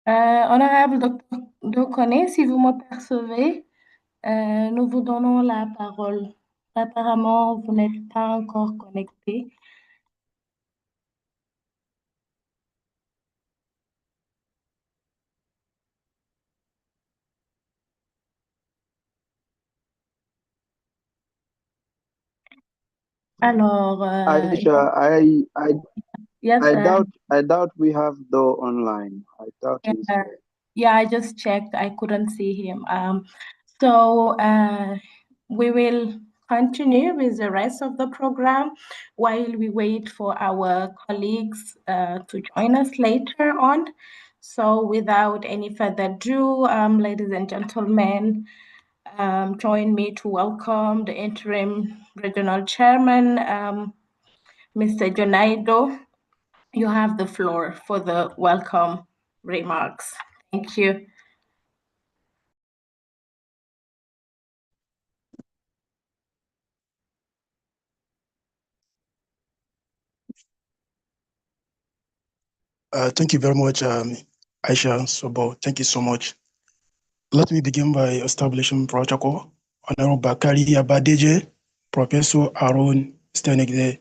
Honorable Dr. Dokone, si vous me percevez, nous vous donnons la parole. Apparemment, vous n'êtes pas encore connecté. Alors, Aisha, yes, I doubt we have Though online. I doubt he's there. yeah, I just checked. I couldn't see him. So we will continue with the rest of the program while we wait for our colleagues to join us later on. So without any further ado, ladies and gentlemen, join me to welcome the interim regional chairman, Mr. Jonaido. You have the floor for the welcome remarks. Thank you. Thank you very much, Aisha Sobo. Thank you so much. Let me begin by establishing protocol. Honorable Bakari Abadeje, Professor Aaron Stenigde,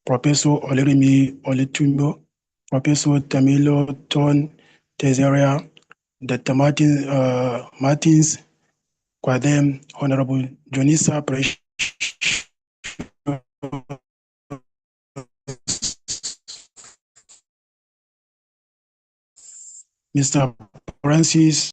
Professor Olerimi Oletumbo, Professor Tamilo Ton Tezeria, Dr. Martins Kwadem, Honorable Jonisa Precious, Mr. Francis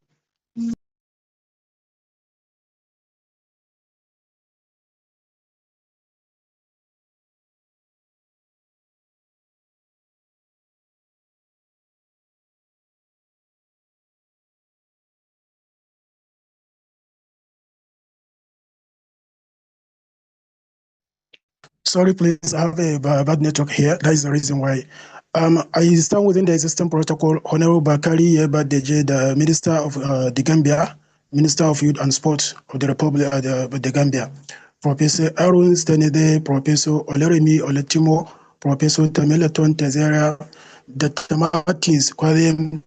Sorry, please, I have a bad network here. That is the reason why. I stand within the existing protocol. Honorable Bakari Yeba Deje, the Minister of the Gambia, Minister of Youth and Sport of the Republic of the Gambia. Professor Aaron Stenede, Professor Oleremi Oletimo, Professor Tamelaton Tezeria, Dr. Martins Kwadem,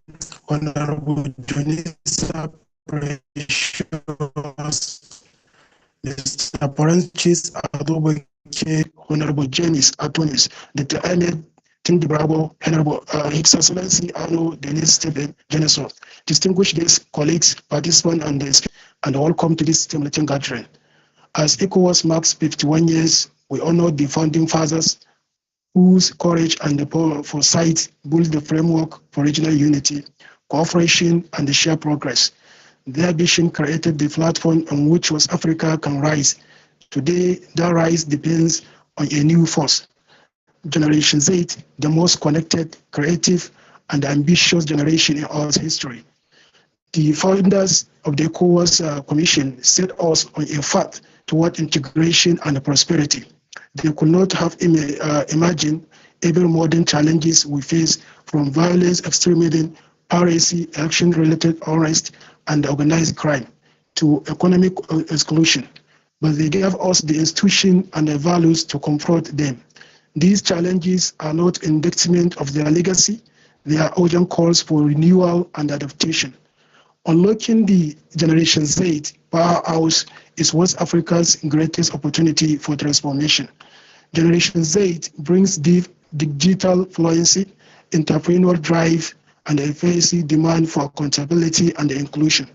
Honorable Jonisa Precious, Mr. Poranchis Adobe, Honorable James Atonis, Dr. Ahmed Tindi Bravo, Honorable His Excellency Arno Dennis Stephen Geneso, distinguished guests, colleagues, participants, and welcome to this stimulating gathering. As ECOWAS marks 51 years, we honor the founding fathers whose courage and foresight built the framework for regional unity, cooperation, and the shared progress. Their vision created the platform on which West Africa can rise. Today, that rise depends on a new force. Generation Z, the most connected, creative, and ambitious generation in Earth's history. The founders of the ECOWAS Commission set us on a path toward integration and prosperity. They could not have imagined every modern challenges we face, from violence, extremism, piracy, election-related unrest, and organized crime, to economic exclusion. But they gave us the institution and the values to confront them. These challenges are not indictment of their legacy, they are urgent calls for renewal and adaptation. Unlocking the Generation Z powerhouse is West Africa's greatest opportunity for transformation. Generation Z brings deep digital fluency, entrepreneurial drive, and a fierce demand for accountability and inclusion.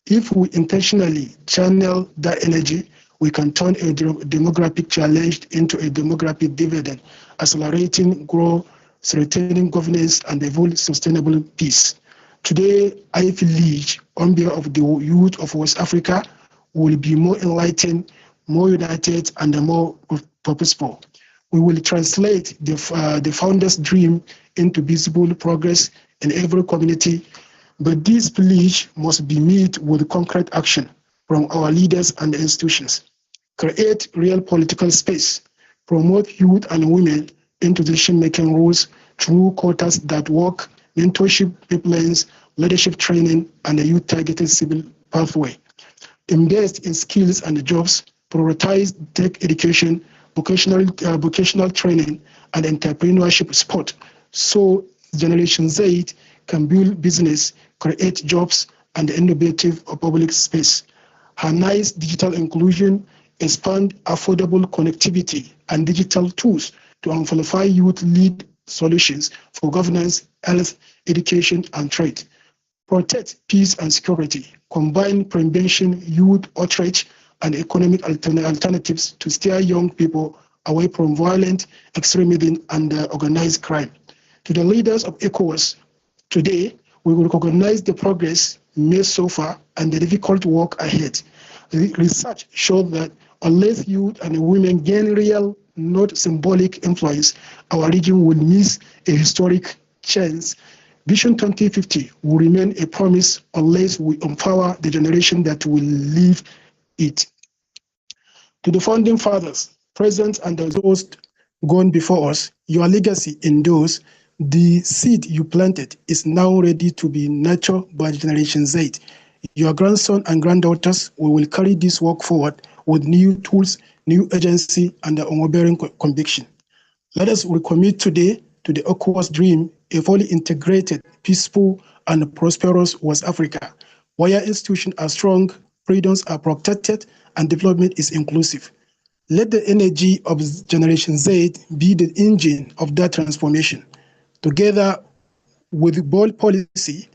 If we intentionally channel that energy, we can turn a demographic challenge into a demographic dividend, accelerating growth, strengthening governance, and evolve sustainable peace. Today, I feel on behalf of the youth of West Africa, will be more enlightened, more united, and more purposeful. We will translate the founder's dream into visible progress in every community, but this pledge must be met with concrete action from our leaders and institutions. Create real political space, promote youth and women into decision-making roles through quotas that work, mentorship pipelines, leadership training, and a youth-targeted civil pathway. Invest in skills and jobs, prioritize tech education, vocational training, and entrepreneurship support, so Generation Z can build business, create jobs, and innovative public space. Harness digital inclusion, expand affordable connectivity and digital tools to amplify youth-led solutions for governance, health, education, and trade. Protect peace and security, combine prevention, youth outreach, and economic alternatives to steer young people away from violent extremism and organized crime. To the leaders of ECOWAS, today we will recognize the progress made so far and the difficult work ahead. Research shows that unless youth and women gain real, not symbolic influence, our region will miss a historic chance. Vision 2050 will remain a promise unless we empower the generation that will live it. To the founding fathers, present and those gone before us, your legacy endures. The seed you planted is now ready to be nurtured by Generation Z. Your grandson and granddaughters will carry this work forward with new tools, new agency, and an unwavering conviction. Let us recommit today to the ECOWAS dream, a fully integrated, peaceful, and prosperous West Africa, where institutions are strong, freedoms are protected, and development is inclusive. Let the energy of Generation Z be the engine of that transformation. Together with bold policy,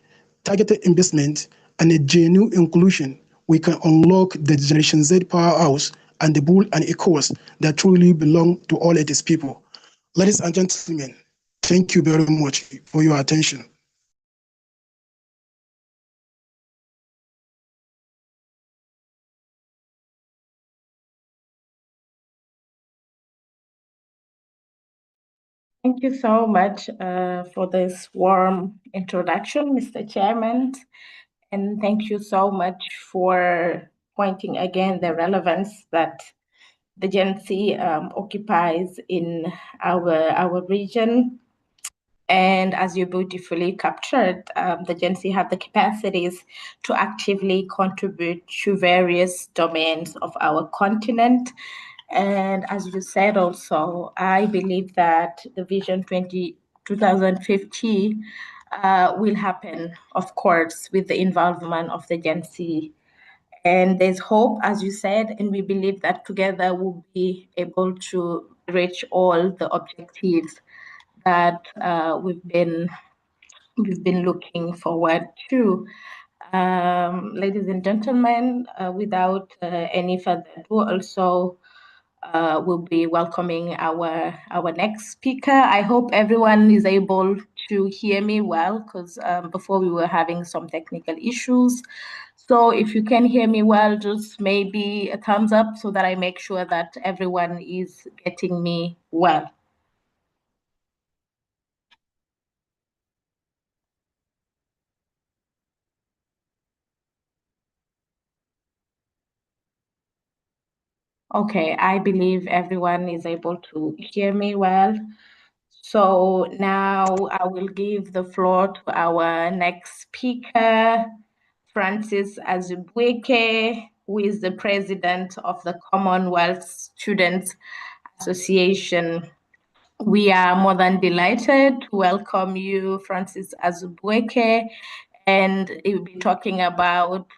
targeted investment, and a genuine inclusion, we can unlock the Generation Z powerhouse and the bull and ECOWAS that truly belong to all its people. Ladies and gentlemen, thank you very much for your attention. Thank you so much for this warm introduction, Mr. Chairman. And thank you so much for pointing again the relevance that the Gen Z occupies in our region. And as you beautifully captured, the Gen Z have the capacities to actively contribute to various domains of our continent. And as you said also, I believe that the Vision 2050 will happen, of course, with the involvement of the Gen Z. And there's hope, as you said, and we believe that together we'll be able to reach all the objectives that we've been looking forward to. Ladies and gentlemen, without any further ado, also we'll be welcoming our next speaker. I hope everyone is able to hear me well, because before we were having some technical issues. So if you can hear me well, just maybe a thumbs up so that I make sure that everyone is getting me well. Okay, I believe everyone is able to hear me well. So now I will give the floor to our next speaker, Francis Azubuike, who is the president of the Commonwealth Students Association. We are more than delighted to welcome you, Francis Azubuike, and he'll be talking about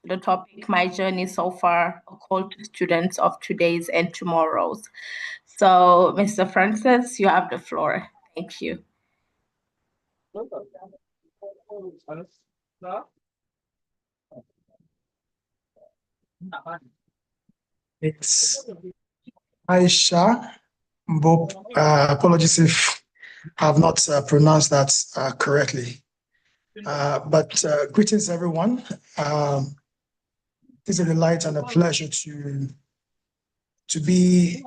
the topic, My Journey So Far, a call to students of today's and tomorrow's. So, Mr. Francis, you have the floor. Thank you. It's Aisha Bob. Apologies if I have not pronounced that correctly. But greetings, everyone. It's a delight and a pleasure to be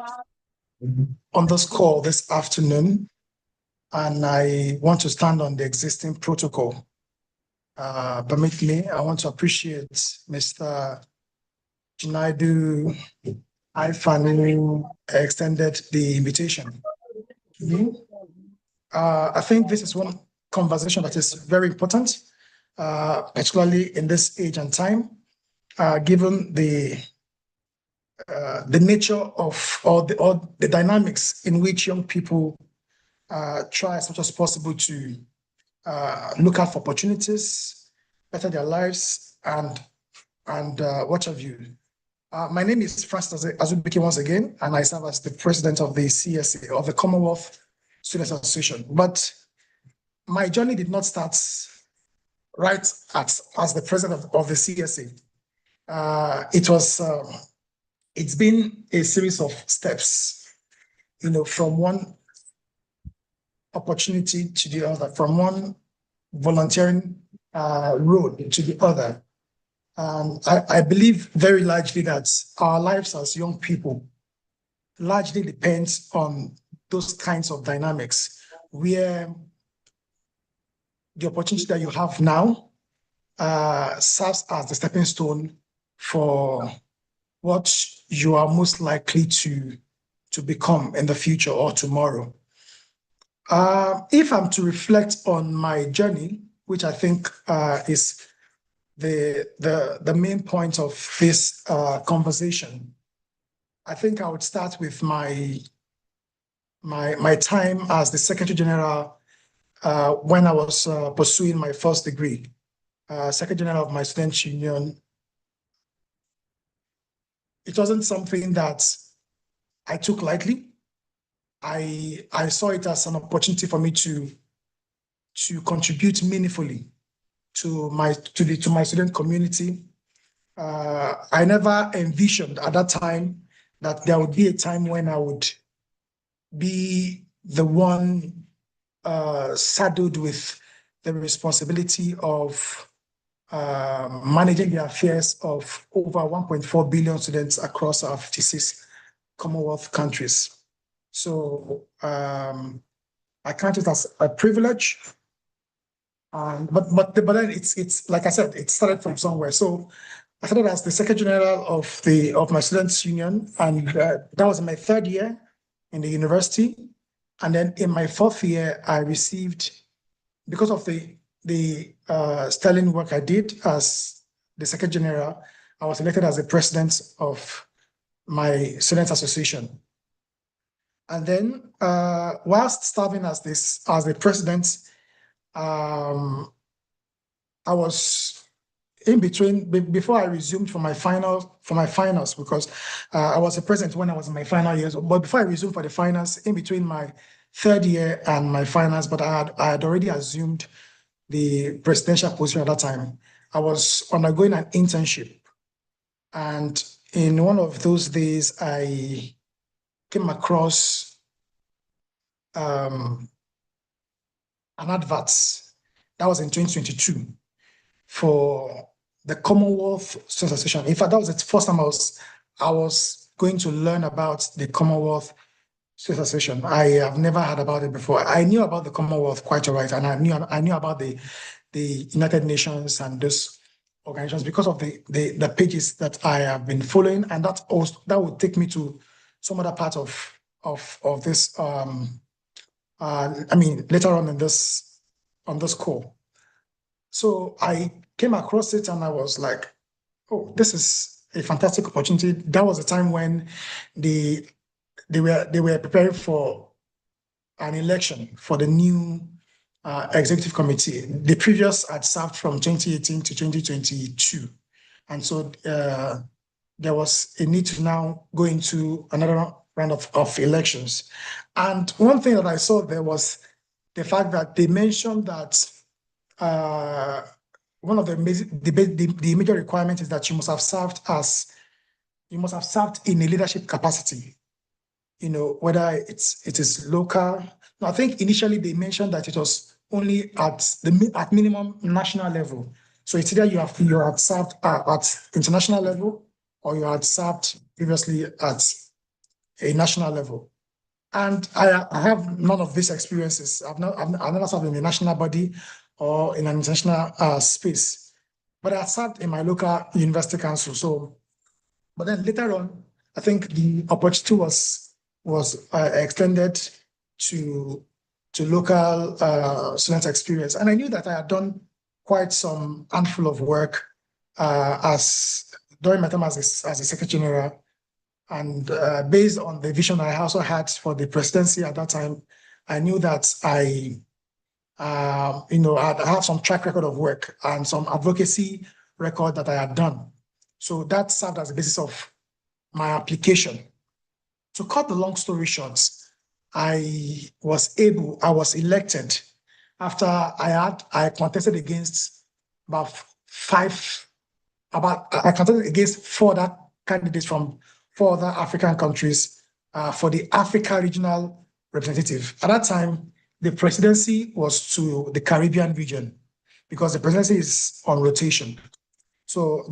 on this call this afternoon. And I want to stand on the existing protocol. Permit me, I want to appreciate Mr. Chinadu Ifanu extended the invitation. I think this is one conversation that is very important, particularly in this age and time, given the nature of all the dynamics in which young people try as much as possible to look out for opportunities, better their lives, and what have you. My name is Francis Azubike once again, and I serve as the president of the CSA, of the Commonwealth Students Association. But my journey did not start right as the president of the CSA. It's been a series of steps, from one opportunity to the other, from one volunteering role to the other. I believe very largely that our lives as young people largely depends on those kinds of dynamics, where the opportunity that you have now serves as the stepping stone for what you are most likely to become in the future or tomorrow. If I'm to reflect on my journey, which I think is the main point of this conversation, I think I would start with my time as the Secretary General when I was pursuing my first degree, Secretary General of my student union. It wasn't something that I took lightly. I saw it as an opportunity for me to contribute meaningfully to my student community. I never envisioned at that time that there would be a time when I would be the one saddled with the responsibility of managing the affairs of over 1.4 billion students across our 56 Commonwealth countries. So I count it as a privilege. But then it's like I said, it started from somewhere. So I started as the Secretary General of my students' union, and that was my third year in the university. And then in my fourth year, I received, because of the sterling work I did as the Secretary General, I was elected as the president of my students' association. And then, whilst serving as the president, I was in between before I resumed for my finals, because I was a president when I was in my final years. But before I resumed for the finals, in between my third year and my finals, but I had already assumed the presidential position at that time. I was undergoing an internship, and in one of those days, I came across an advert that was in 2022 for the Commonwealth Students Association. In fact, that was the first time I was going to learn about the Commonwealth Students Association. I have never heard about it before. I knew about the Commonwealth quite all right, and I knew about the United Nations and those organizations because of the pages that I have been following, and that would take me to some other part of this. Later on in this call. So I came across it and I was like, oh, this is a fantastic opportunity. That was a time when they were preparing for an election for the new executive committee. The previous had served from 2018 to 2022. And so there was a need to now go into another round of elections. And one thing that I saw there was the fact that they mentioned that one of the major requirements is that you must have served in a leadership capacity, whether it is local. I think initially they mentioned that it was only at minimum national level. So it's either you had served at international level, or you had served previously at a national level. And I have none of these experiences. I've never served in a national body or in an international space, but I served in my local university council. So, but then later on, I think the opportunity was extended to local student experience, and I knew that I had done quite some handful of work during my time as a Secretary General. And based on the vision I also had for the presidency at that time, I knew that I I have some track record of work and some advocacy record that I had done. So that served as the basis of my application. To cut the long story short, I was elected after I contested against I contested against 4 other candidates from 4 other African countries for the Africa Regional Representative. At that time, the presidency was to the Caribbean region because the presidency is on rotation. So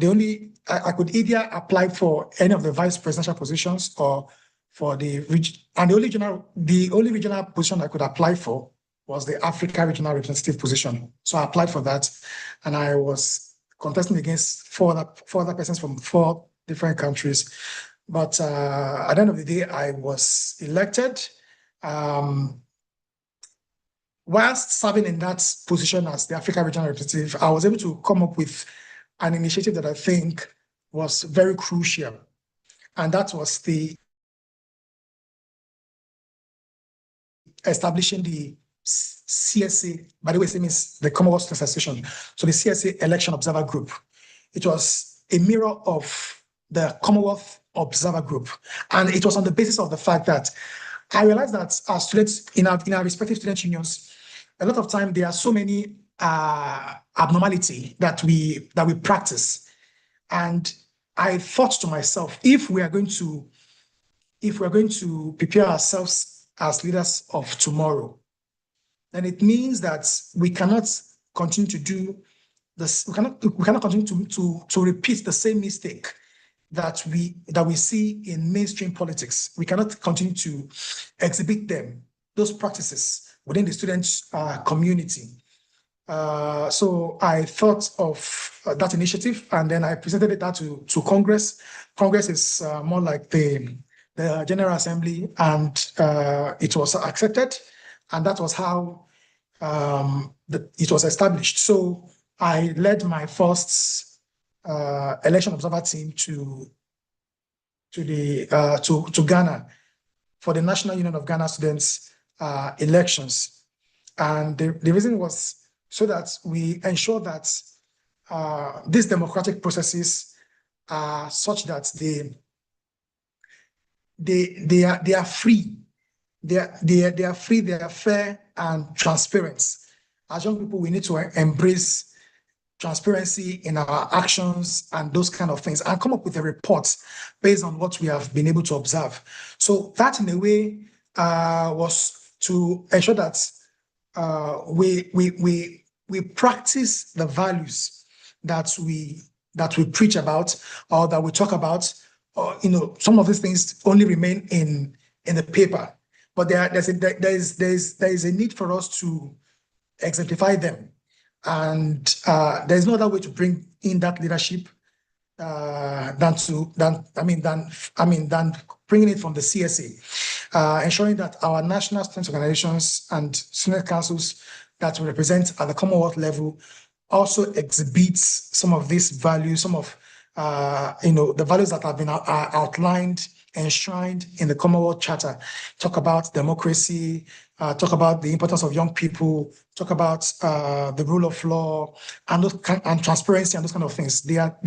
I could either apply for any of the vice presidential positions or for the region. And the only regional position I could apply for was the Africa Regional Representative position. So I applied for that, and I was contesting against 4 other persons from 4 different countries. But at the end of the day, I was elected. Whilst serving in that position as the Africa Regional Representative, I was able to come up with an initiative that I think was very crucial. And that was the establishing the CSA, by the way, same is the Commonwealth Students Association. So the CSA Election Observer Group. It was a mirror of the Commonwealth Observer Group. And it was on the basis of the fact that I realized that our students in our respective student unions, a lot of time there are so many abnormality that we practice. And I thought to myself, if we are going to prepare ourselves as leaders of tomorrow, then it means that we cannot continue to do this. We cannot continue to repeat the same mistake that we see in mainstream politics. We cannot continue to exhibit those practices within the student community. So I thought of that initiative, and then I presented that to Congress. Congress is more like the General Assembly, and it was accepted, and that was how it was established. So I led my first election observer team to Ghana for the National Union of Ghana Students elections, and the reason was so that we ensure that these democratic processes are such that they are free. They are free, they are fair and transparent. As young people, we need to embrace transparency in our actions and those kind of things, and come up with a report based on what we have been able to observe. So that, in a way, was to ensure that we practice the values that we preach about or that we talk about. Some of these things only remain in the paper, but there is a need for us to exemplify them, and there's no other way to bring in that leadership than bringing it from the CSA, ensuring that our national student organizations and student councils that we represent at the Commonwealth level also exhibits some of these values, some of the values that have been outlined, enshrined in the Commonwealth Charter. Talk about democracy, talk about the importance of young people, talk about the rule of law and transparency and those kind of things. They are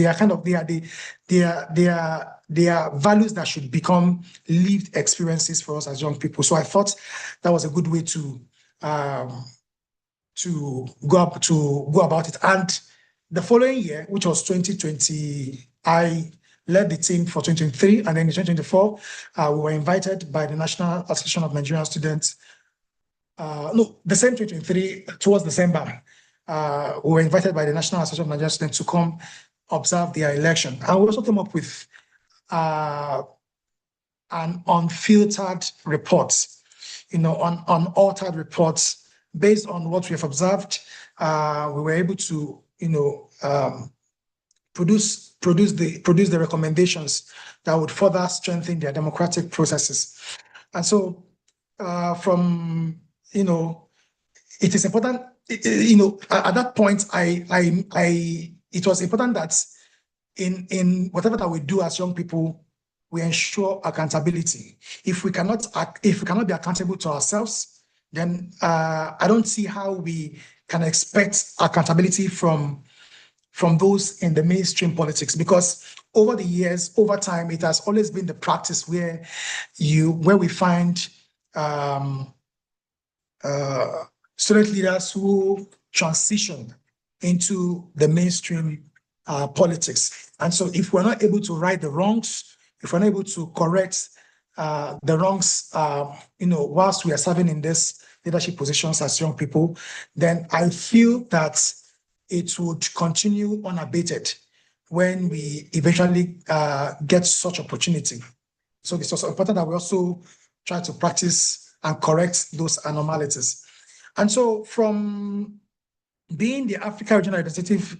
values that should become lived experiences for us as young people. So I thought that was a good way to go about it. And the following year, which was 2020, I led the team for 2023, and then in 2024, we were invited by the National Association of Nigerian Students. The same 2023, towards December, we were invited by the National Association of Nigerian Students to come observe their election. And we also came up with an unfiltered report, unaltered reports based on what we have observed. We were able to, produce the recommendations that would further strengthen their democratic processes. And so, it is important. At that point, it was important that in whatever that we do as young people, we ensure accountability. If we cannot be accountable to ourselves, then I don't see how we can expect accountability from those in the mainstream politics, because over the years, over time, it has always been the practice where we find student leaders who transition into the mainstream politics. And so if we're not able to right the wrongs, if we're not able to correct the wrongs, whilst we are serving in this leadership positions as young people, then I feel that it would continue unabated when we eventually get such opportunity. So it's also important that we also try to practice and correct those anomalies. And so from being the Africa Regional Representative,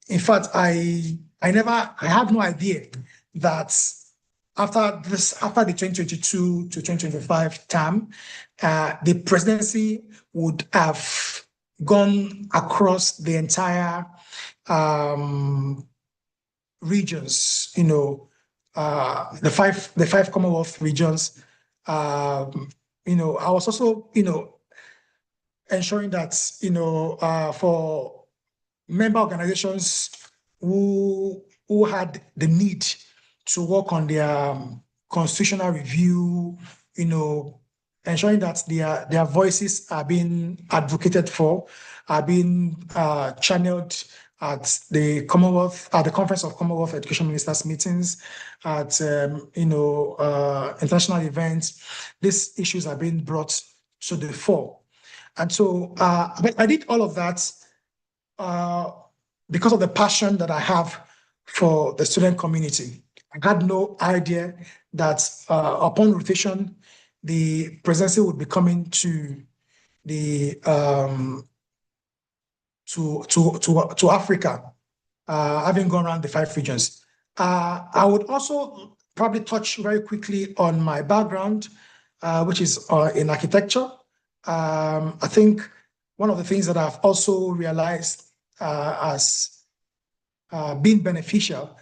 in fact, I had no idea that after the 2022 to 2025 term, the presidency would have gone across the entire regions, the five Commonwealth regions. I was also, ensuring that, for member organizations who had the need to work on their constitutional review, ensuring that their voices are being advocated for, are being channeled at the Commonwealth, at the Conference of Commonwealth Education Ministers meetings, at international events. These issues are being brought to the fore. And so I did all of that because of the passion that I have for the student community. I had no idea that upon rotation, the presidency would be coming to the to Africa, having gone around the 5 regions. I would also probably touch very quickly on my background, which is in architecture. I think one of the things that I've also realized as being beneficial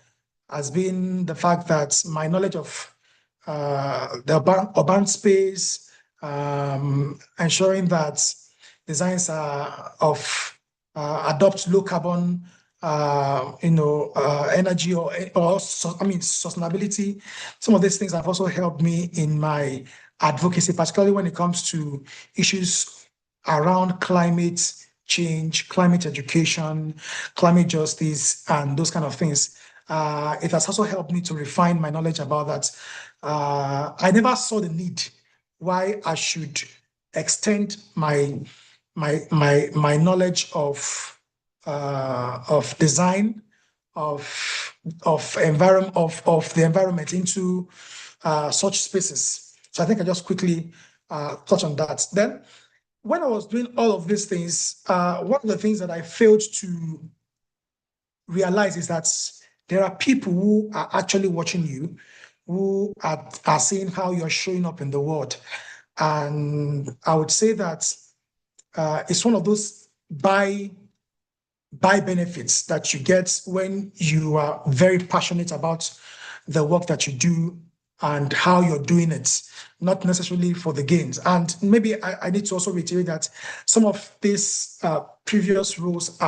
has been the fact that my knowledge of the urban space, ensuring that designs of adopt low carbon, energy or sustainability. Some of these things have also helped me in my advocacy, particularly when it comes to issues around climate change, climate education, climate justice, and those kind of things. It has also helped me to refine my knowledge about that. I never saw the need why I should extend my knowledge of design, of the environment into such spaces. So I think I just quickly touch on that. Then, when I was doing all of these things, one of the things that I failed to realize is that there are people who are actually watching you, who are seeing how you're showing up in the world. And I would say that it's one of those by benefits that you get when you are very passionate about the work that you do and how you're doing it, not necessarily for the gains. And maybe I need to also reiterate that some of these previous roles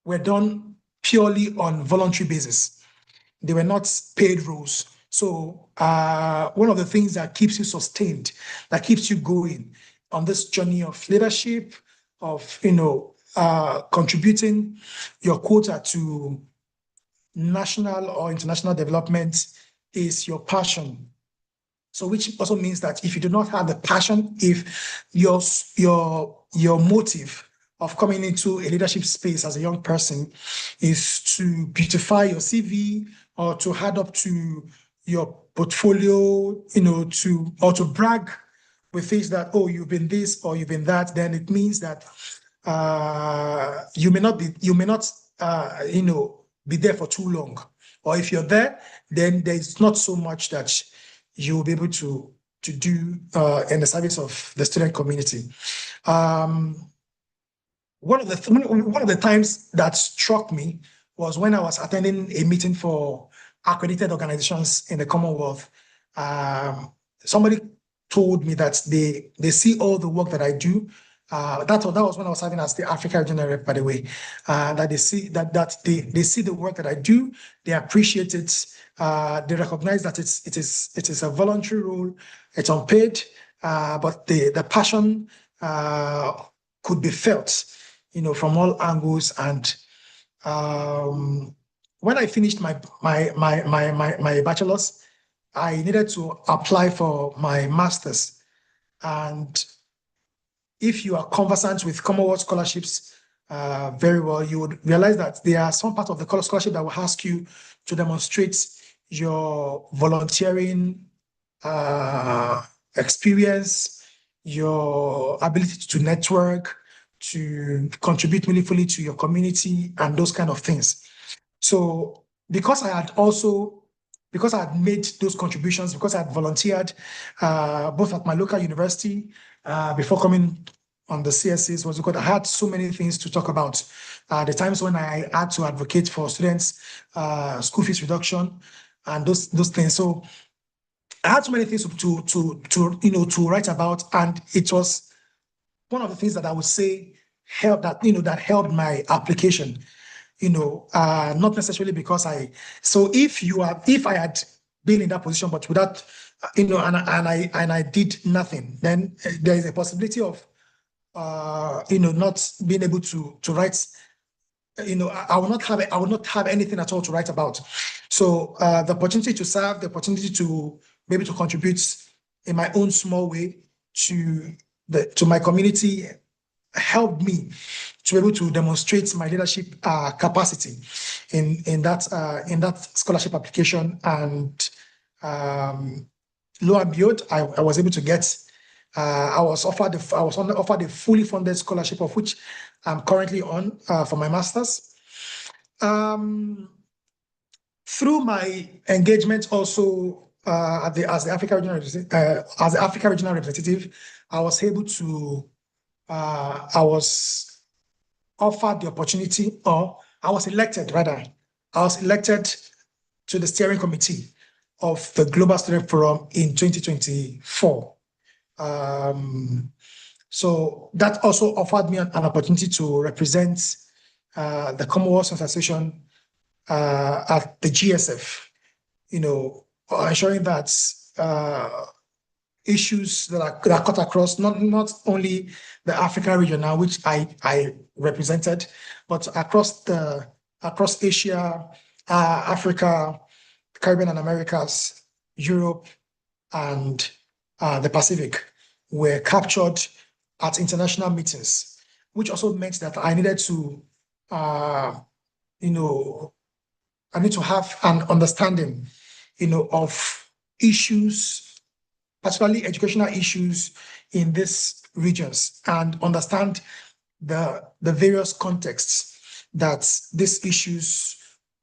were done purely on voluntary basis. They were not paid roles. So one of the things that keeps you sustained, that keeps you going on this journey of leadership, of contributing your quota to national or international development, is your passion. So which also means that if you do not have the passion, if your motive of coming into a leadership space as a young person is to beautify your CV or to add up to your portfolio, to brag with things that, oh, you've been this or you've been that, then it means that you may not be there for too long. Or if you're there, then there's not so much that you'll be able to do in the service of the student community. One of the times that struck me was when I was attending a meeting for accredited organizations in the Commonwealth. Somebody told me that they see all the work that I do. That was when I was serving as the Africa Regional Rep, by the way. That they see they see the work that I do, they appreciate it, they recognize that it is a voluntary role, it's unpaid, but the passion could be felt, from all angles. And when I finished my bachelor's, I needed to apply for my master's. And if you are conversant with Commonwealth scholarships very well, you would realize that there are some parts of the scholarship that will ask you to demonstrate your volunteering experience, your ability to network, to contribute meaningfully to your community, and those kind of things. So because I had made those contributions, because I had volunteered both at my local university before coming on the CSCs, was because I had so many things to talk about. The times when I had to advocate for students' school fees reduction and those things. So I had so many things to write about, and it was one of the things that I would say helped my application. Not necessarily because if I had been in that position, but without, and I did nothing, then there is a possibility of, not being able to write. I will not have anything at all to write about. So the opportunity to serve, the opportunity to be able to contribute in my own small way to my community helped me to be able to demonstrate my leadership capacity in that scholarship application. And lo and behold, I was able to get. I was offered a fully funded scholarship, of which I'm currently on for my master's. Through my engagement also as the Africa Regional Representative, I was able to. I was offered the opportunity, or I was elected to the steering committee of the Global Student Forum in 2024. So that also offered me an opportunity to represent the Commonwealth Association at the GSF, ensuring that issues that are cut across not only the African region now, which I represented, but across Asia, Africa, Caribbean and Americas, Europe, and the Pacific were captured at international meetings, which also meant that I needed to, I need to have an understanding, of issues, particularly educational issues in these regions, and understand the various contexts that these issues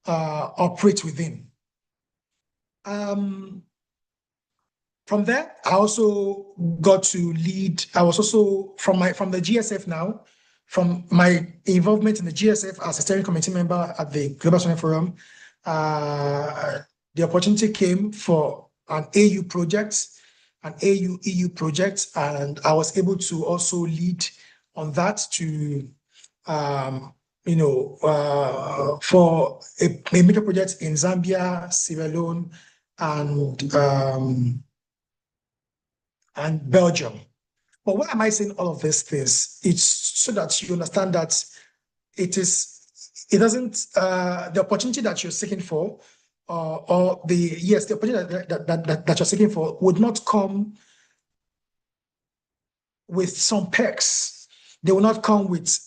operate within. From there, I also got to lead. I was also from the GSF now, from my involvement in the GSF as a steering committee member at the Global Student Forum. The opportunity came for an AU project, an AU-EU project, and I was able to also lead on that to, for a major project in Zambia, Sierra Leone, and Belgium. But why am I saying all of these things? It's so that you understand that the opportunity that you're seeking for, the opportunity that you're seeking for would not come with some perks. They will not come with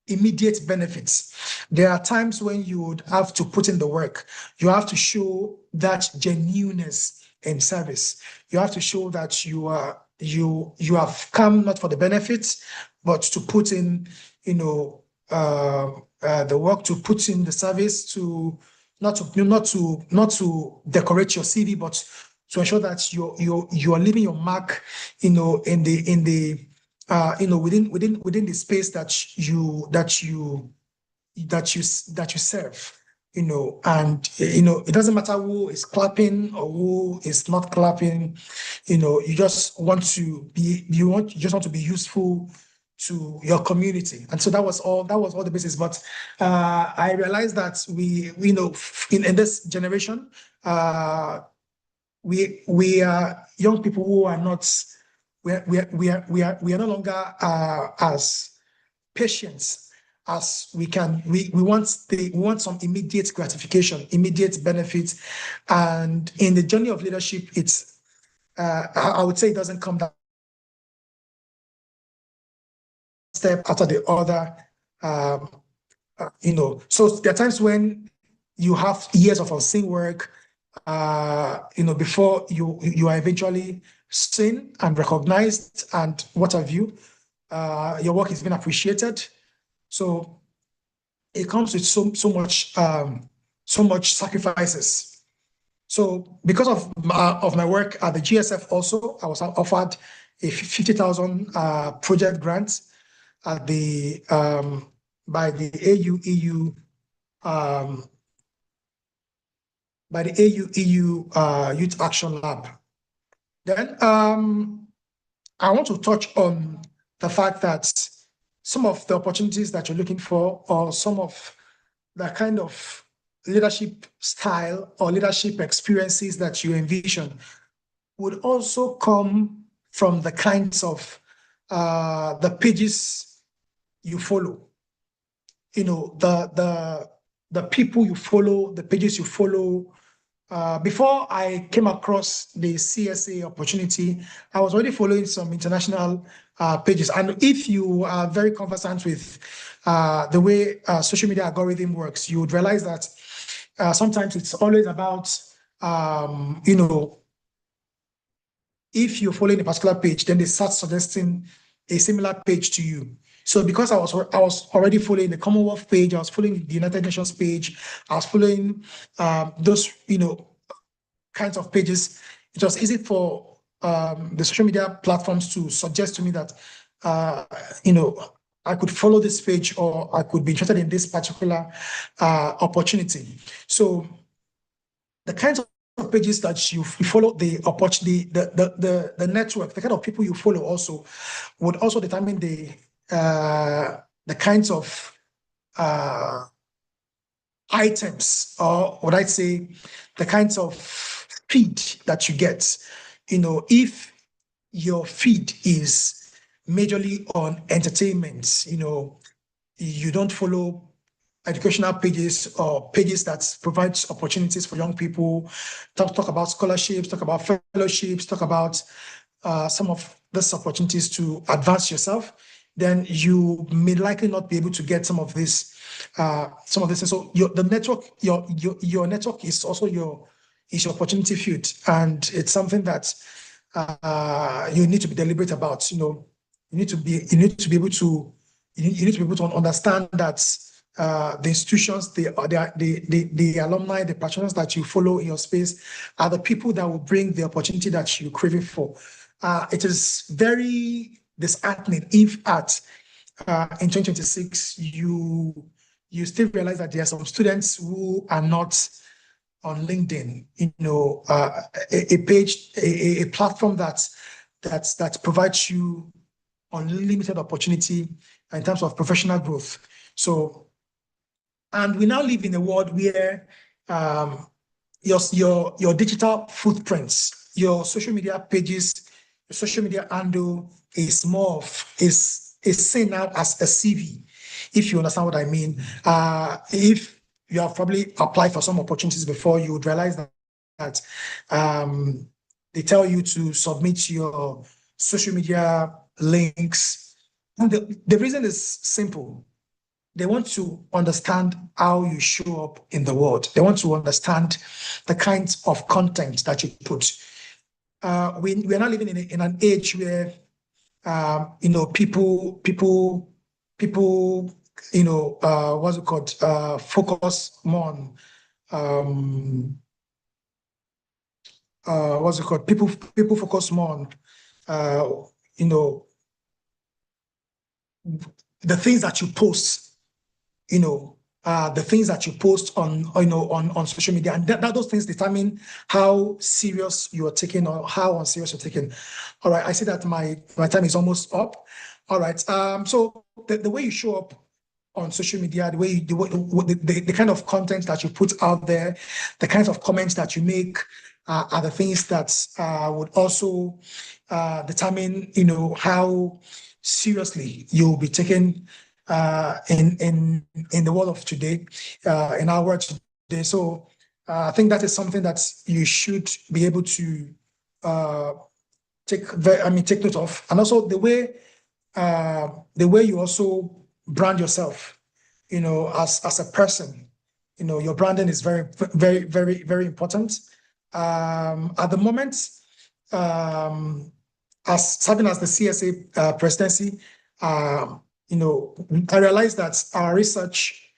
immediate benefits. There are times when you would have to put in the work. You have to show that genuineness in service. You have to show that you have come not for the benefits, but to put in, the work, to put in the service, to not to decorate your CV, but to ensure that you are leaving your mark, within the space that you serve. and, it doesn't matter who is clapping or who is not clapping, you just want to be, you just want to be useful to your community. And so that was all the basis. But I realized that we in this generation, we are young people who are not, we are no longer as patient as we can. We want some immediate gratification, immediate benefits. And in the journey of leadership, it's I would say it doesn't come down step after the other. So there are times when you have years of unseen work, before you are eventually seen and recognized, and what have you. Your work is being appreciated. So it comes with so much sacrifices. So because of my work at the GSF, also I was offered a 50,000 project grant at the by the AU-EU Youth Action Lab. Then I want to touch on the fact that some of the opportunities that you're looking for, or some of the kind of leadership style or leadership experiences that you envision, would also come from the kinds of the pages you follow. The people you follow, the pages you follow. Before I came across the CSA opportunity, I was already following some international pages. And if you are very conversant with the way social media algorithm works, you would realize that sometimes it's always about, if you're following a particular page, then they start suggesting a similar page to you. So because I was already following the Commonwealth page, I was following the United Nations page, I was following those kinds of pages, it was easy for the social media platforms to suggest to me that I could follow this page, or I could be interested in this particular opportunity. So the kinds of pages that you follow, the opportunity, the network, the kind of people you follow also would also determine the kinds of items, or would I say the kinds of feed that you get. If your feed is majorly on entertainment, you don't follow educational pages or pages that provide opportunities for young people, talk about scholarships, talk about fellowships, talk about some of these opportunities to advance yourself, then you may likely not be able to get some of this. So your network is also your opportunity field, and it's something that you need to be deliberate about. You need to be able to understand that the institutions, the alumni, the patrons that you follow in your space are the people that will bring the opportunity that you're craving for. It is very disheartening if in 2026 you still realize that there are some students who are not on LinkedIn, a page, a platform that provides you unlimited opportunity in terms of professional growth. So, and we now live in a world where your digital footprints, your social media pages, your social media handle is seen now as a CV, if you understand what I mean. If you have probably applied for some opportunities before, you would realize that they tell you to submit your social media links. And the reason is simple. They want to understand how you show up in the world. They want to understand the kinds of content that you put. We are now living in an age where people what's it called? Focus more on what's it called? People focus more on the things that you post, the things that you post on, on social media, and that those things determine how serious you are taking or how unserious you're taking. All right, I see that my time is almost up. All right, so the way you show up on social media, the kind of content that you put out there, the kinds of comments that you make are the things that would also determine, how seriously you'll be taken in the world of today, in our world today. So I think that is something that you should be able to take note of, and also the way you also brand yourself, as a person. Your branding is very, very, very, very important. At the moment, as serving as the CSA presidency, I realized that our research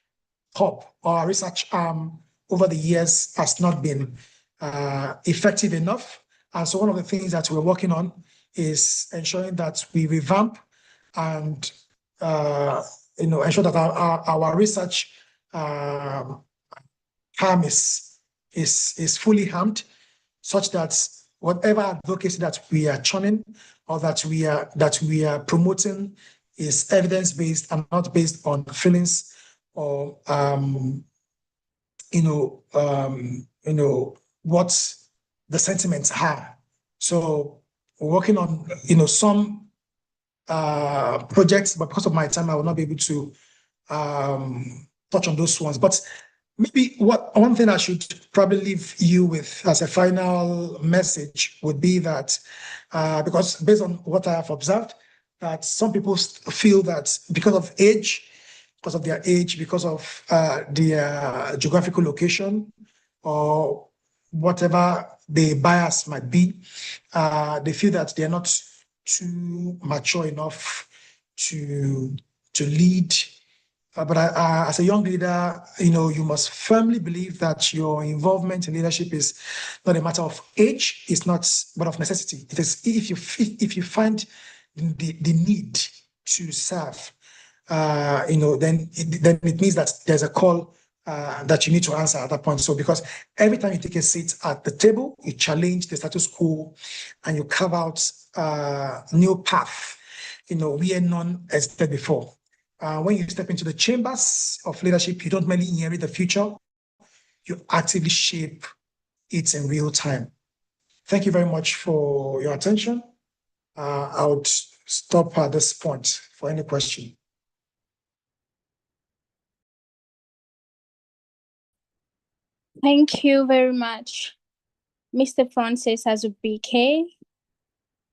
hub or our research arm over the years has not been effective enough. And so one of the things that we're working on is ensuring that we revamp and ensure that our research arm is fully armed, such that whatever advocacy that we are churning or that we are promoting is evidence-based and not based on feelings or what the sentiments are. So we're working on some projects, but because of my time, I will not be able to touch on those ones. But maybe one thing I should probably leave you with as a final message would be that, because based on what I have observed, that some people feel that because of their age, because of their geographical location, or whatever the bias might be, they feel that they're not too mature enough to lead. But as a young leader, you must firmly believe that your involvement in leadership is not a matter of age, it's not, but of necessity. It is if you find the need to serve, then it means that there's a call that you need to answer at that point. So because every time you take a seat at the table, you challenge the status quo and you carve out new path, where none existed before. When you step into the chambers of leadership, you don't merely inherit the future, you actively shape it in real time. Thank you very much for your attention. I would stop at this point for any question. Thank you very much, Mr. Francis Azubike.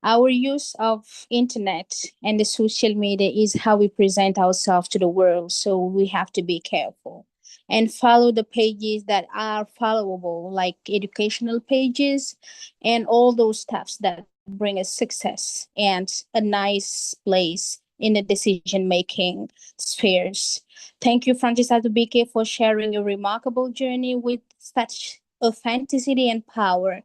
Our use of internet and the social media is how we present ourselves to the world, so we have to be careful and follow the pages that are followable, like educational pages and all those stuffs that bring us success and a nice place in the decision-making spheres. Thank you, Francis Azubike, for sharing your remarkable journey with such authenticity and power.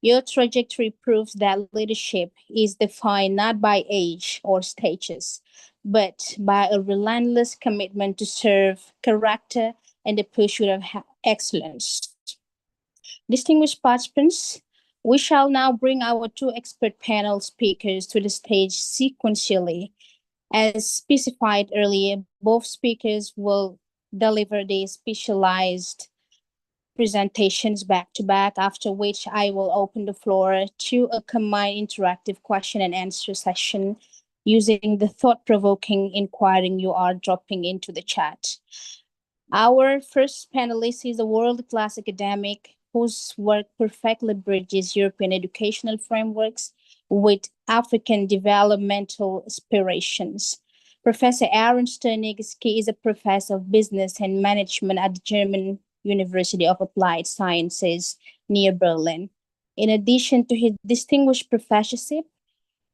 Your trajectory proves that leadership is defined not by age or status, but by a relentless commitment to serve, character, and the pursuit of excellence. Distinguished participants, we shall now bring our two expert panel speakers to the stage sequentially. As specified earlier, both speakers will deliver their specialized presentations back to back, after which I will open the floor to a combined interactive question and answer session using the thought-provoking inquiring you are dropping into the chat. Our first panelist is a world-class academic whose work perfectly bridges European educational frameworks with African developmental aspirations. Professor Aaron Sternitzky is a professor of business and management at the German University of Applied Sciences near Berlin. In addition to his distinguished professorship,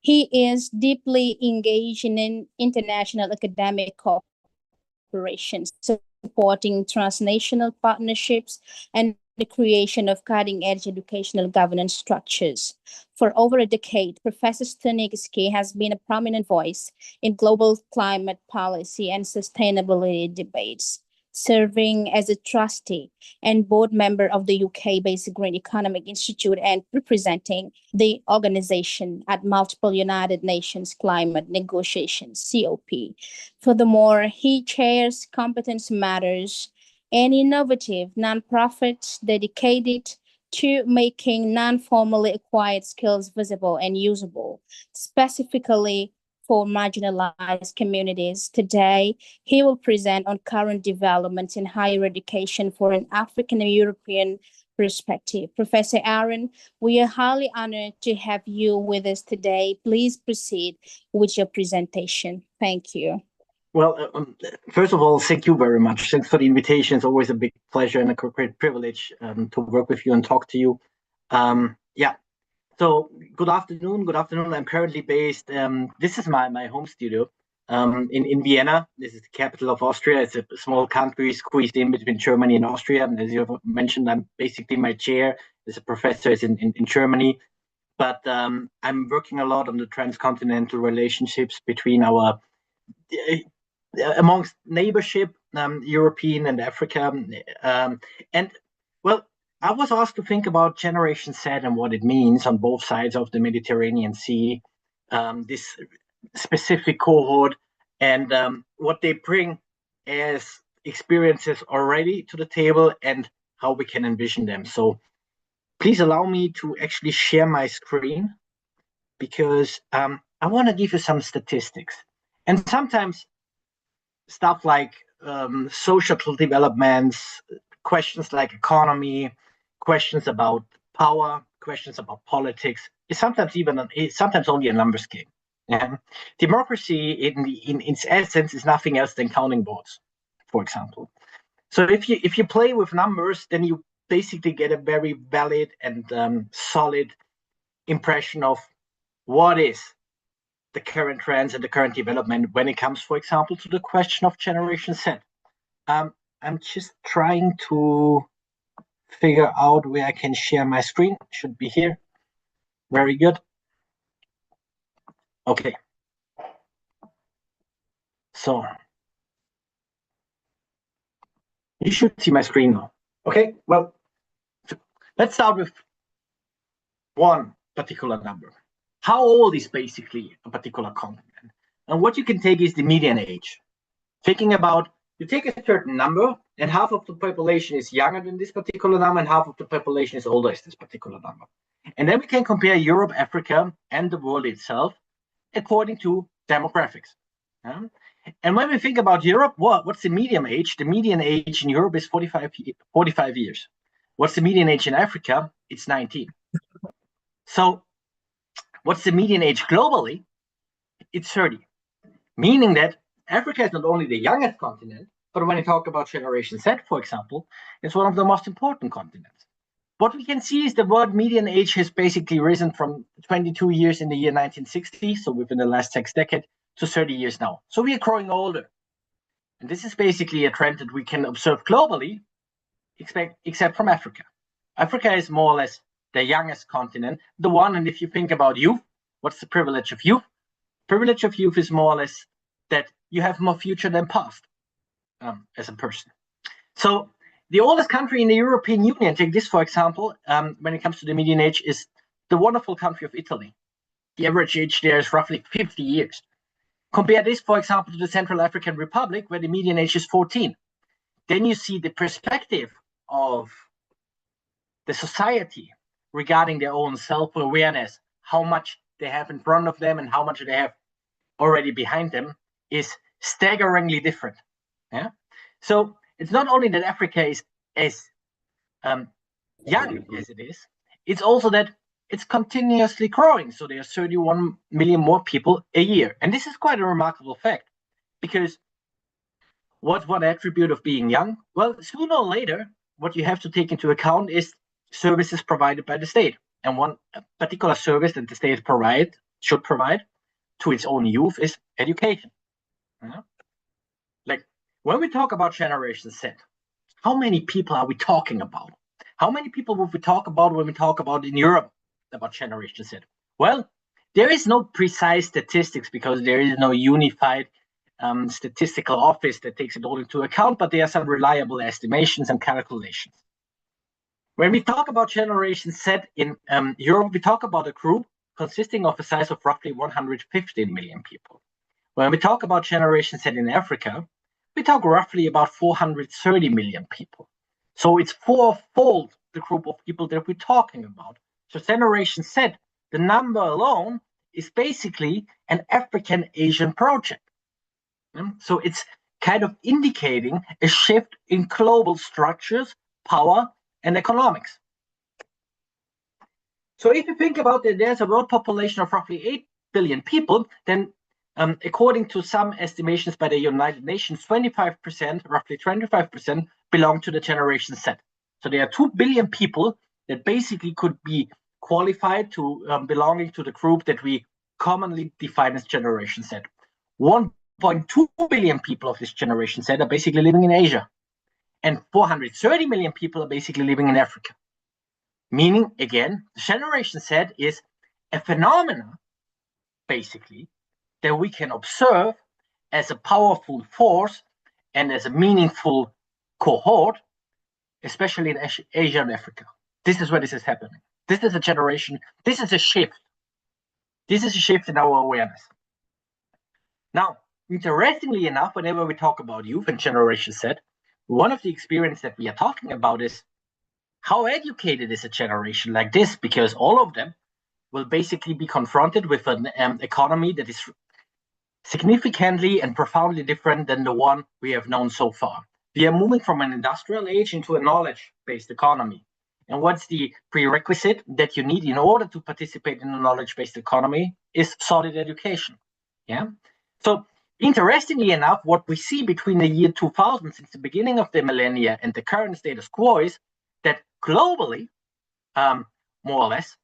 he is deeply engaged in international academic cooperation, supporting transnational partnerships and the creation of cutting-edge educational governance structures. For over a decade, Professor Sternitzky has been a prominent voice in global climate policy and sustainability debates. serving as a trustee and board member of the UK-based Green Economic Institute and representing the organization at multiple United Nations climate negotiations, COP. Furthermore, he chairs Competence Matters, an innovative nonprofit dedicated to making non-formally acquired skills visible and usable, specifically for marginalized communities. Today, he will present on current developments in higher education for an African and European perspective. Professor Aaron, we are highly honored to have you with us today. Please proceed with your presentation. Thank you. Well, first of all, thank you very much. Thanks for the invitation. It's always a big pleasure and a great privilege to work with you and talk to you. So good afternoon. I'm currently based, this is my home studio in Vienna. This is the capital of Austria. It's a small country squeezed in between Germany and Austria. And as you mentioned, I'm basically, my chair as a professor is in Germany. But I'm working a lot on the transcontinental relationships between our amongst neighborship, European and Africa. And well, I was asked to think about Generation Z and what it means on both sides of the Mediterranean Sea, this specific cohort, and what they bring as experiences already to the table and how we can envision them. So please allow me to actually share my screen, because I want to give you some statistics. And sometimes stuff like social developments, questions like economy, questions about power, questions about politics, is sometimes only a numbers game. Yeah? Democracy in its essence is nothing else than counting votes, for example. So if you play with numbers, then you basically get a very valid and solid impression of what is the current trends and the current development when it comes, for example, to the question of Generation Z. I'm just trying to figure out where I can share my screen. Should be here. Very good. Okay. So you should see my screen now. Okay, well, let's start with one particular number. How old is basically a particular continent? And what you can take is the median age. Thinking about, you take a certain number and half of the population is younger than this particular number and half of the population is older than this particular number. And then we can compare Europe, Africa, and the world itself according to demographics. And when we think about Europe, what's the median age? The median age in Europe is 45 years. What's the median age in Africa? It's 19. So what's the median age globally? It's 30. Meaning that Africa is not only the youngest continent, but when you talk about Generation Z, for example, it's one of the most important continents. What we can see is the world median age has basically risen from 22 years in the year 1960, so within the last 6 decades, to 30 years now. So we are growing older. And this is basically a trend that we can observe globally, except from Africa. Africa is more or less the youngest continent, the one, and if you think about youth, what's the privilege of youth? Privilege of youth is more or less that you have more future than past as a person. So the oldest country in the European Union, take this for example, when it comes to the median age, is the wonderful country of Italy. The average age there is roughly 50 years. Compare this, for example, to the Central African Republic, where the median age is 14. Then you see the perspective of the society regarding their own self-awareness, how much they have in front of them and how much they have already behind them, is staggeringly different. Yeah. So it's not only that Africa is as young as it is, it's also that it's continuously growing. So there are 31 million more people a year. And this is quite a remarkable fact, because what's one attribute of being young? Well, sooner or later, what you have to take into account is services provided by the state. And one particular service that the state should provide to its own youth is education. Like when we talk about Generation Z, how many people are we talking about? How many people will we talk about when we talk about in Europe about Generation Z? Well, there is no precise statistics because there is no unified statistical office that takes it all into account, but there are some reliable estimations and calculations. When we talk about Generation Z in Europe, we talk about a group consisting of a size of roughly 115 million people. When we talk about Generation Z in Africa, we talk roughly about 430 million people. So it's fourfold the group of people that we're talking about. So Generation Z, the number alone, is basically an African-Asian project. So it's kind of indicating a shift in global structures, power, and economics. So if you think about it, there's a world population of roughly 8 billion people, then according to some estimations by the United Nations, 25%, roughly 25%, belong to the Generation Z. So there are 2 billion people that basically could be qualified to belonging to the group that we commonly define as Generation Z. 1.2 billion people of this Generation Z are basically living in Asia. And 430 million people are basically living in Africa. Meaning, again, Generation Z is a phenomenon, basically, that we can observe as a powerful force and as a meaningful cohort, especially in Asia and Africa. This is where this is happening. This is a generation, this is a shift. This is a shift in our awareness. Now, interestingly enough, whenever we talk about youth and Generation Z, one of the experiences that we are talking about is how educated is a generation like this, because all of them will basically be confronted with an economy that is significantly and profoundly different than the one we have known so far. We are moving from an industrial age into a knowledge-based economy. And what's the prerequisite that you need in order to participate in a knowledge-based economy is solid education. Yeah. So interestingly enough, what we see between the year 2000, since the beginning of the millennia, and the current status quo is that globally, more or less,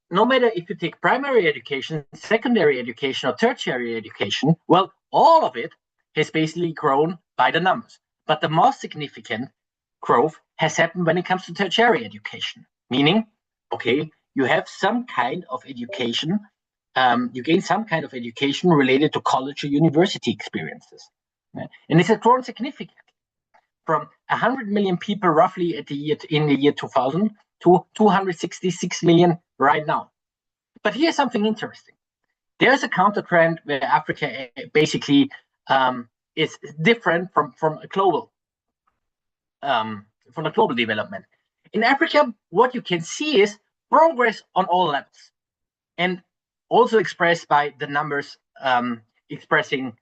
no matter if you take primary education, secondary education, or tertiary education, well, all of it has basically grown by the numbers. But the most significant growth has happened when it comes to tertiary education, meaning, okay, you have some kind of education, you gain some kind of education related to college or university experiences. Right? And this has grown significantly from 100 million people roughly in the year 2000 to 266 million right now. But here's something interesting. There's a counter trend where Africa basically is different from a global development. In Africa, what you can see is progress on all levels, and also expressed by the numbers expressing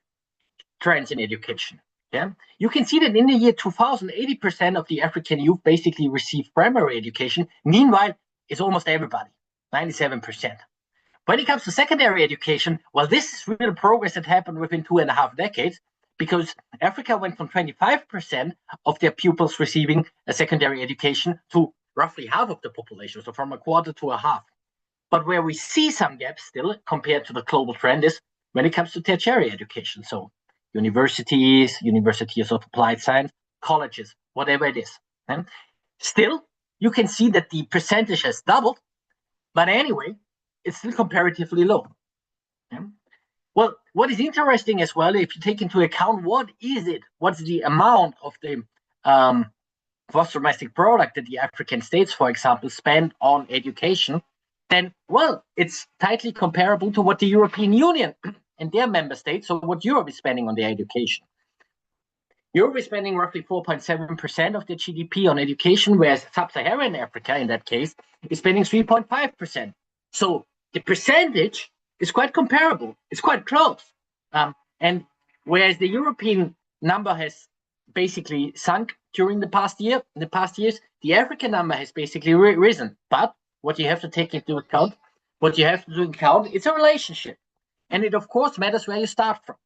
trends in education. Yeah, you can see that in the year 2000, 80% of the African youth basically received primary education. Meanwhile, it's almost everybody, 97%. When it comes to secondary education, well, this is real progress that happened within 2.5 decades, because Africa went from 25% of their pupils receiving a secondary education to roughly half of the population, so from a quarter to a half. But where we see some gaps still compared to the global trend is when it comes to tertiary education. So universities of applied science, colleges, whatever it is. And still, you can see that the percentage has doubled, but anyway, it's still comparatively low. Yeah? Well, what is interesting as well, if you take into account what's the amount of the gross domestic product that the African states, for example, spend on education, then, well, it's tightly comparable to what the European Union and their member states, so what Europe is spending on their education. Europe is spending roughly 4.7% of their GDP on education, whereas sub-Saharan Africa, in that case, is spending 3.5%. So the percentage is quite comparable. It's quite close. And whereas the European number has basically sunk during the past years, the African number has basically risen. But what you have to take into account, it's a relationship. And it, of course, matters where you start from.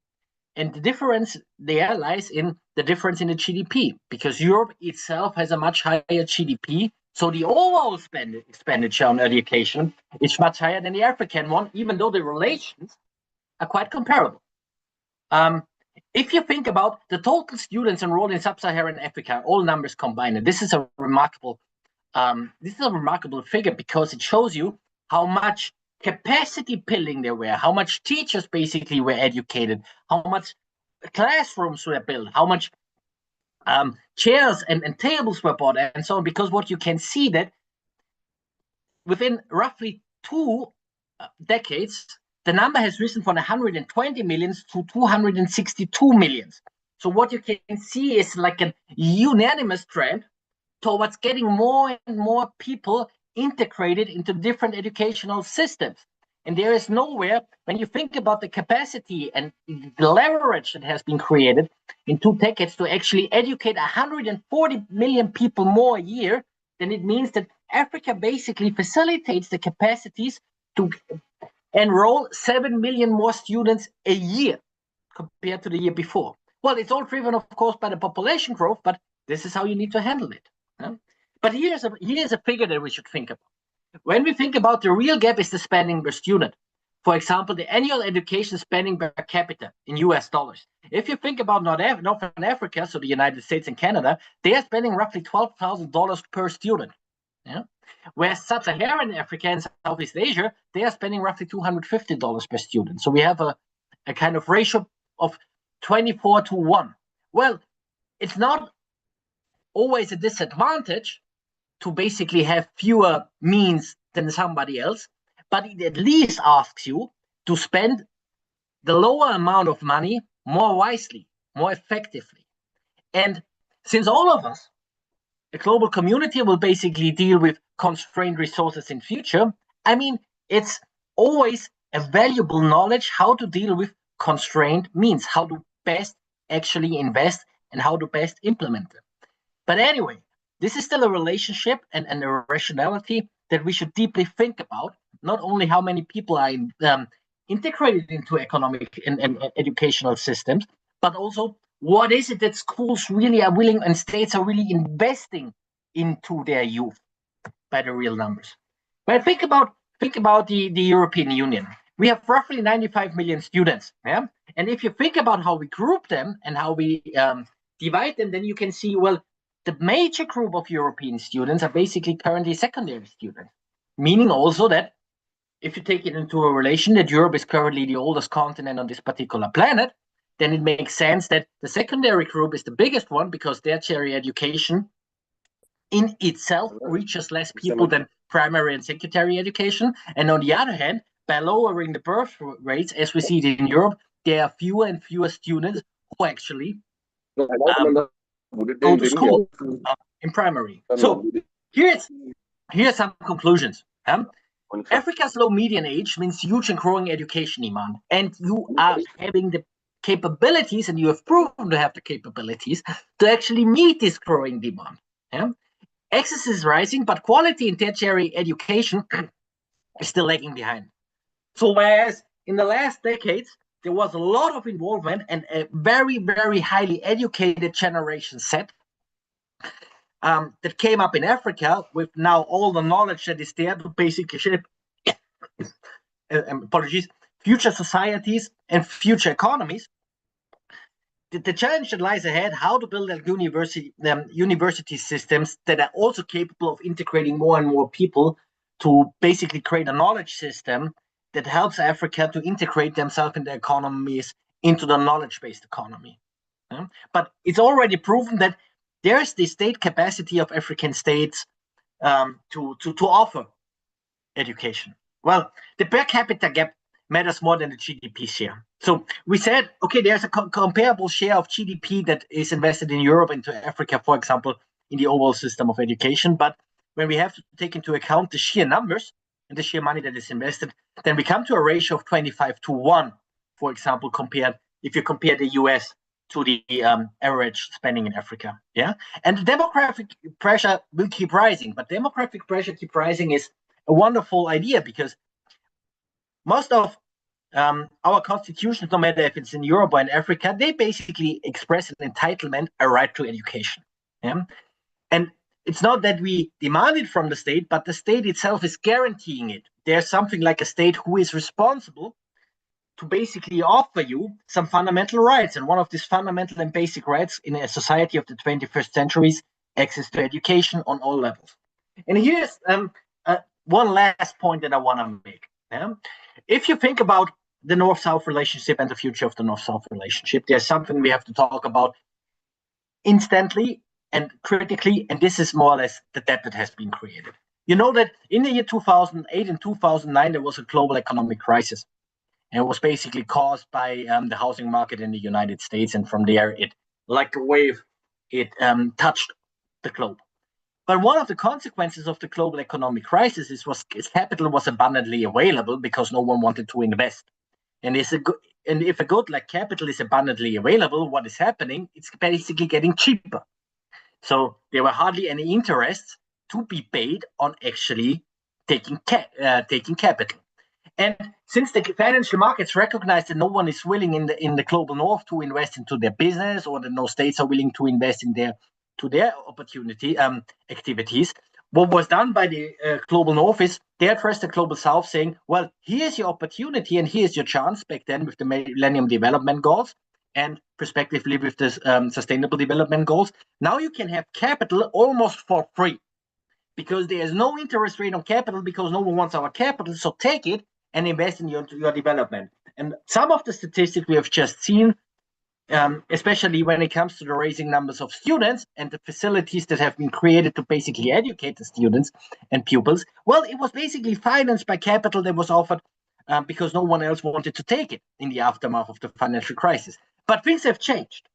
And the difference there lies in the difference in the GDP, because Europe itself has a much higher GDP. So the overall expenditure on education is much higher than the African one, even though the relations are quite comparable. If you think about the total students enrolled in sub-Saharan Africa, all numbers combined, and this is a remarkable figure, because it shows you how much capacity building there were, how much teachers basically were educated, how much classrooms were built, how much chairs and tables were bought, and so on. Because what you can see that within roughly 2 decades, the number has risen from 120 millions to 262 millions. So what you can see is like a unanimous trend towards getting more and more people integrated into different educational systems. And there is nowhere, when you think about the capacity and the leverage that has been created in 2 decades to actually educate 140 million people more a year, then it means that Africa basically facilitates the capacities to enroll 7 million more students a year compared to the year before. Well, it's all driven, of course, by the population growth, but this is how you need to handle it. But here's a figure that we should think about. When we think about the real gap is the spending per student. For example, the annual education spending per capita in US dollars. If you think about Northern Africa, so the United States and Canada, they are spending roughly $12,000 per student. Yeah? Whereas Sub-Saharan Africa and Southeast Asia, they are spending roughly $250 per student. So we have a kind of ratio of 24 to 1. Well, it's not always a disadvantage to basically have fewer means than somebody else, but it at least asks you to spend the lower amount of money more wisely, more effectively. And since all of us, the global community, will basically deal with constrained resources in future, I mean, it's always a valuable knowledge how to deal with constrained means, how to best actually invest and how to best implement them. But anyway, this is still a relationship and a rationality that we should deeply think about, not only how many people are integrated into economic and educational systems, but also what is it that schools really are willing and states are really investing into their youth by the real numbers. But think about the European Union. We have roughly 95 million students. Yeah? And if you think about how we group them and how we divide them, then you can see, well, the major group of European students are basically currently secondary students, meaning also that if you take it into a relation that Europe is currently the oldest continent on this particular planet, then it makes sense that the secondary group is the biggest one because tertiary education in itself reaches less people than primary and secondary education. And on the other hand, by lowering the birth rates, as we see it in Europe, there are fewer and fewer students who actually go to school in primary. So here's some conclusions. Africa's low median age means huge and growing education demand, and you are having the capabilities, and you have proven to have the capabilities to actually meet this growing demand. Yeah? Access is rising, but quality in tertiary education is still lagging behind. So whereas in the last decades, there was a lot of involvement and a very, very highly educated generation set that came up in Africa with now all the knowledge that is there to basically shape future societies and future economies. The challenge that lies ahead, how to build university systems that are also capable of integrating more and more people to basically create a knowledge system that helps Africa to integrate themselves in their economies into the knowledge-based economy. But it's already proven that there's the state capacity of African states to offer education. Well, the per capita gap matters more than the GDP share. So we said, okay, there's a comparable share of GDP that is invested in Europe into Africa, for example, in the overall system of education. But when we have to take into account the sheer numbers and the sheer money that is invested, then we come to a ratio of 25 to 1, for example, if you compare the US to the average spending in Africa. Yeah, and the demographic pressure will keep rising, but demographic pressure keep rising is a wonderful idea because most of our constitutions, no matter if it's in Europe or in Africa, they basically express an entitlement, a right to education. Yeah? And it's not that we demand it from the state, but the state itself is guaranteeing it. There's something like a state who is responsible to basically offer you some fundamental rights. And one of these fundamental and basic rights in a society of the 21st century is access to education on all levels. And here's one last point that I want to make. If you think about the North-South relationship and the future of the North-South relationship, there's something we have to talk about instantly and critically, and this is more or less the debt that has been created. You know that in the year 2008 and 2009, there was a global economic crisis. And it was basically caused by the housing market in the United States. And from there, it, like a wave, it touched the globe. But one of the consequences of the global economic crisis is capital was abundantly available because no one wanted to invest. And if a good like capital is abundantly available, what is happening? It's basically getting cheaper. So there were hardly any interests to be paid on actually taking capital. And since the financial markets recognize that no one is willing in the global north to invest into their business, or that no states are willing to invest in their opportunity activities, what was done by the global north is they addressed the global south, saying, well, here's your opportunity and here's your chance. Back then with the Millennium Development Goals and prospectively with the Sustainable Development Goals, now you can have capital almost for free because there is no interest rate on capital because no one wants our capital, so take it and invest in your development. And some of the statistics we have just seen, especially when it comes to the raising numbers of students and the facilities that have been created to basically educate the students and pupils, well, it was basically financed by capital that was offered because no one else wanted to take it in the aftermath of the financial crisis. But things have changed.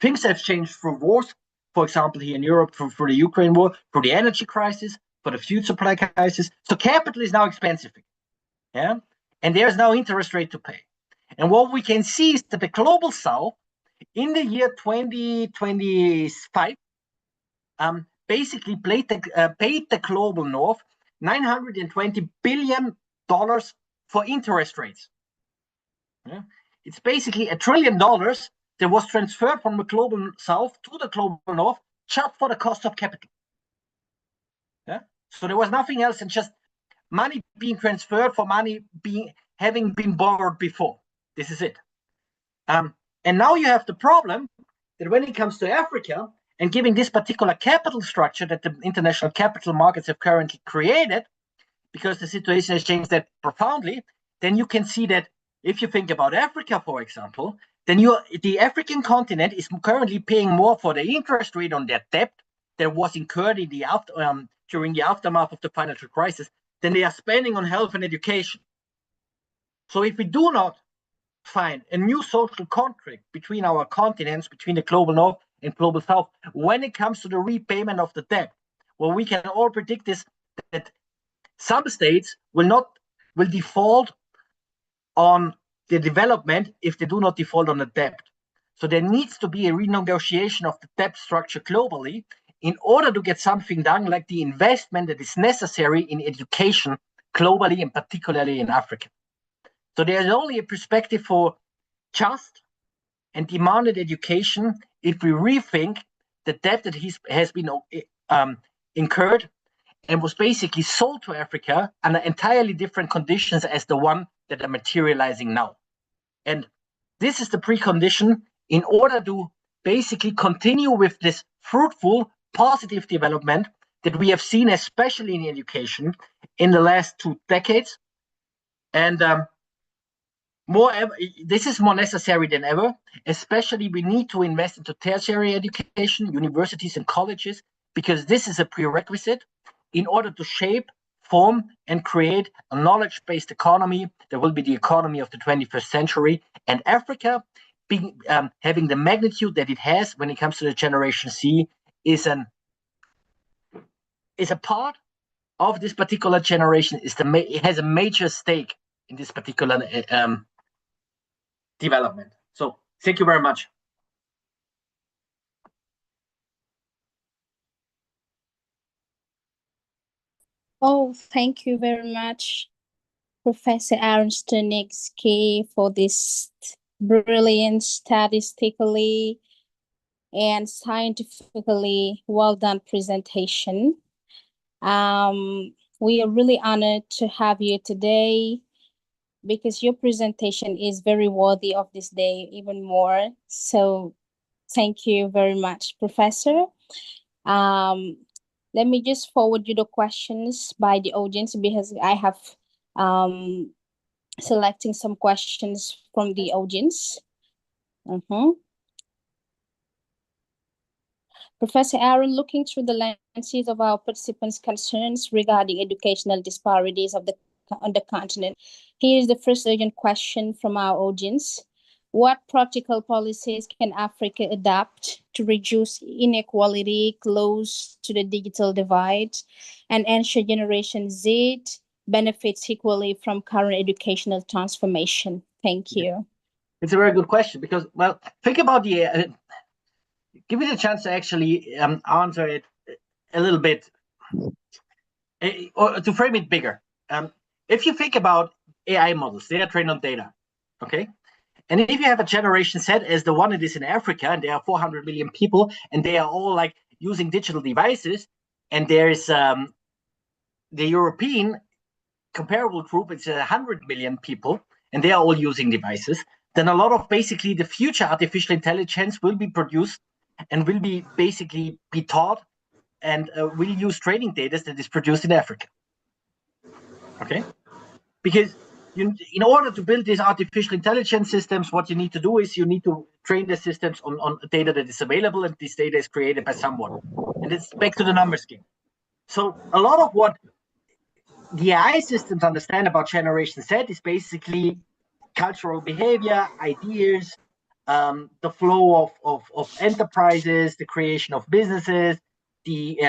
Things have changed through wars, for example, here in Europe, for the Ukraine war, for the energy crisis, for the food supply crisis. So capital is now expensive. Yeah, and there's no interest rate to pay. And what we can see is that the global south in the year 2025 basically paid the global north $920 billion for interest rates. Yeah? It's basically $1 trillion that was transferred from the global south to the global north just for the cost of capital. Yeah, so there was nothing else than just money being transferred for money having been borrowed before. This is it. And now you have the problem that when it comes to Africa and giving this particular capital structure that the international capital markets have currently created, because the situation has changed that profoundly, then you can see that if you think about Africa, for example, then the African continent is currently paying more for the interest rate on their debt that was incurred in the during the aftermath of the financial crisis than they are spending on health and education. So if we do not find a new social contract between our continents, between the global north and global south, when it comes to the repayment of the debt, well, we can all predict this, that some states will default on the development if they do not default on the debt. So there needs to be a renegotiation of the debt structure globally in order to get something done, like the investment that is necessary in education globally and particularly in Africa. So there's only a perspective for just and demanded education if we rethink the debt that has been incurred and was basically sold to Africa under entirely different conditions as the one that are materializing now. And this is the precondition in order to basically continue with this fruitful, positive development that we have seen, especially in education, in the last 2 decades. And this is more necessary than ever. Especially, we need to invest into tertiary education, universities and colleges, because this is a prerequisite in order to shape, form, and create a knowledge-based economy that will be the economy of the 21st century. And Africa, having the magnitude that it has when it comes to the Generation C, is a part of this particular generation. It has a major stake in this particular development. So thank you very much. Oh, thank you very much, Professor Aaron Stunitzky, for this brilliant, statistically and scientifically well done presentation. We are really honored to have you today because your presentation is very worthy of this day even more. So thank you very much, Professor. Let me just forward you the questions by the audience because I have selecting some questions from the audience. Professor Aaron, looking through the lenses of our participants' concerns regarding educational disparities on the continent, here is the first urgent question from our audience. What practical policies can Africa adopt to reduce inequality, close to the digital divide, and ensure Generation Z benefits equally from current educational transformation? Thank you. It's a very good question because, well, think about the, give me the chance to actually answer it a little bit, or to frame it bigger. If you think about AI models, they are trained on data, okay? And if you have a generation Z as the one it is in Africa, and there are 400 million people, and they are all like using digital devices, and there's the European comparable group, it's 100 million people, and they are all using devices, then a lot of basically the future artificial intelligence will be produced and will be basically be taught and will use training data that is produced in Africa. Okay? Because in order to build these artificial intelligence systems, what you need to do is you need to train the systems on data that is available, and this data is created by someone. And it's back to the numbers game. So a lot of what the AI systems understand about Generation Z is basically cultural behavior, ideas, the flow of enterprises, the creation of businesses, the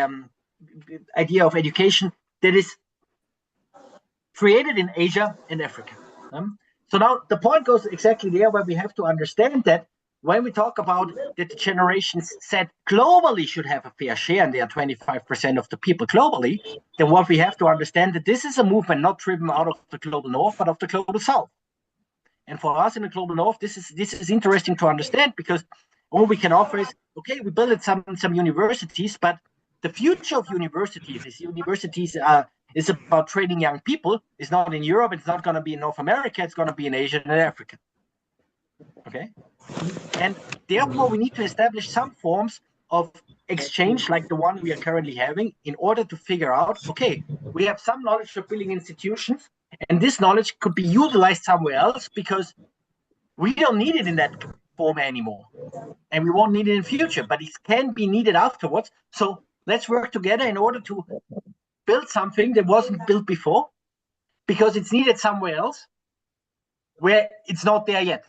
idea of education that is created in Asia and Africa. So now the point goes exactly there, where we have to understand that when we talk about that the generations Z globally should have a fair share, and they are 25% of the people globally, then what we have to understand that this is a movement not driven out of the global north, but of the global south. And for us in the global north, this is interesting to understand, because all we can offer is, okay, we built some universities, but the future of universities is about training young people. It's not in Europe, it's not going to be in North America, it's going to be in Asia and Africa. Okay? And therefore, we need to establish some forms of exchange like the one we are currently having in order to figure out, okay, we have some knowledge of building institutions, and this knowledge could be utilized somewhere else because we don't need it in that form anymore. And we won't need it in future, but it can be needed afterwards. So let's work together in order to build something that wasn't built before, because it's needed somewhere else where it's not there yet.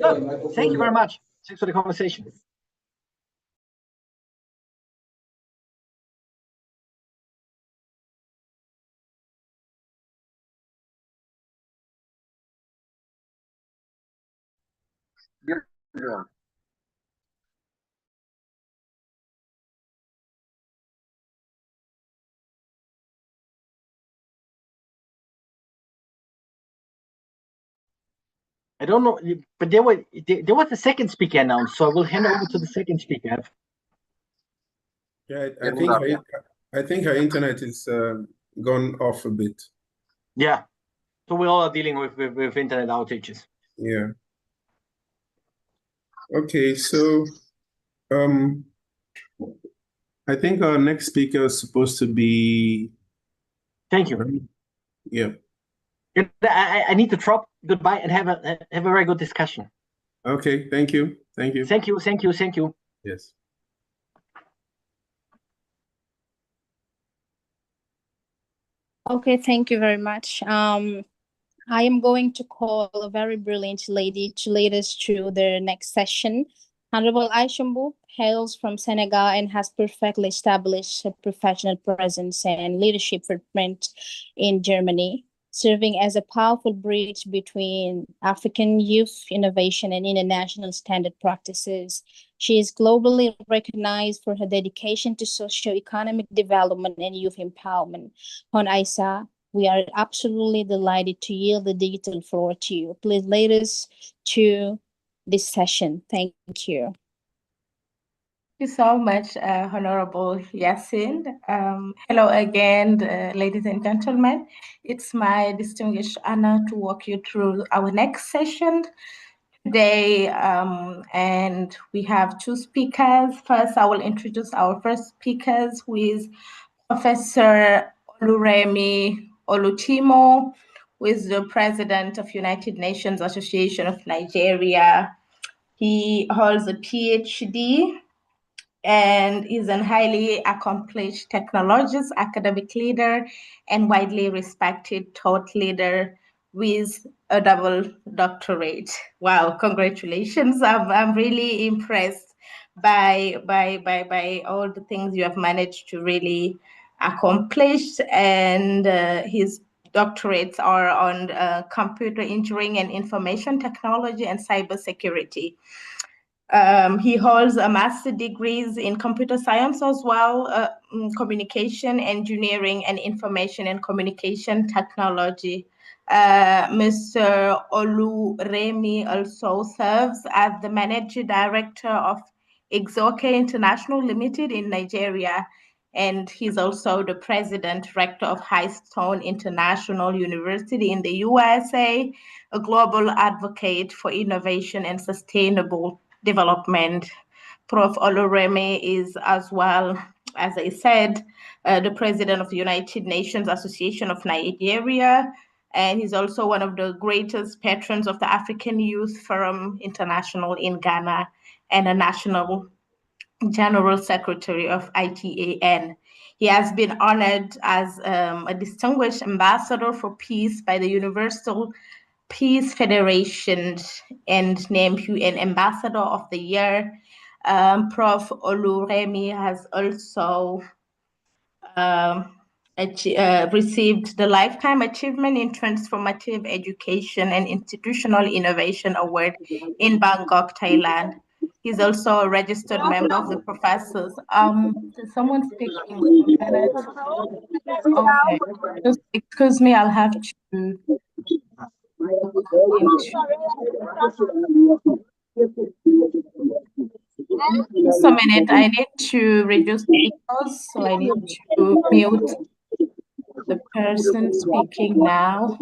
So, thank you very much. Thanks for the conversation. Yeah. I don't know, but there was a second speaker announced, so I will hand over to the second speaker. Yeah, I think our internet is gone off a bit. Yeah, so we all are dealing with internet outages. Yeah. Okay, so I think our next speaker is supposed to be. Thank you. Yeah. I need to drop. Goodbye, and have a very good discussion. Okay, thank you. Thank you. Thank you, thank you, thank you. Yes. Okay, thank you very much. I am going to call a very brilliant lady to lead us through the next session. Honorable Aisha Mboup hails from Senegal and has perfectly established a professional presence and leadership footprint in Germany, serving as a powerful bridge between African youth innovation and international standard practices. She is globally recognized for her dedication to socio-economic development and youth empowerment. Hon Aisha, we are absolutely delighted to yield the digital floor to you. Please lead us to this session. Thank you. you so much, Honorable Yasin. Hello again, ladies and gentlemen. It's my distinguished honor to walk you through our next session today, and we have two speakers. First, I will introduce our first speakers, who is Professor Oluremi Olutimo, who is the President of United Nations Association of Nigeria. He holds a PhD and is a highly accomplished technologist, academic leader, and widely respected thought leader with a double doctorate. Wow, congratulations. I'm really impressed by all the things you have managed to really accomplish. And his doctorates are on computer engineering and information technology and cybersecurity. He holds a master's degrees in computer science as well, communication engineering and information and communication technology. Mr. Oluremi also serves as the managing director of Exoke International Limited in Nigeria, and he's also the president director of Highstone International University in the USA, a global advocate for innovation and sustainable development. Prof. Oluremi is, as well, as I said, the president of the United Nations Association of Nigeria, and he's also one of the greatest patrons of the African Youth Forum International in Ghana and a national General Secretary of ITAN. He has been honored as a distinguished ambassador for peace by the Universal Peace Federation and named UN Ambassador of the Year. Prof. Oluremi has also received the Lifetime Achievement in Transformative Education and Institutional Innovation Award in Bangkok, Thailand. He's also a registered member of the professors. Does someone speak English? Okay, just excuse me, I'll have to. Just a minute, I need to reduce the echoes, so I need to mute the person speaking now.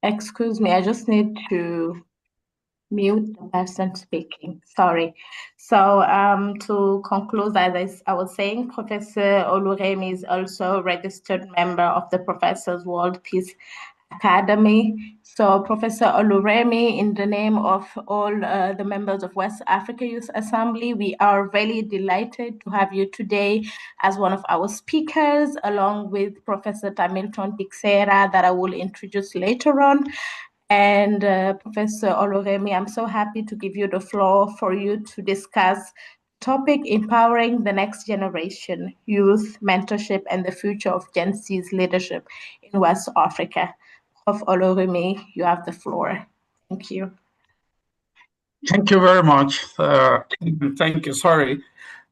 Excuse me, I just need to mute the person speaking. Sorry. So to conclude, as I was saying, Professor Oluremi is also a registered member of the Professors World Peace Academy. So Professor Oluremi, in the name of all the members of West Africa Youth Assembly, we are really delighted to have you today as one of our speakers, along with Professor Tamilton Tixera, that I will introduce later on. And Professor Oluremi, I'm so happy to give you the floor for you to discuss topic empowering the next generation, youth, mentorship, and the future of Gen Z's leadership in West Africa. Prof. Oluremi, you have the floor. Thank you. Thank you very much. Thank you. Sorry,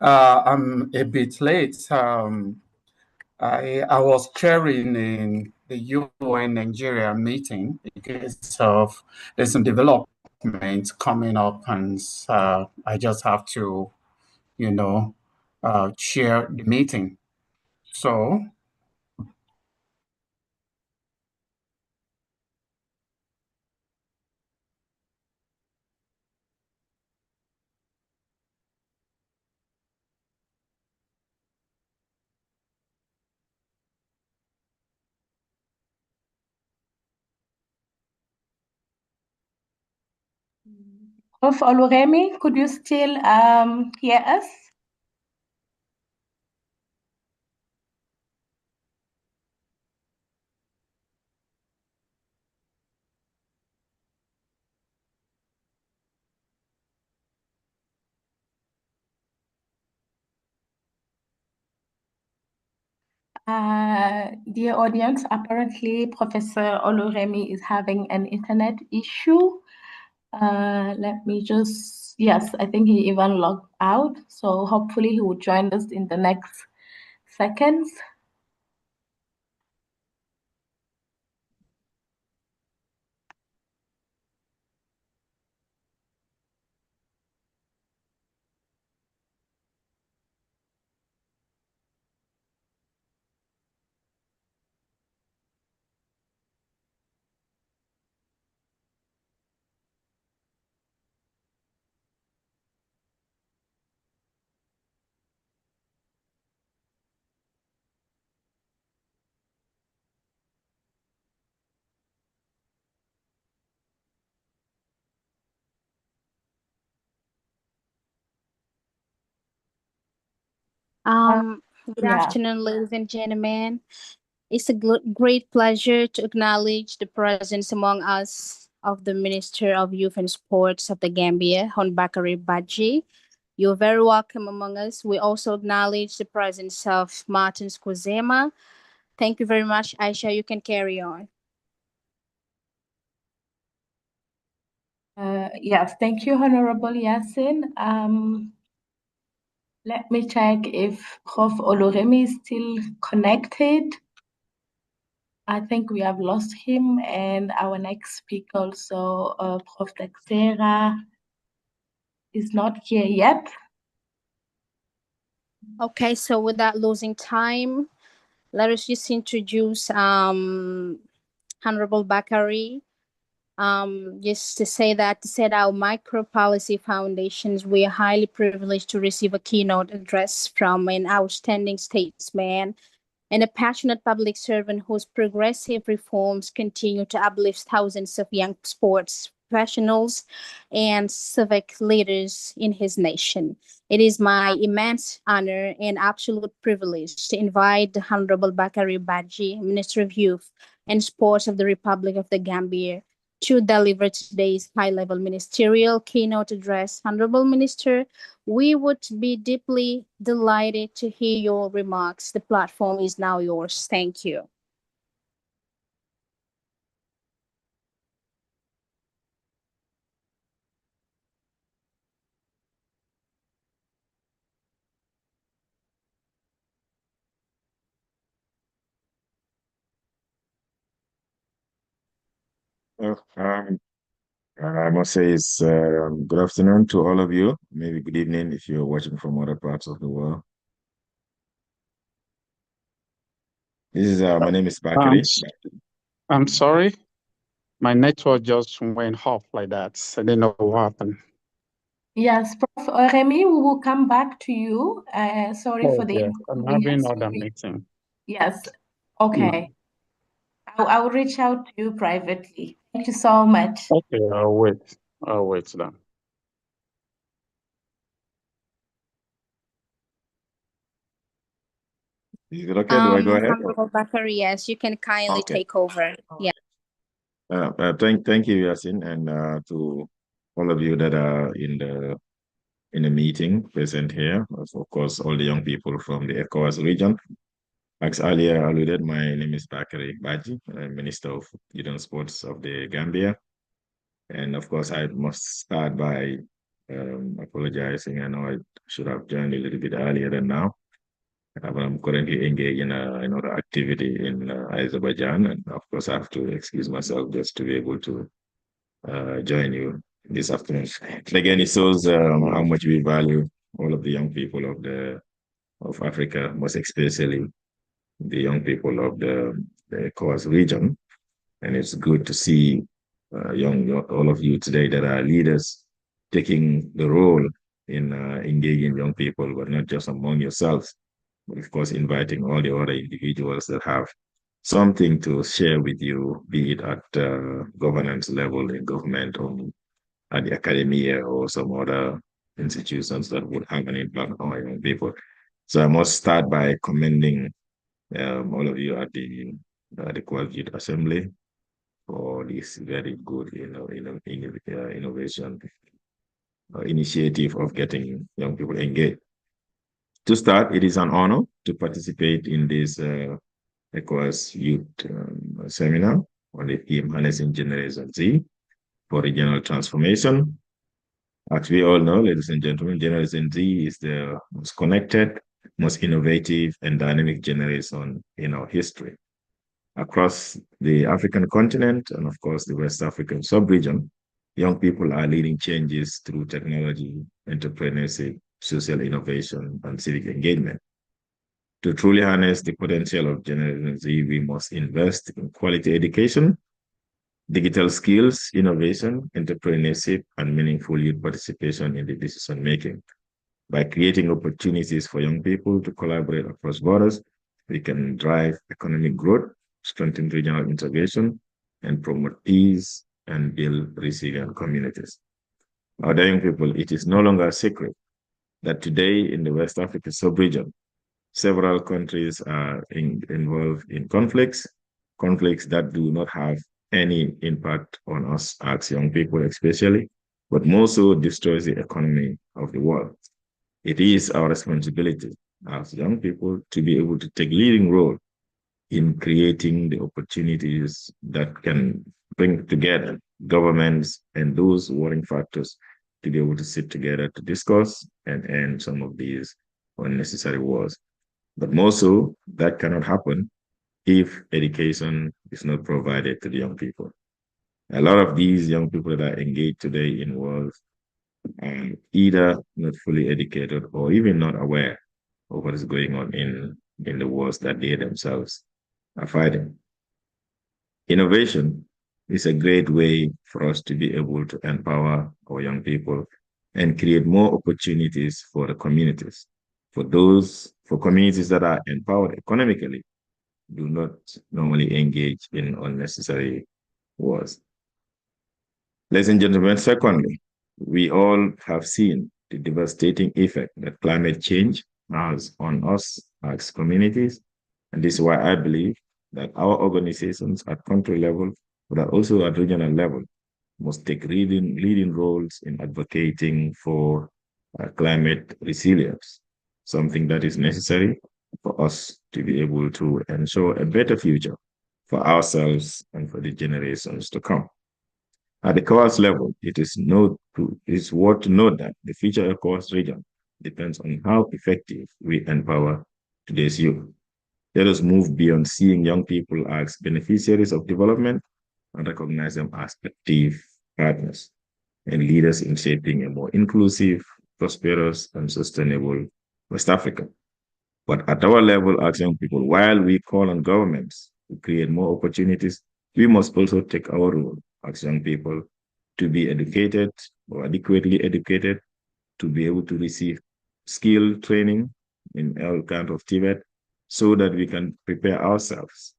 I'm a bit late. I was chairing in the UN Nigeria meeting because of there's some development coming up, and I just have to, chair the meeting. So. Prof. Oluremi, could you still hear us? Dear audience, apparently Professor Oluremi is having an internet issue. Let me just, yes, I think he even logged out. So hopefully he will join us in the next seconds. Good Yeah. afternoon, ladies and gentlemen. It's a great pleasure to acknowledge the presence among us of the Minister of Youth and Sports of the Gambia, Hon Bakari Badji. You're very welcome among us. We also acknowledge the presence of Martin Squazema. Thank you very much, Aisha. You can carry on. Yes, thank you, Honorable Yasin. Let me check if Prof. Oloremi is still connected. I think we have lost him, and our next speaker also, Prof. Texera, is not here yet. Okay, so without losing time, let us just introduce Honorable Bakari. Just to say that, to set our micro policy foundations, we are highly privileged to receive a keynote address from an outstanding statesman and a passionate public servant whose progressive reforms continue to uplift thousands of young sports professionals and civic leaders in his nation. It is my immense honor and absolute privilege to invite the Honorable Bakari Badji, Minister of Youth and Sports of the Republic of the Gambia, to deliver today's high-level ministerial keynote address. Honorable Minister, we would be deeply delighted to hear your remarks. The platform is now yours. Thank you. I must say it's good afternoon to all of you. Maybe good evening if you're watching from other parts of the world. This is my name is Bakari. I'm sorry. My network just went off like that. I didn't know what happened. Yes, Prof. Remy, we will come back to you. Sorry for the yes, I'm having another meeting. Yes, okay. I'll reach out to you privately. Thank you so much. Okay, I'll wait. I'll wait then. Is it okay? Do I go ahead? Honorable Bakari, yes, you can kindly take over. Yeah. Thank you, Yasin, and to all of you that are in the meeting present here. Of course, all the young people from the ECOWAS region. As earlier alluded, my name is Bakari Badji, I'm Minister of Youth and Sports of the Gambia. And of course, I must start by apologizing. I know I should have joined a little bit earlier than now. But I'm currently engaged in another activity in Azerbaijan. And of course, I have to excuse myself just to be able to join you this afternoon. And again, it shows how much we value all of the young people of Africa, most especially the young people of the ECOWAS region. And it's good to see all of you today that are leaders taking the role in engaging young people, but not just among yourselves, but of course inviting all the other individuals that have something to share with you, be it at governance level in government or at the academia or some other institutions that would have an impact on young people. So I must start by commending all of you at the Quad Youth Assembly for this very good innovation initiative of getting young people engaged. To start, it is an honor to participate in this ECOWAS Youth Seminar on the theme Harnessing Generation Z. for regional transformation. As we all know, ladies and gentlemen, Generation Z is the most connected, most innovative, and dynamic generation in our history. Across the African continent and, of course, the West African sub-region, young people are leading changes through technology, entrepreneurship, social innovation, and civic engagement. To truly harness the potential of Generation Z, we must invest in quality education, digital skills, innovation, entrepreneurship, and meaningful youth participation in the decision-making. By creating opportunities for young people to collaborate across borders, we can drive economic growth, strengthen regional integration, and promote peace and build resilient communities. Our young people, it is no longer a secret that today in the West Africa sub-region, several countries are involved in conflicts that do not have any impact on us as young people especially, but more so destroys the economy of the world. It is our responsibility as young people to be able to take leading role in creating the opportunities that can bring together governments and those warring factors to be able to sit together to discuss and end some of these unnecessary wars. But more so, that cannot happen if education is not provided to the young people. A lot of these young people that are engaged today in wars are either not fully educated or even not aware of what is going on in the wars that they themselves are fighting. Innovation is a great way for us to be able to empower our young people and create more opportunities for the communities. For communities that are empowered economically, do not normally engage in unnecessary wars. Ladies and gentlemen, secondly, we all have seen the devastating effect that climate change has on us as communities. And this is why I believe that our organizations at country level, but also at regional level, must take leading roles in advocating for climate resilience, something that is necessary for us to be able to ensure a better future for ourselves and for the generations to come. At the ECOWAS level, it is worth to note that the future ECOWAS region depends on how effective we empower today's youth. Let us move beyond seeing young people as beneficiaries of development and recognize them as active partners and leaders in shaping a more inclusive, prosperous, and sustainable West Africa. But at our level as young people, while we call on governments to create more opportunities, we must also take our role as young people to be educated or adequately educated, to be able to receive skill training in all kinds of Tibet, so that we can prepare ourselves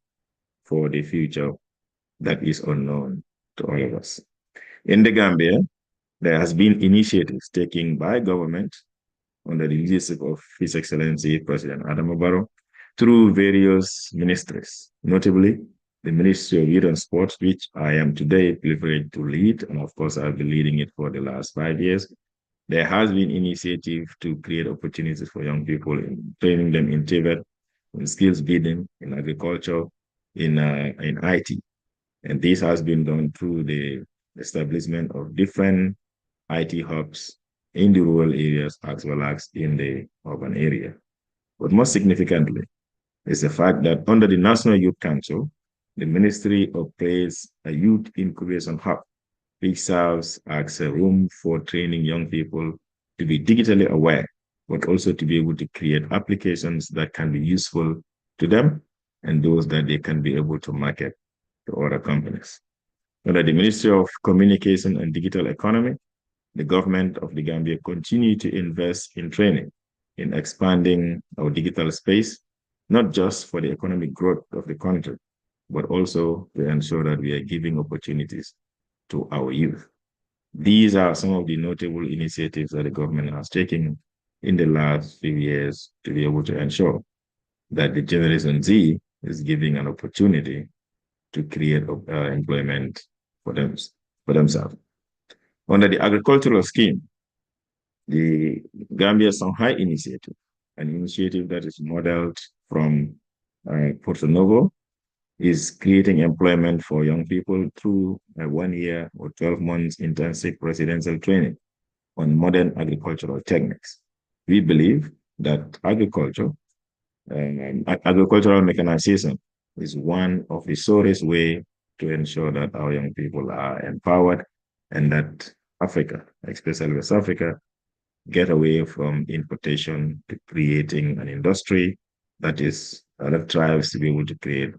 for the future that is unknown to all of us. In the Gambia, there has been initiatives taken by government under the leadership of His Excellency President Adama Barrow through various ministries, notably the Ministry of Youth and Sports, which I am today privileged to lead, and of course I've been leading it for the last 5 years. There has been initiative to create opportunities for young people, in training them in Tibet, in skills building, in agriculture, in IT. And this has been done through the establishment of different IT hubs in the rural areas as well as in the urban area. But most significantly is the fact that under the National Youth Council, the ministry operates a youth incubation hub, which serves as a room for training young people to be digitally aware, but also to be able to create applications that can be useful to them and those that they can be able to market to other companies. Under the Ministry of Communication and Digital Economy, the government of the Gambia continue to invest in training, in expanding our digital space, not just for the economic growth of the country, but also to ensure that we are giving opportunities to our youth. These are some of the notable initiatives that the government has taken in the last few years to be able to ensure that the Generation Z is giving an opportunity to create employment for themselves. Under the agricultural scheme, the Gambia Shanghai Initiative, an initiative that is modeled from Porto Novo, is creating employment for young people through a 1 year or 12 months intensive residential training on modern agricultural techniques. We believe that agricultural mechanization is one of the surest ways to ensure that our young people are empowered and that Africa, especially West Africa, get away from importation to creating an industry that thrives to be able to create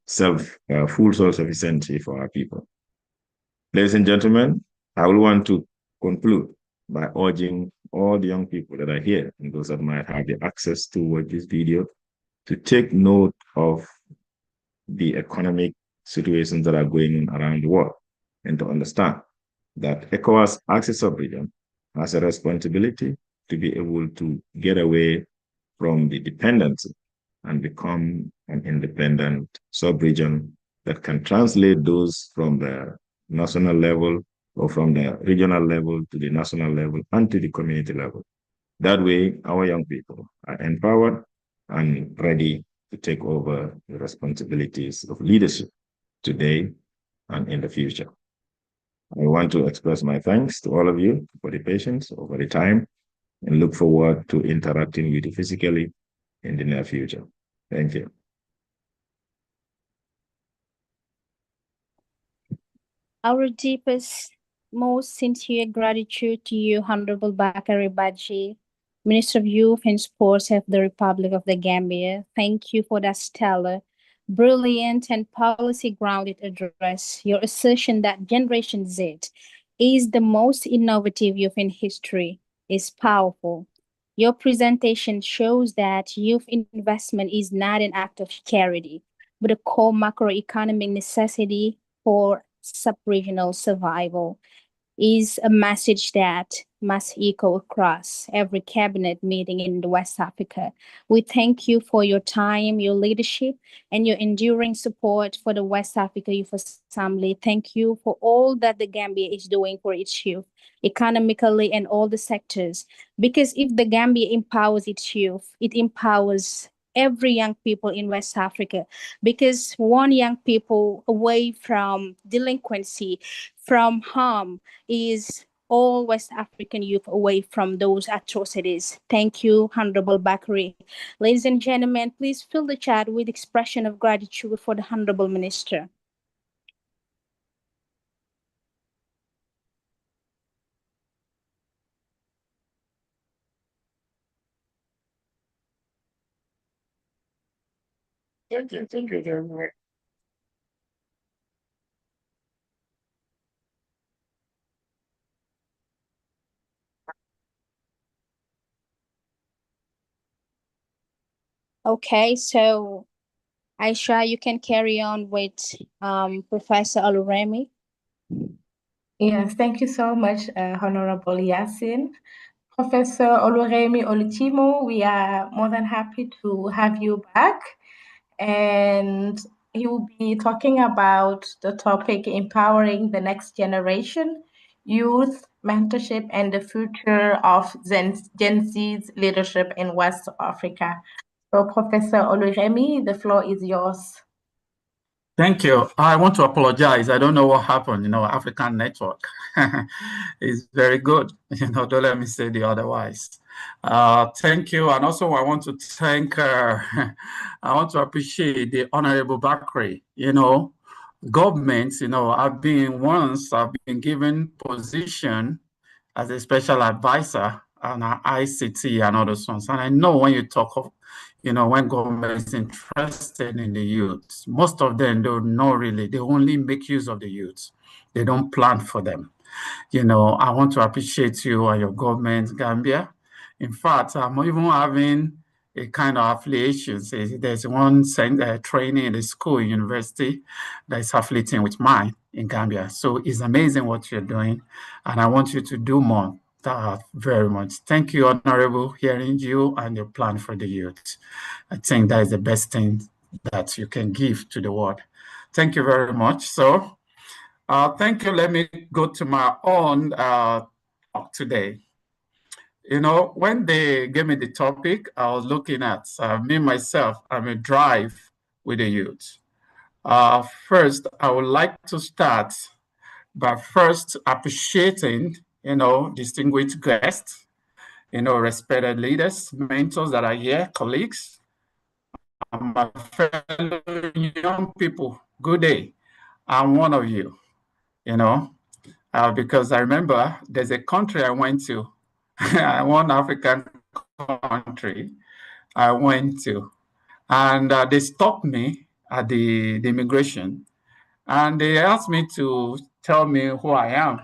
full self-sufficiency for our people. Ladies and gentlemen, I will want to conclude by urging all the young people that are here and those that might have the access to watch this video to take note of the economic situations that are going on around the world and to understand that ECOWAS as a sub-region has a responsibility to be able to get away from the dependency and become an independent sub-region that can translate those from the national level or from the regional level to the national level and to the community level. That way, our young people are empowered and ready to take over the responsibilities of leadership today and in the future. I want to express my thanks to all of you for the patience over the time and look forward to interacting with you physically in the near future. Thank you. Our deepest, most sincere gratitude to you, Honorable Bakari Badji, Minister of Youth and Sports of the Republic of the Gambia. Thank you for that stellar, brilliant, and policy-grounded address. Your assertion that Generation Z is the most innovative youth in history is powerful. Your presentation shows that youth investment is not an act of charity, but a core macroeconomic necessity for sub-regional survival. Is a message that must echo across every cabinet meeting in West Africa. We thank you for your time, your leadership, and your enduring support for the West Africa Youth Assembly. Thank you for all that the Gambia is doing for its youth, economically and all the sectors. Because if the Gambia empowers its youth, it empowers every young people in West Africa, because one young people away from delinquency, from harm, is all West African youth away from those atrocities. Thank you, Honorable Bakari. Ladies and gentlemen, please fill the chat with expression of gratitude for the Honorable Minister. Thank you very much. Okay, so Aisha, you can carry on with Professor Oluremi. Yes, thank you so much, Honorable Yasin. Professor Oluremi Olutimo, we are more than happy to have you back. And he will be talking about the topic empowering the next generation, youth, mentorship, and the future of Gen Z's leadership in West Africa. So, Professor Oluremi, the floor is yours. Thank you. I want to apologize. I don't know what happened. African network is very good. Don't let me say the otherwise. Thank you. And also I want to thank, I want to appreciate the Honorable Bakri. Governments, I've been given position as a special advisor on ICT and other ones. And I know when you talk of, when government is interested in the youth, most of them don't know really. They only make use of the youth. They don't plan for them. I want to appreciate you and your government, Gambia. In fact, I'm even having a kind of affiliation. There's one training in the school, university, that is affiliating with mine in Gambia. So it's amazing what you're doing, and I want you to do more. Very much. Thank you, Honorable, hearing you and your plan for the youth. I think that is the best thing that you can give to the world. Thank you very much. So, thank you. Let me go to my own talk today. When they gave me the topic, I was looking at me, myself, I'm a drive with the youth. First, I would like to start by first appreciating, distinguished guests, respected leaders, mentors that are here, colleagues, and my fellow young people. Good day. I'm one of you, because I remember there's a country I went to, one African country I went to, and they stopped me at the immigration, and they asked me to tell me who I am.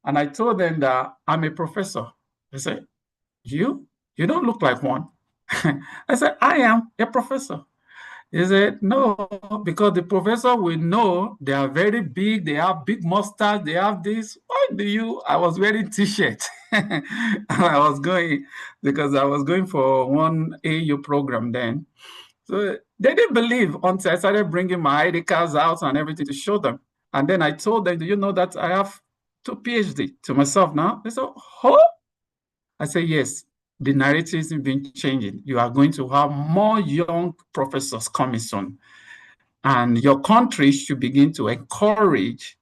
And I told them that I'm a professor. They said, you don't look like one. I said, I am a professor. He said, no, because the professor will know they are very big, they have big mustache, they have this. Why do you? I was wearing t-shirt. And I was going, because I was going for one AU program then. So they didn't believe until I started bringing my ID cards out and everything to show them. And then I told them, do you know that I have 2 PhD to myself now? They said, oh? I said, yes. The narrative has been changing. You are going to have more young professors coming soon. And your country should begin to encourage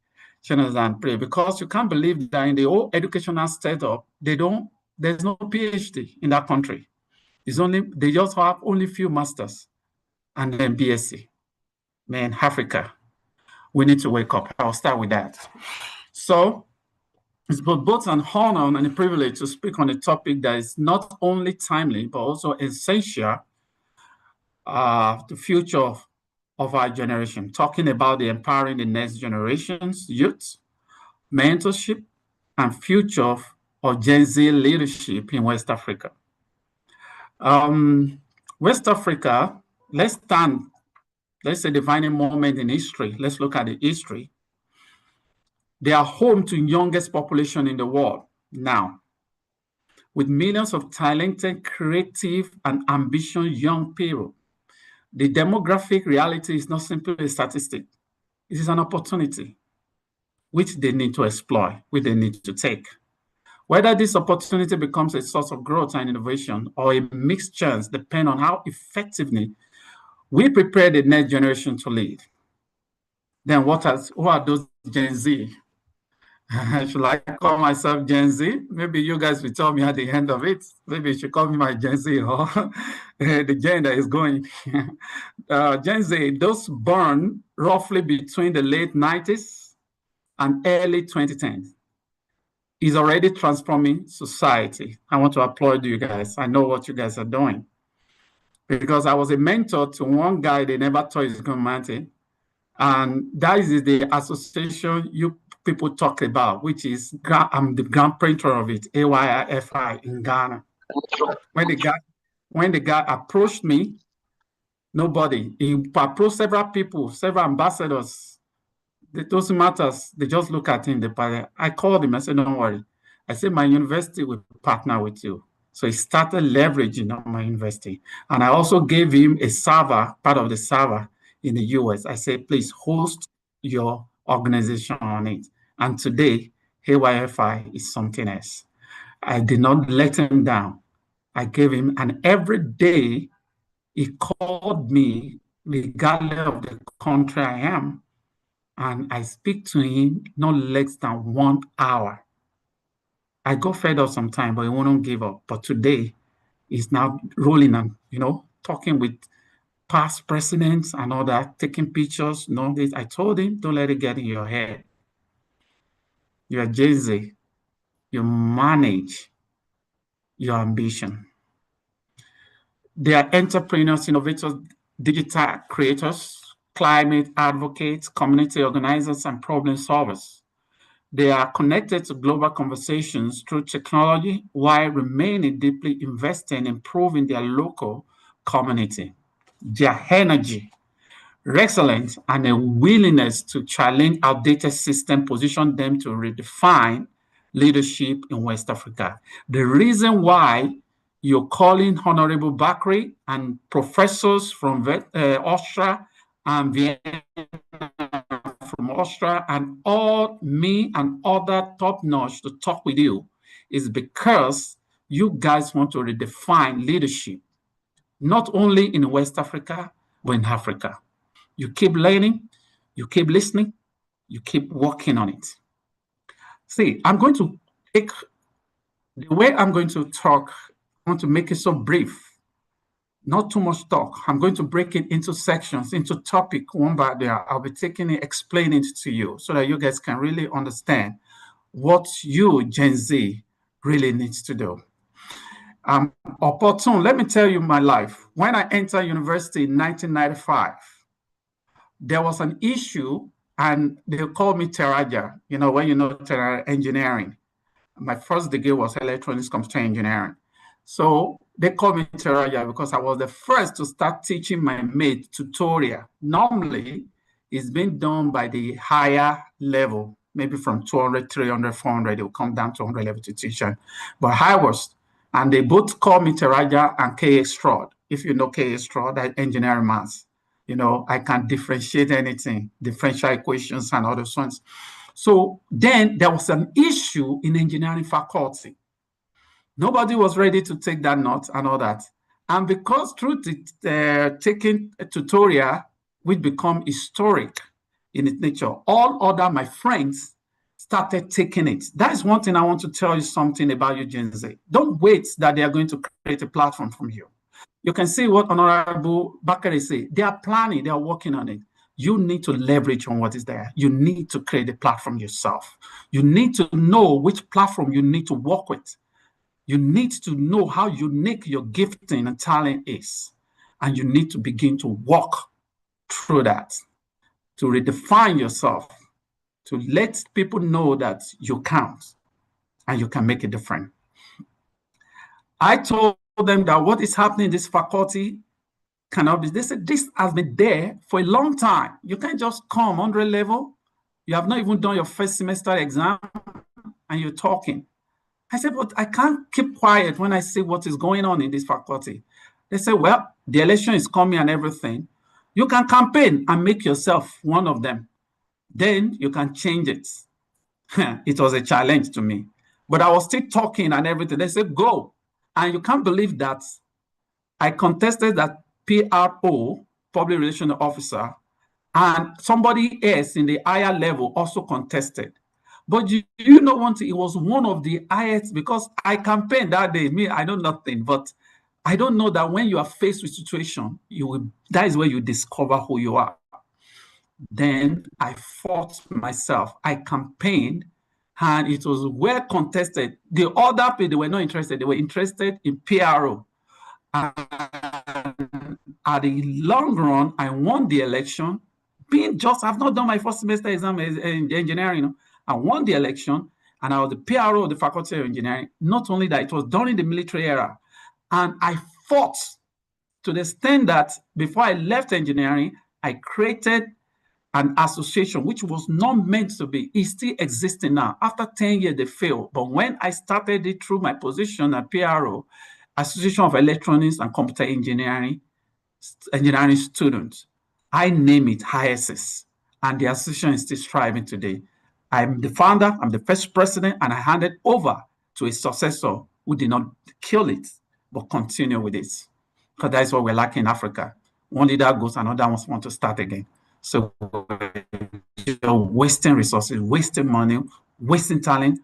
and pray, because you can't believe that in the whole educational setup, there's no PhD in that country. They just have only few masters and then BSc. Man, Africa, we need to wake up. I'll start with that. So, it's both an honor and a privilege to speak on a topic that is not only timely, but also essential to the future of our generation, talking about the empowering the next generation's youth, mentorship, and future of Gen Z leadership in West Africa. West Africa, let's say defining moment in history. Let's look at the history. They are home to the youngest population in the world now, with millions of talented, creative, and ambitious young people. The demographic reality is not simply a statistic. It is an opportunity which they need to exploit, which they need to take. Whether this opportunity becomes a source of growth and innovation or a mixed chance depends on how effectively we prepare the next generation to lead. Then who are those Gen Z? Should I call myself Gen Z? Maybe you guys will tell me at the end of it. Maybe you should call me my Gen Z, or the gender is going. Gen Z, those born roughly between the late 90s and early 2010s, is already transforming society. I want to applaud you guys. I know what you guys are doing. Because I was a mentor to one guy they never thought he was going to maintain. And that is the association you people talk about, which is, I'm the grand printer of it, AYFI in Ghana. When the guy approached me, he approached several people, several ambassadors. It doesn't matter, they just look at him. I called him, I said, don't worry. I said, my university will partner with you. So he started leveraging on my university. And I also gave him a server, part of the server in the US. I said, please host your organization on it. And today, AYFI is something else. I did not let him down. I gave him, and every day he called me, regardless of the country I am, and I speak to him not less than 1 hour. I got fed up sometime, but he wouldn't give up. But today, he's now rolling and, talking with past presidents and all that, taking pictures. I told him, don't let it get in your head. You're Gen Z. You manage your ambition. They are entrepreneurs, innovators, digital creators, climate advocates, community organizers, and problem solvers. They are connected to global conversations through technology while remaining deeply invested in improving their local community. Their energy, resilience, and a willingness to challenge outdated systems position them to redefine leadership in West Africa. The reason why you're calling Honorable Bakri and professors from Austria and Vienna, from Austria, and all me and other top-notch to talk with you is because you guys want to redefine leadership, not only in West Africa, but in Africa. You keep learning, you keep listening, you keep working on it. See, I'm going to take the way I'm going to talk, I want to make it so brief, not too much talk. I'm going to break it into sections, into topic one by the other. I'll be taking it, explaining it to you so that you guys can really understand what you, Gen Z, really needs to do. Opportune, let me tell you my life. When I entered university in 1995, there was an issue and they called me Teraja, you know, when you know engineering. My first degree was electronics computer engineering. So they called me Teraja because I was the first to start teaching my mate tutorial. Normally, it's been done by the higher level, maybe from 200, 300, 400, it will come down to 100 level to teach them. But I was, and they both called me Teraja and K.A. Stroud. If you know K.A. Stroud, that engineering maths. You know, I can differentiate anything, differential equations and other ones. So then there was an issue in engineering faculty. Nobody was ready to take that note and all that. And because through taking a tutorial, which become historic in its nature, all other my friends started taking it. That is one thing I want to tell you something about you, Gen Z. Don't wait that they are going to create a platform from you. You can see what Honorable Bakari said. They are planning, they are working on it. You need to leverage on what is there. You need to create a platform yourself. You need to know which platform you need to work with. You need to know how unique your gifting and talent is. And you need to begin to walk through that, to redefine yourself, to let people know that you count and you can make a difference. I told them that what is happening in this faculty cannot be. They said this has been there for a long time. You can't just come 100 level. You have not even done your first semester exam and you're talking. I said, but I can't keep quiet when I see what is going on in this faculty. They said, well, the election is coming and everything. You can campaign and make yourself one of them. Then you can change it. It was a challenge to me. But I was still talking and everything. They said, go. And you can't believe that I contested that PRO, Public Relations Officer, and somebody else in the higher level also contested. But you know one thing, it was one of the highest, because I campaigned that day. Me, I know nothing, but I don't know that when you are faced with situation, that is where you discover who you are. Then I fought myself. I campaigned, and it was well contested. The other people, they were not interested. They were interested in PRO. And at the long run, I won the election. I've not done my first semester exam in engineering. I won the election, and I was the PRO of the Faculty of Engineering. Not only that, it was during the military era. And I fought to the extent that before I left engineering, I created an association which was not meant to be. It's still existing now. After 10 years, they failed. But when I started it through my position at PRO, Association of Electronics and Computer Engineering Students, I name it ISS, and the association is still thriving today. I'm the founder, I'm the first president, and I handed over to a successor who did not kill it, but continue with it. Because that is what we're lacking in Africa. One leader goes, another one wants to start again. So wasting resources, wasting money, wasting talent,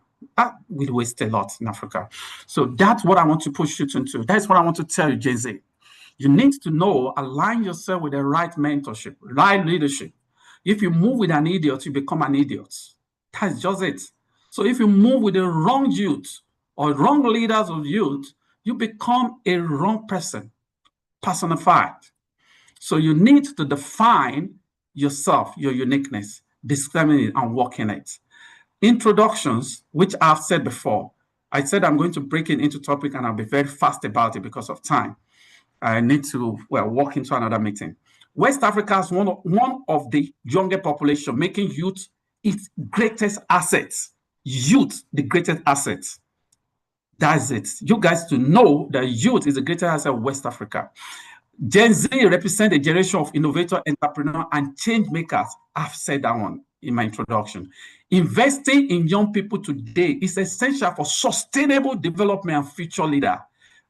we waste a lot in Africa. So that's what I want to push you into. That's what I want to tell you, Gen Z. You need to know, align yourself with the right mentorship, right leadership. If you move with an idiot, you become an idiot. That's just it. So if you move with the wrong youth or wrong leaders of youth, you become a wrong person, personified. So you need to define yourself, your uniqueness, discriminate it, and work in it. Introductions, which I've said before. I said I'm going to break it into topic, and I'll be very fast about it because of time. I need to, walk into another meeting. West Africa is one of the younger population, making youth its greatest assets. Youth, the greatest assets. That's it. You guys to know that youth is the greatest asset of West Africa. Gen Z represent a generation of innovators, entrepreneurs, and change makers. I've said that one in my introduction. Investing in young people today is essential for sustainable development and future leader.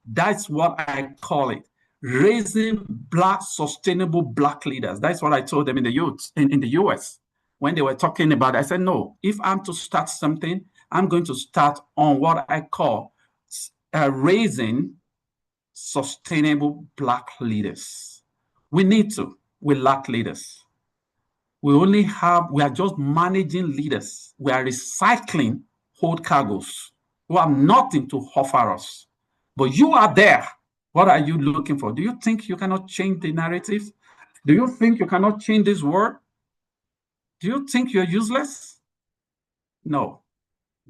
That's what I call it. raising Black, sustainable Black leaders. That's what I told them in the youth in the US when they were talking about it. I said, no, if I'm to start something, I'm going to start on what I call raising sustainable Black leaders. We need to. We lack leaders. We are just managing leaders. We are recycling old cargoes who have nothing to offer us. But you are there. What are you looking for? Do you think you cannot change the narrative? Do you think you cannot change this world? Do you think you're useless? No.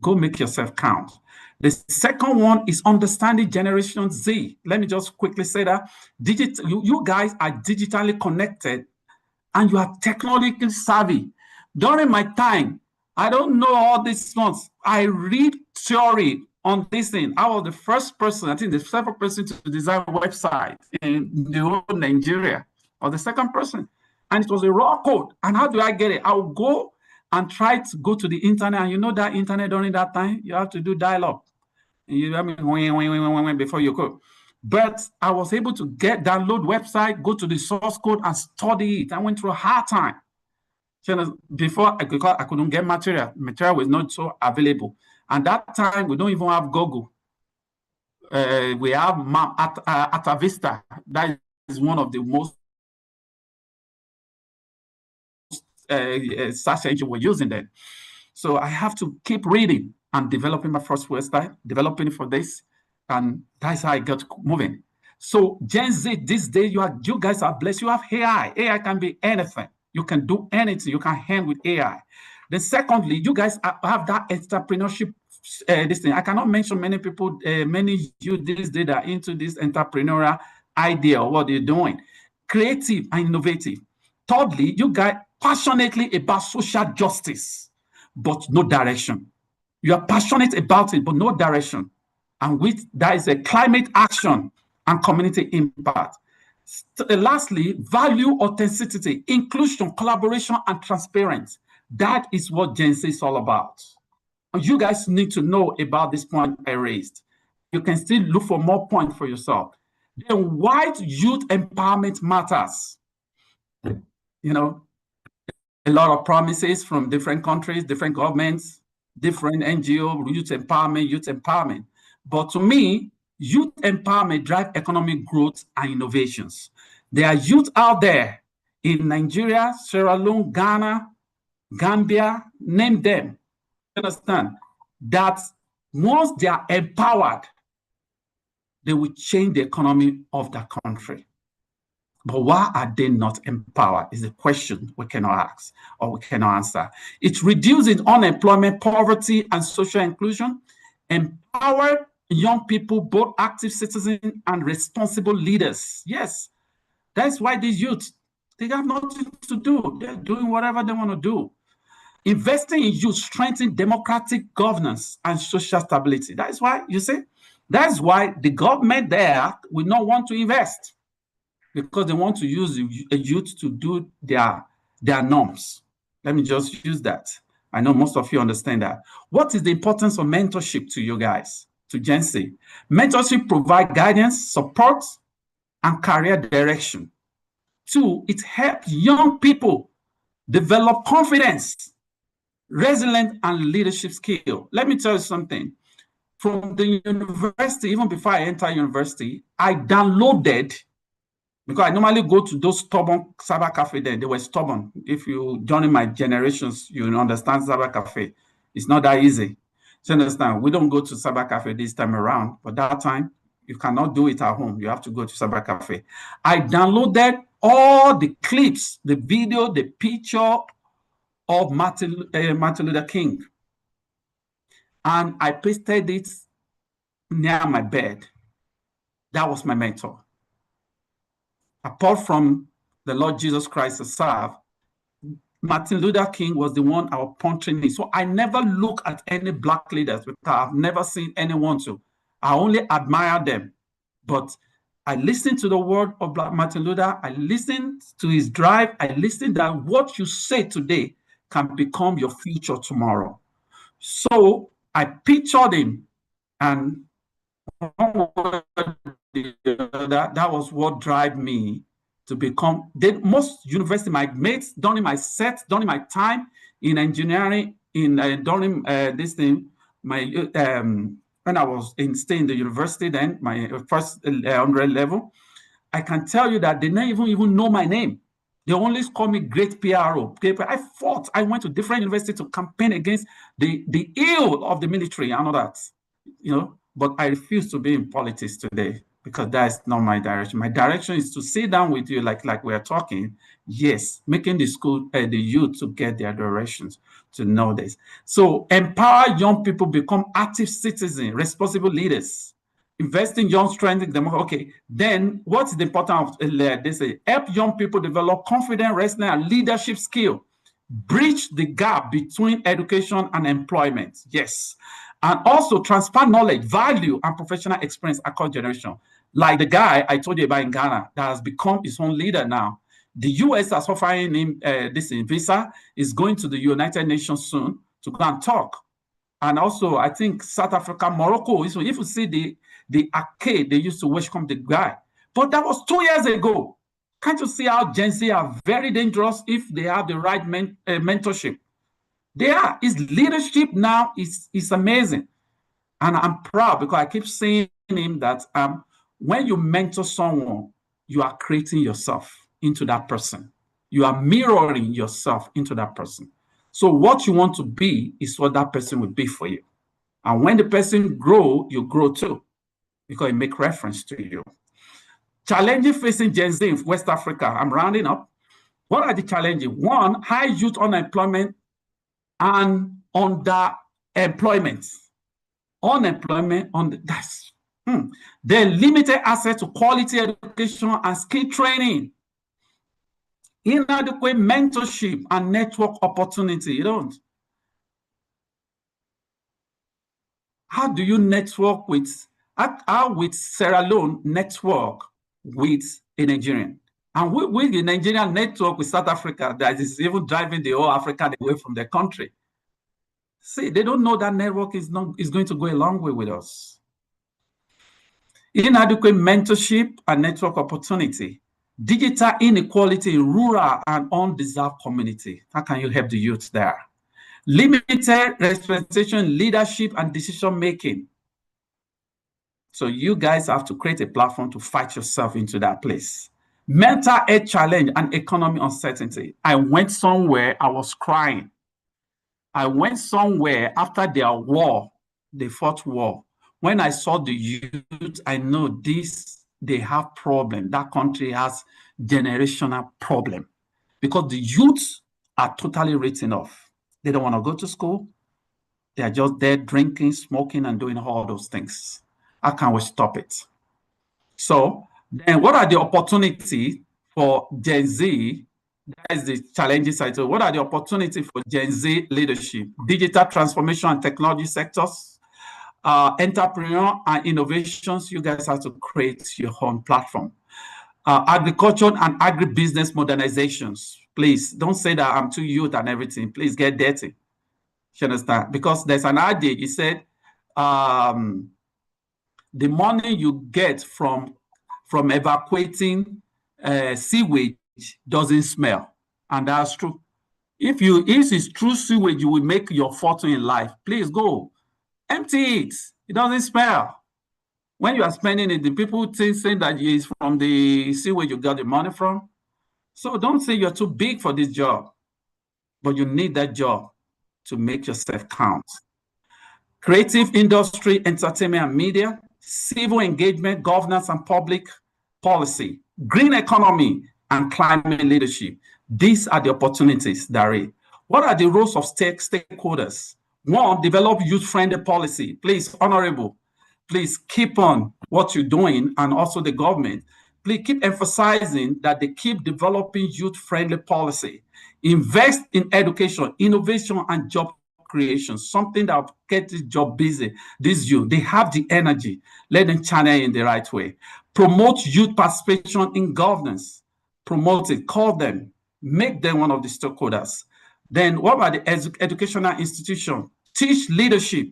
Go make yourself count. The second one is understanding Generation Z. Let me just quickly say that you guys are digitally connected and you are technologically savvy. During my time, I don't know all these ones. I read theory on this thing. I was the first person, I think the second person to design a website in the whole Nigeria, or the second person. And it was a raw code. And how do I get it? I'll go and try to go to the internet. And you know that internet during that time, you have to do dial-up. Before you go. But I was able to download website, go to the source code and study it. I went through a hard time. Before I couldn't get material. Material was not so available. And that time, we don't even have Google. We have Atavista. That is one of the most search engine we're using then. So I have to keep reading and developing my first website, developing it for this. And that's how I got moving. So Gen Z, this day, you guys are blessed. You have AI. AI can be anything. You can do anything. You can hand with AI. Then secondly, you guys have that entrepreneurship, this thing. I cannot mention many people, many youth this day that are into this entrepreneurial idea of what they're doing. Creative and innovative. Thirdly, you guys passionately about social justice, but no direction. You are passionate about it, but no direction. And with that is a climate action and community impact. Lastly, value authenticity, inclusion, collaboration, and transparency. That is what Gen Z is all about. And you guys need to know about this point I raised. You can still look for more points for yourself. Then why youth empowerment matters. You know, a lot of promises from different countries, different governments, different NGO, youth empowerment. But to me, youth empowerment drives economic growth and innovations. There are youth out there in Nigeria, Sierra Leone, Ghana, Gambia, name them. You understand that once they are empowered, they will change the economy of the country. But why are they not empowered is the question we cannot ask or we cannot answer. It reduces unemployment, poverty, and social inclusion, empower young people, both active citizens and responsible leaders. Yes, that's why these youth, they have nothing to do. They're doing whatever they want to do. Investing in youth strengthens democratic governance and social stability. That's why, you see, that's why the government there will not want to invest, because they want to use a youth to do their norms. Let me just use that. I know most of you understand that. What is the importance of mentorship to you guys, to Gen Z? Mentorship provides guidance, support, and career direction. 2, it helps young people develop confidence, resilience, and leadership skill. Let me tell you something. From the university, even before I entered university, I downloaded, because I normally go to those stubborn cyber cafe there. They were stubborn. If you join my generations, you understand cyber cafe. It's not that easy. So understand, we don't go to cyber cafe this time around, but that time, you cannot do it at home. You have to go to cyber cafe. I downloaded all the clips, the video, the picture of Martin Luther King. And I pasted it near my bed. That was my mentor. Apart from the Lord Jesus Christ himself, Martin Luther King was the one I was puncturing in. So I never look at any Black leaders because I've never seen anyone to. I only admire them. But I listened to the word of Martin Luther. I listened to his drive. I listened that what you say today can become your future tomorrow. So I pictured him, and one word the other. That was what drive me to become. Most university, my mates during my during my time in engineering, during this thing, my when I was staying in the university, then my first 100 level, I can tell you that they don't even know my name. They always call me great PRO. I went to different universities to campaign against the ill of the military and all that, but I refuse to be in politics today because that's not my direction. My direction is to sit down with you like we're talking. Yes, making the school, the youth to get their directions, to know this. So empower young people, become active citizens, responsible leaders. Invest in young strength. Okay, then what's the importance of they say help young people develop confidence, resilience, and leadership skill. Bridge the gap between education and employment. Yes. And also transfer knowledge, value, and professional experience across generations. Like the guy I told you about in Ghana that has become his own leader now. The US is offering him this visa, is going to the United Nations soon to go and talk. And also, I think South Africa, Morocco, if you see the arcade, they used to welcome the guy. But that was 2 years ago. Can't you see how Gen Z are very dangerous if they have the right mentorship? They are. His leadership now is amazing. And I'm proud because I keep saying him that when you mentor someone, you are creating yourself into that person. You are mirroring yourself into that person. So what you want to be is what that person will be for you. And when the person grow, you grow too, because it makes reference to you. Challenges facing Gen Z in West Africa. I'm rounding up. What are the challenges? One, high youth unemployment and underemployment. Then limited access to quality education and skill training. Inadequate mentorship and network opportunity. You don't. How do you network with, how with Sierra Leone network with a Nigerian? And with the Nigerian network with South Africa that is even driving the whole African away from their country. See, they don't know that network is going to go a long way with us. Inadequate mentorship and network opportunity. Digital inequality in rural and undeserved community. How can you help the youth there? Limited representation, leadership, and decision-making. So you guys have to create a platform to fight yourself into that place. Mental health challenge and economic uncertainty. I went somewhere, I was crying. I went somewhere after their war, they fought war. When I saw the youth, I know they have problem. That country has generational problem because the youth are totally written off. They don't want to go to school. They are just there drinking, smoking, and doing all those things. How can we stop it? So then what are the opportunities for Gen Z? That is the challenging side. So what are the opportunities for Gen Z leadership? Digital transformation and technology sectors, entrepreneur and innovations. You guys have to create your own platform. Agriculture and agribusiness modernizations. Please don't say that I'm too youth and everything. Please get dirty. You understand? Because there's an adage. He said, the money you get from evacuating sewage doesn't smell, and that's true. If it's true sewage, you will make your fortune in life. Please go empty it. It doesn't smell. When you are spending it, the people saying that it's from the sewage you got the money from. So don't say you're too big for this job, but you need that job to make yourself count. Creative industry, entertainment and media, civil engagement, governance and public policy, green economy, and climate leadership. These are the opportunities, Dari. What are the roles of stakeholders? One, develop youth-friendly policy. Please, Honorable, please keep on what you're doing, and also the government. Please keep emphasizing that they keep developing youth-friendly policy. Invest in education, innovation, and job creation, something that will get this job busy. This youth, they have the energy. Let them channel in the right way. Promote youth participation in governance. Promote it, call them, make them one of the stakeholders. Then what about the educational institution? Teach leadership,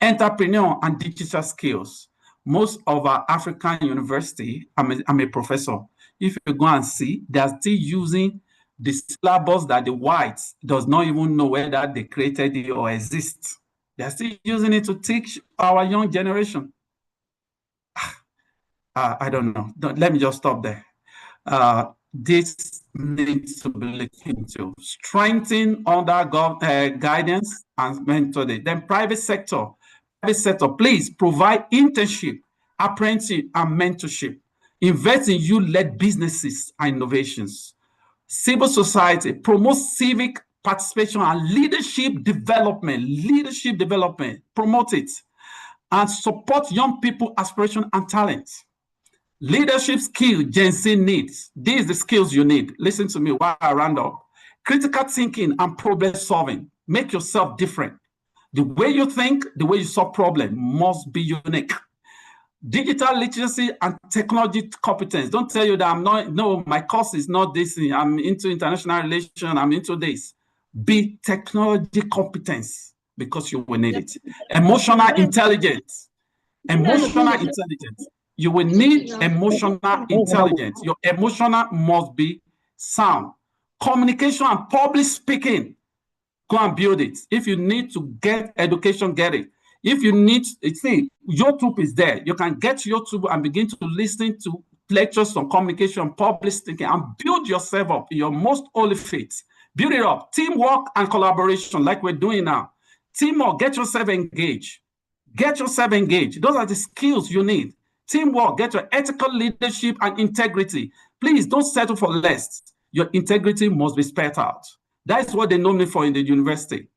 entrepreneur, and digital skills. most of our African university, I'm a professor. If you go and see, they are still using the syllabus that the whites does not even know whether they created it or exists. They are still using it to teach our young generation. I don't know. Let me just stop there. This needs to be looked into. Strengthen under guidance and mentoring. Then private sector, please provide internship, apprenticeship, and mentorship. Invest in youth-led businesses and innovations. Civil society, promote civic participation and leadership development. Promote it. And support young people, aspiration, and talent. Leadership skill Gen Z needs. These are the skills you need. Listen to me while I round up. Critical thinking and problem solving. Make yourself different. The way you think, the way you solve problems must be unique. Digital literacy and technology competence. Don't tell you that I'm not, no, my course is not this. I'm into international relations, I'm into this. Be technology competence because you will need it. Emotional intelligence. You will need emotional intelligence. Your emotional must be sound. Communication and public speaking. Go and build it. If you need to get education, get it. If you need, see, YouTube is there. You can get YouTube and begin to listen to lectures on communication, public speaking, and build yourself up in your most holy faith. Build it up. Teamwork and collaboration like we're doing now. Teamwork, get yourself engaged. Get yourself engaged. Those are the skills you need. Teamwork, get your ethical leadership and integrity. Please don't settle for less. Your integrity must be spelled out. That's what they know me for in the university.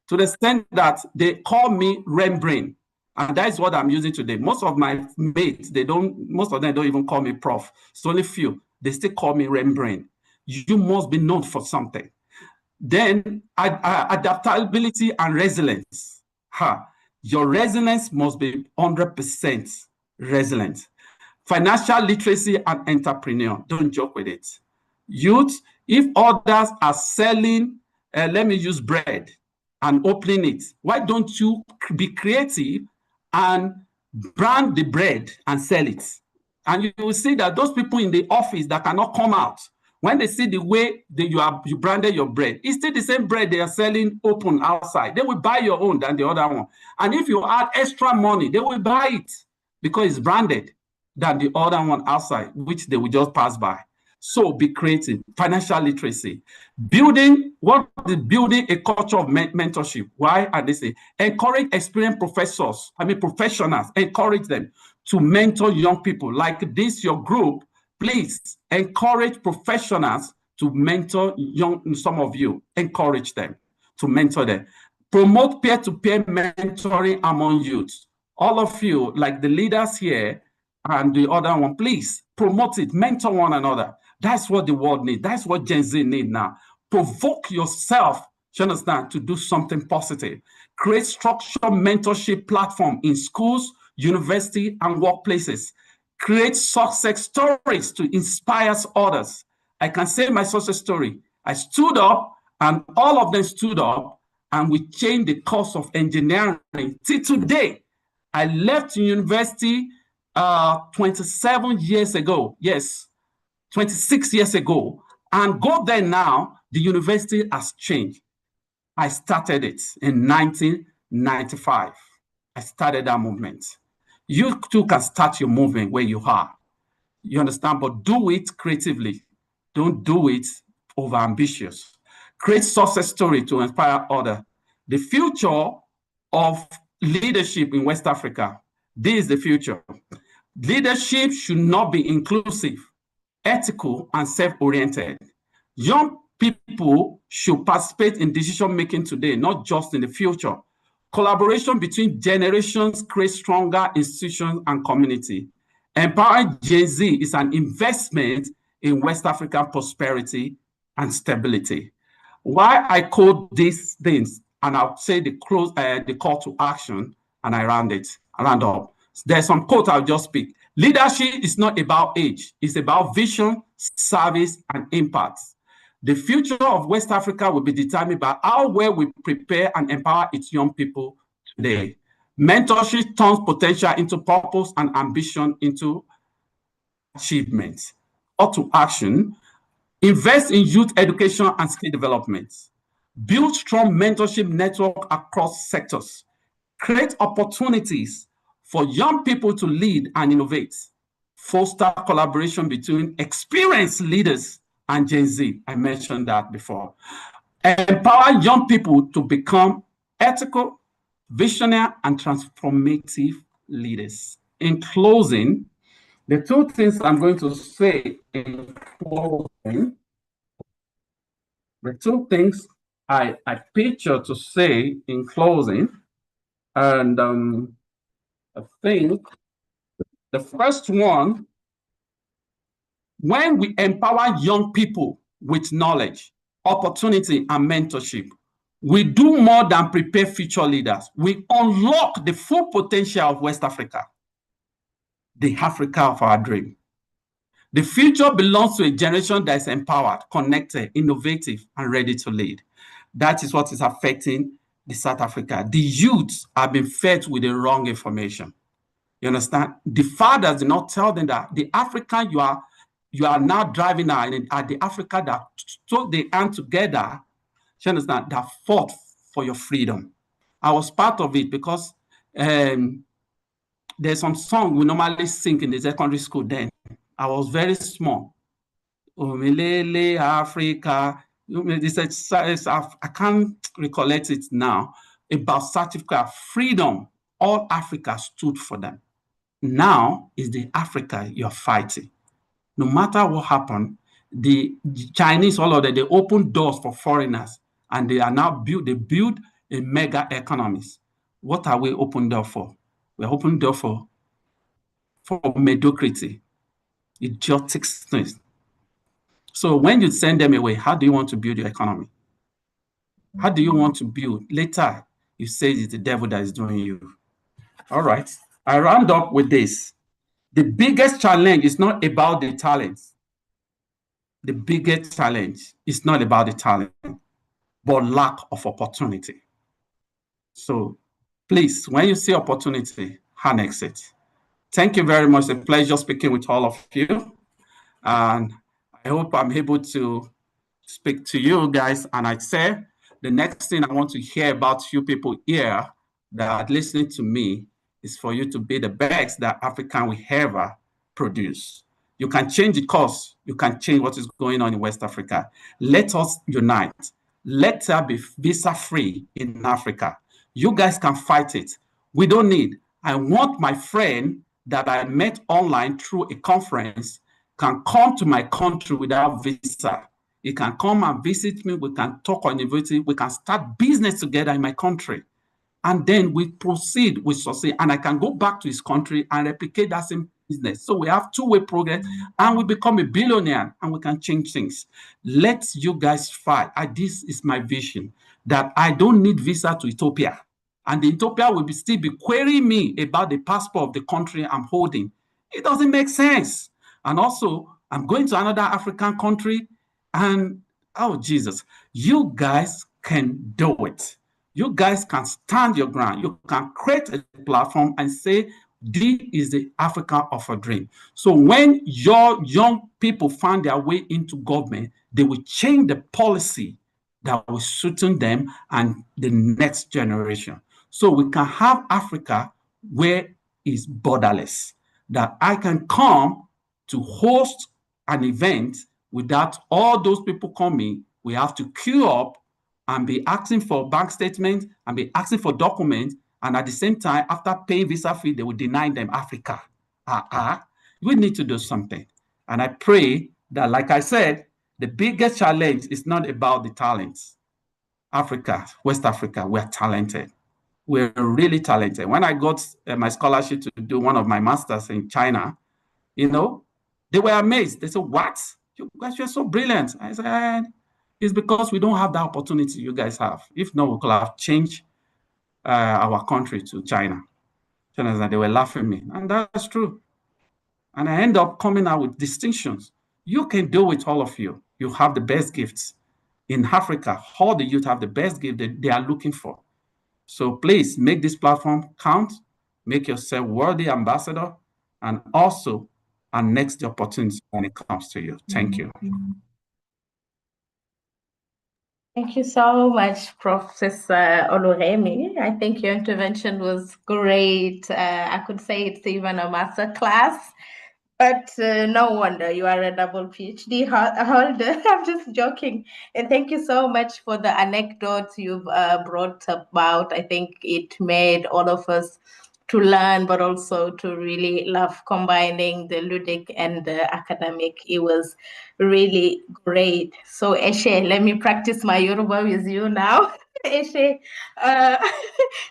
To the extent that they call me Rembrandt. And that's what I'm using today. Most of my mates, most of them don't even call me prof. It's only few. They still call me Rembrandt. You must be known for something. Then adaptability and resilience. Your resilience must be 100% resilient. Financial literacy and entrepreneur. Don't joke with it. Youth, if others are selling, let me use bread and opening it, why don't you be creative and brand the bread and sell it? And you will see that those people in the office that cannot come out, when they see the way that you branded your bread, it's still the same bread they are selling open outside. They will buy your own than the other one. And if you add extra money, they will buy it because it's branded than the other one outside, which they will just pass by. So be creative. Financial literacy. Building a culture of mentorship. Why are they saying? Encourage experienced professionals, encourage them to mentor young people. Like this, your group, please encourage professionals to mentor some of you. Encourage them to mentor them. Promote peer-to-peer mentoring among youth. All of you, like the leaders here and the other one, please promote it, mentor one another. That's what the world needs. That's what Gen Z need now. Provoke yourself, you understand, to do something positive. Create structured mentorship platform in schools, university, and workplaces. Create success stories to inspire others. I can say my success story. I stood up and all of them stood up and we changed the course of engineering till today. I left university 27 years ago. Yes, 26 years ago. And go there now, the university has changed. I started it in 1995. I started that movement. You too can start your movement where you are. You understand? But do it creatively. Don't do it over ambitious. Create success story to inspire others. The future of leadership in West Africa. This is the future. Leadership should not be inclusive, ethical, and self-oriented. Young people should participate in decision-making today, not just in the future. Collaboration between generations creates stronger institutions and community. Empowering Gen Z is an investment in West African prosperity and stability. Why I quote these things, and I'll say the call to action, and I round up. There's some quote I'll just speak. Leadership is not about age. It's about vision, service, and impact. The future of West Africa will be determined by how well we prepare and empower its young people today. Mentorship turns potential into purpose and ambition into achievement. Call to action: invest in youth education and skill development. Build strong mentorship network across sectors. Create opportunities for young people to lead and innovate. Foster collaboration between experienced leaders and Gen Z. I mentioned that before. Empower young people to become ethical, visionary, and transformative leaders. In closing, the two things I'm going to say in closing, the two things I picture to say in closing, and I think the first one, when we empower young people with knowledge, opportunity, and mentorship, we do more than prepare future leaders. We unlock the full potential of West Africa, the Africa of our dream. The future belongs to a generation that is empowered, connected, innovative, and ready to lead. That is what is affecting the South Africa. The youths have been fed with the wrong information. You understand? The fathers did not tell them that the Africa you are now driving at the Africa that took the hand together, you understand, that fought for your freedom. I was part of it because there's some song we normally sing in the secondary school then. I was very small. Umilele Africa. I can't recollect it now. About certificate freedom. All Africa stood for them. Now is the Africa you're fighting. No matter what happened, the Chinese, all of them, they open doors for foreigners, and they are now build a mega economies. What are we open door for? We're open door for mediocrity, idiotic things. So when you send them away, how do you want to build your economy? How do you want to build? Later, you say it's the devil that is doing you. All right. I round up with this. The biggest challenge is not about the talents. The biggest challenge is not about the talent, but lack of opportunity. So please, when you see opportunity, harness it. Thank you very much. It's a pleasure speaking with all of you. And I hope I'm able to speak to you guys. And I'd say the next thing I want to hear about you people here that are listening to me is for you to be the best that African will ever produce. You can change the course. You can change what is going on in West Africa. Let us unite. Let there be visa-free in Africa. You guys can fight it. We don't need. I want my friend that I met online through a conference can come to my country without visa. He can come and visit me. We can talk on university. We can start business together in my country. And then we proceed, we succeed, and I can go back to his country and replicate that same business. So we have two-way progress, and we become a billionaire, and we can change things. Let you guys fight. This is my vision, that I don't need visa to Ethiopia. And the Ethiopia will still be querying me about the passport of the country I'm holding. It doesn't make sense. And also, I'm going to another African country, and oh, Jesus, you guys can do it. You guys can stand your ground. You can create a platform and say, this is the Africa of a dream. So when your young people find their way into government, they will change the policy that will suit them and the next generation. So we can have Africa where it's borderless, that I can come to host an event without all those people coming. We have to queue up and be asking for bank statements and be asking for documents. And at the same time, after paying visa fee, they will deny them Africa. We need to do something. And I pray that, like I said, the biggest challenge is not about the talents. Africa, West Africa, we're talented. We're really talented. When I got my scholarship to do one of my masters in China, you know, they were amazed. They said, what? You guys are so brilliant. I said, it's because we don't have the opportunity you guys have. If not, we could have changed our country to China. They were laughing at me, and that's true. And I end up coming out with distinctions. You can do it, all of you. You have the best gifts. In Africa, all the youth have the best gift that they are looking for. So please make this platform count, make yourself worthy ambassador, and also annex the opportunity when it comes to you. Thank you. Thank you so much, Professor Oluremi. I think your intervention was great. I could say it's even a master class, but no wonder you are a double PhD holder. I'm just joking. And thank you so much for the anecdotes you've brought about. I think it made all of us to learn, but also to really love combining the ludic and the academic. It was really great. So Eshe, let me practice my Yoruba with you now. Eshe,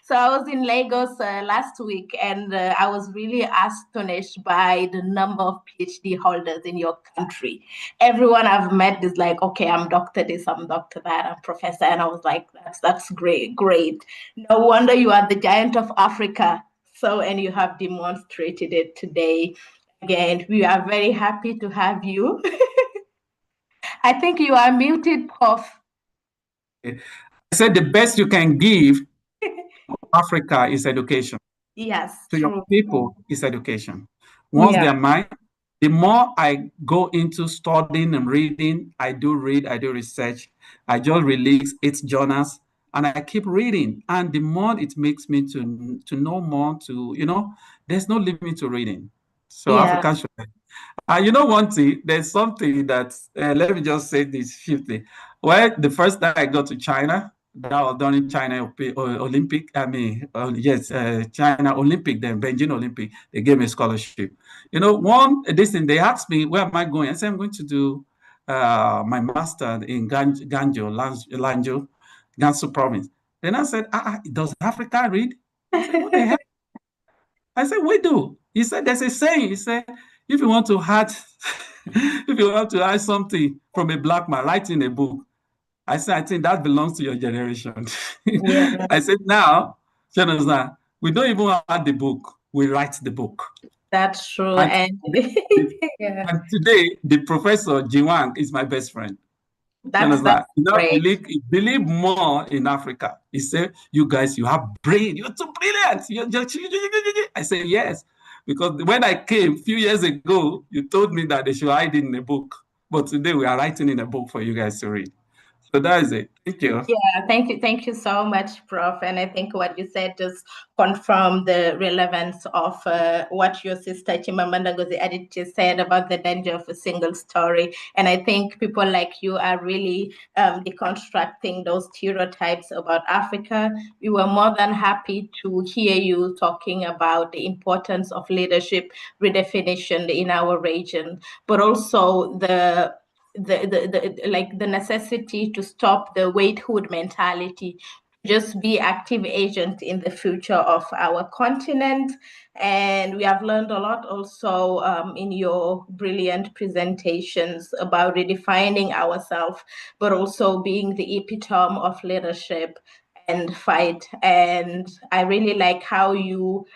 so I was in Lagos last week, and I was really astonished by the number of PhD holders in your country. Everyone I've met is like, okay, I'm doctor this, I'm doctor that, I'm professor, and I was like, that's great. No wonder you are the giant of Africa. So, and you have demonstrated it today. Again, we are very happy to have you. I think you are muted, Prof. I said the best you can give Africa is education. Yes, to true. your people is education. Once they're mine, the more I go into studying and reading, I do research. I just release 8 journals and I keep reading. And the more it makes me to know more, there's no limit to reading. So Africa should. You know one thing, there's something that, let me just say this swiftly. Well, the first time I got to China, that was during China Olympic, China Olympic, then Beijing Olympic, they gave me a scholarship. This thing, they asked me, where am I going? I said, I'm going to do my master in Lanzhou, Gansu province. Then I said, does Africa read? I said, what the hell? I said, we do. He said, there's a saying. He said, if you want to hide something from a black man, write in a book. I said, I think that belongs to your generation. Yeah. I said, now, we don't even write the book. We write the book. That's true. And today, the professor Jiwang is my best friend. That's great. Believe more in Africa. He said, you guys, you have brain. You're too brilliant. I said, yes. Because when I came a few years ago, you told me that they should hide it in a book. But today we are writing in a book for you guys to read. So that is it. Thank you. Yeah, thank you so much, Prof. And I think what you said just confirmed the relevance of what your sister Chimamanda Ngozi Adichie said about the danger of a single story. And I think people like you are really deconstructing those stereotypes about Africa. We were more than happy to hear you talking about the importance of leadership redefinition in our region, but also the necessity to stop the waithood mentality, just be active agent in the future of our continent. And we have learned a lot also in your brilliant presentations about redefining ourselves, but also being the epitome of leadership and fight. And I really like how you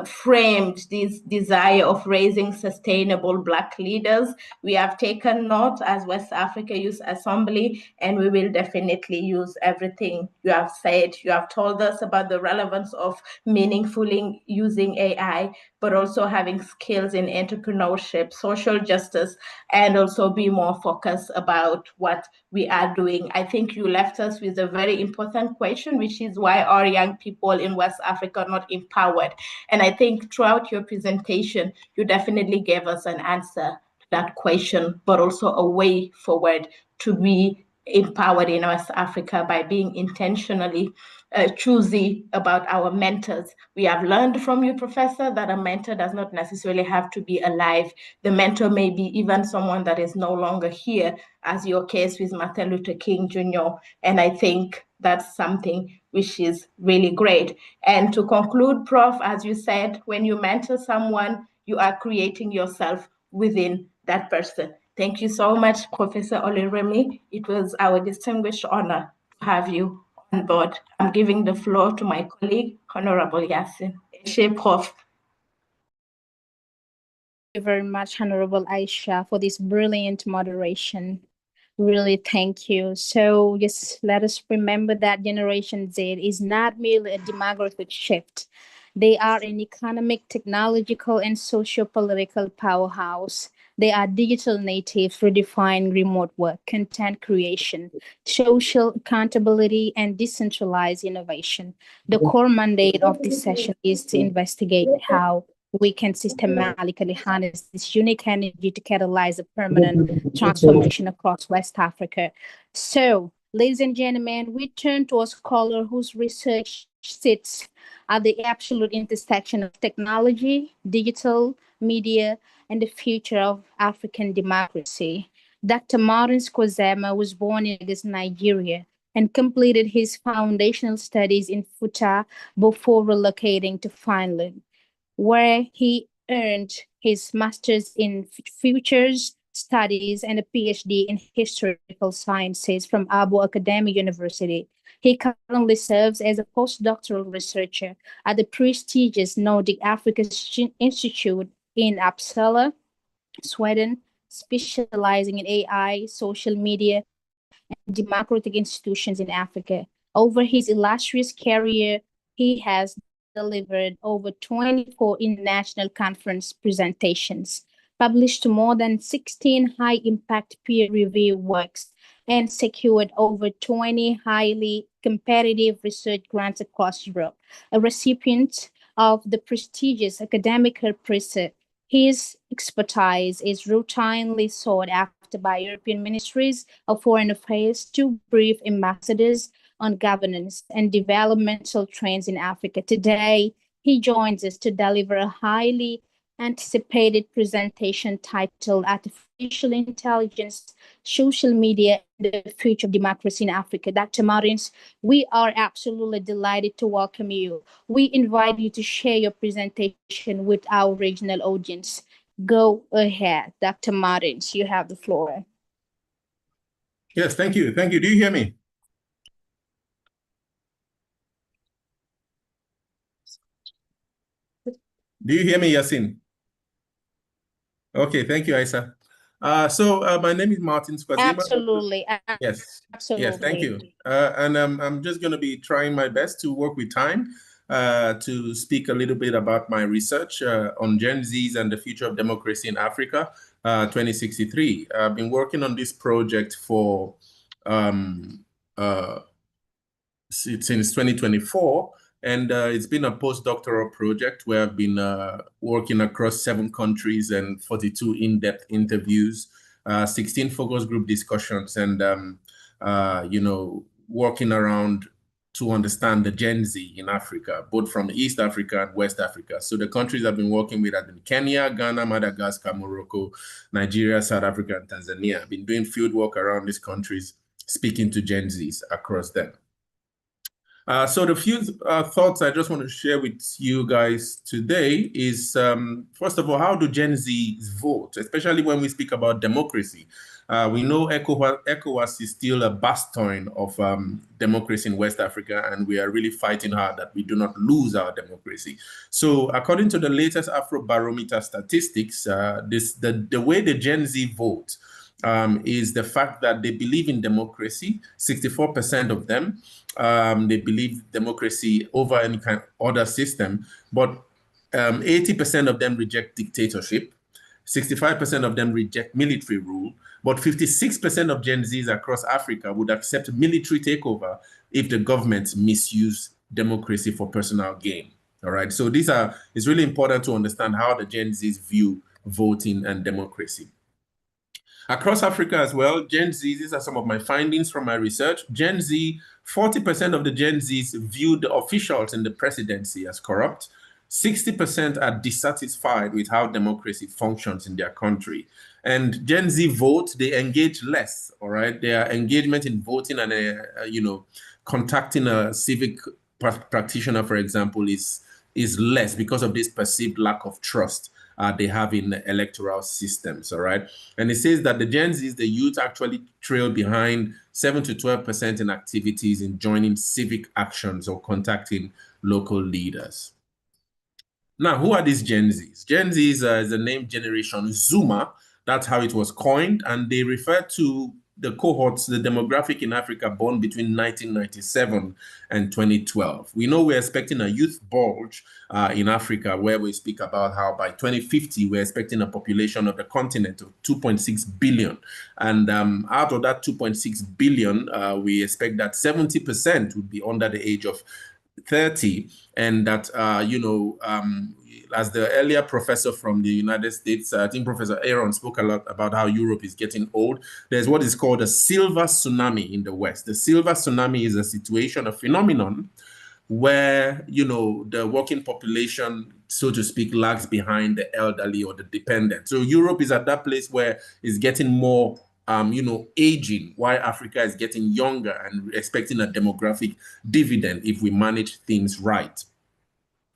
framed this desire of raising sustainable Black leaders. We have taken note as West Africa Youth Assembly, and we will definitely use everything you have said. You have told us about the relevance of meaningfully using AI, but also having skills in entrepreneurship, social justice, and also be more focused about what we are doing. I think you left us with a very important question, which is why are young people in West Africa not empowered? And I think throughout your presentation, you definitely gave us an answer to that question, but also a way forward to be empowered in West Africa by being intentionally choosy about our mentors. We have learned from you, Professor, that a mentor does not necessarily have to be alive. The mentor may be even someone that is no longer here, as your case with Martin Luther King Jr. And I think that's something which is really great. And to conclude, Prof, as you said, when you mentor someone, you are creating yourself within that person. Thank you so much, Professor Oluremi. It was our distinguished honor to have you on board. I'm giving the floor to my colleague, Honorable Yasin. Eshe, Prof. Thank you very much, Honorable Aisha, for this brilliant moderation. Really, thank you. So just let us remember that Generation Z is not merely a demographic shift. They are an economic, technological, and socio-political powerhouse. They are digital natives redefining remote work, content creation, social accountability, and decentralized innovation. The core mandate of this session is to investigate how we can systematically harness this unique energy to catalyze a permanent transformation across West Africa. So, ladies and gentlemen, we turn to a scholar whose research sits at the absolute intersection of technology, digital media, and the future of African democracy. Dr. Martin Squazema was born in Lagos, Nigeria, and completed his foundational studies in Futa before relocating to Finland, where he earned his master's in futures studies and a PhD in historical sciences from Abo Academic University. He currently serves as a postdoctoral researcher at the prestigious Nordic Africa Institute in Uppsala, Sweden, specializing in AI, social media, and democratic institutions in Africa. Over his illustrious career, he has delivered over 24 international conference presentations, published more than 16 high-impact peer-reviewed works, and secured over 20 highly competitive research grants across Europe. A recipient of the prestigious Academical Prize, his expertise is routinely sought after by European ministries of foreign affairs to brief ambassadors on governance and developmental trends in Africa. Today, he joins us to deliver a highly anticipated presentation titled Artificial Intelligence, Social Media, and the Future of Democracy in Africa. Dr. Martins, we are absolutely delighted to welcome you. We invite you to share your presentation with our regional audience. Go ahead, Dr. Martins, you have the floor. Yes, thank you. Thank you. Do you hear me? Do you hear me, Yasin? Okay, thank you, Isa. My name is Martin Squazema. Absolutely. Yes. Absolutely. Yes, thank you. I'm just going to be trying my best to work with time to speak a little bit about my research on Gen Zs and the future of democracy in Africa, 2063. I've been working on this project for since 2024. And it's been a postdoctoral project where I've been working across 7 countries and 42 in-depth interviews, 16 focus group discussions, and working around to understand the Gen Z in Africa, both from East Africa and West Africa. So the countries I've been working with have been Kenya, Ghana, Madagascar, Morocco, Nigeria, South Africa, and Tanzania. I've been doing field work around these countries, speaking to Gen Zs across them. So the few thoughts I just want to share with you guys today is, first of all, how do Gen Zs vote, especially when we speak about democracy? We know ECOWAS is still a bastion of democracy in West Africa, and we are really fighting hard that we do not lose our democracy. So according to the latest Afrobarometer statistics, the way the Gen Z vote is the fact that they believe in democracy. 64% of them, they believe democracy over any kind of other system, but 80% of them reject dictatorship. 65% of them reject military rule, but 56% of Gen Zs across Africa would accept military takeover if the government misuse democracy for personal gain. All right, so it's really important to understand how the Gen Zs view voting and democracy. Across Africa as well, Gen Z, these are some of my findings from my research. Gen Z, 40% of the Gen Zs view the officials in the presidency as corrupt. 60% are dissatisfied with how democracy functions in their country. And Gen Z vote, they engage less, all right? Their engagement in voting and, contacting a civic practitioner, for example, is less because of this perceived lack of trust they have in the electoral systems, all right? And it says that the Gen Zs, the youth, actually trail behind 7 to 12% in activities in joining civic actions or contacting local leaders. Now, who are these Gen Zs? Gen Zs is the name Generation Zoomer. That's how it was coined, and they refer to the cohorts, the demographic in Africa born between 1997 and 2012. We know we're expecting a youth bulge in Africa, where we speak about how by 2050, we're expecting a population of the continent of 2.6 billion. And out of that 2.6 billion, we expect that 70% would be under the age of 30, and that, as the earlier professor from the United States, I think Professor Aaron spoke a lot about how Europe is getting old. There's what is called a silver tsunami in the West. The silver tsunami is a situation, a phenomenon where, the working population, so to speak, lags behind the elderly or the dependent. So Europe is at that place where it's getting more aging, while Africa is getting younger and expecting a demographic dividend if we manage things right.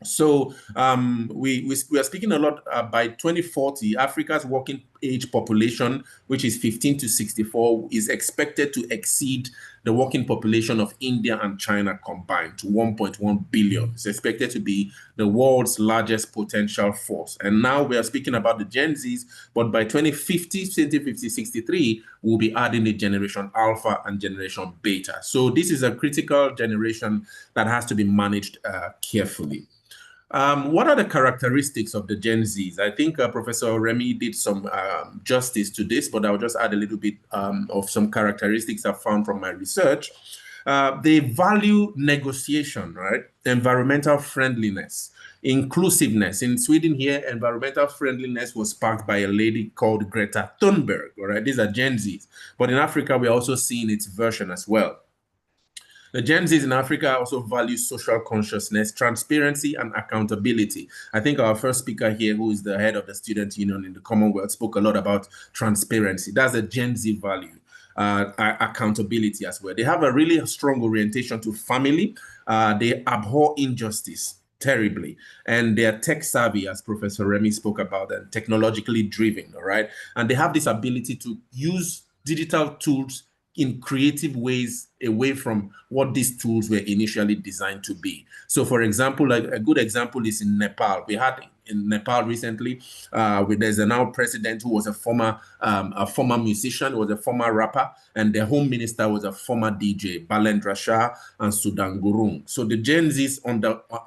So we are speaking a lot by 2040, Africa's working age population, which is 15 to 64, is expected to exceed the working population of India and China combined to 1.1 billion. It's expected to be the world's largest potential force. And now we are speaking about the Gen Zs, but by 2050, 63, we'll be adding the Generation Alpha and Generation Beta. So this is a critical generation that has to be managed carefully. What are the characteristics of the Gen Zs? I think Professor Remy did some justice to this, but I'll just add a little bit of some characteristics I found from my research. They value negotiation, right? Environmental friendliness, inclusiveness. In Sweden here, environmental friendliness was sparked by a lady called Greta Thunberg, all right? These are Gen Zs. But in Africa, we're also seeing its version as well. The Gen Zs in Africa also value social consciousness, transparency, and accountability. I think our first speaker here, who is the head of the student union in the Commonwealth, spoke a lot about transparency. That's a Gen Z value. Accountability as well. They have a really strong orientation to family. They abhor injustice terribly, and they are tech savvy, as Professor Remy spoke about, and technologically driven, all right? And they have this ability to use digital tools in creative ways away from what these tools were initially designed to be. So, for example, a good example is in Nepal. We had in Nepal recently, there's a now president who was a former musician, was a former rapper, and the home minister was a former DJ, Balendra Shah and Sudan Gurung. So the Gen Zs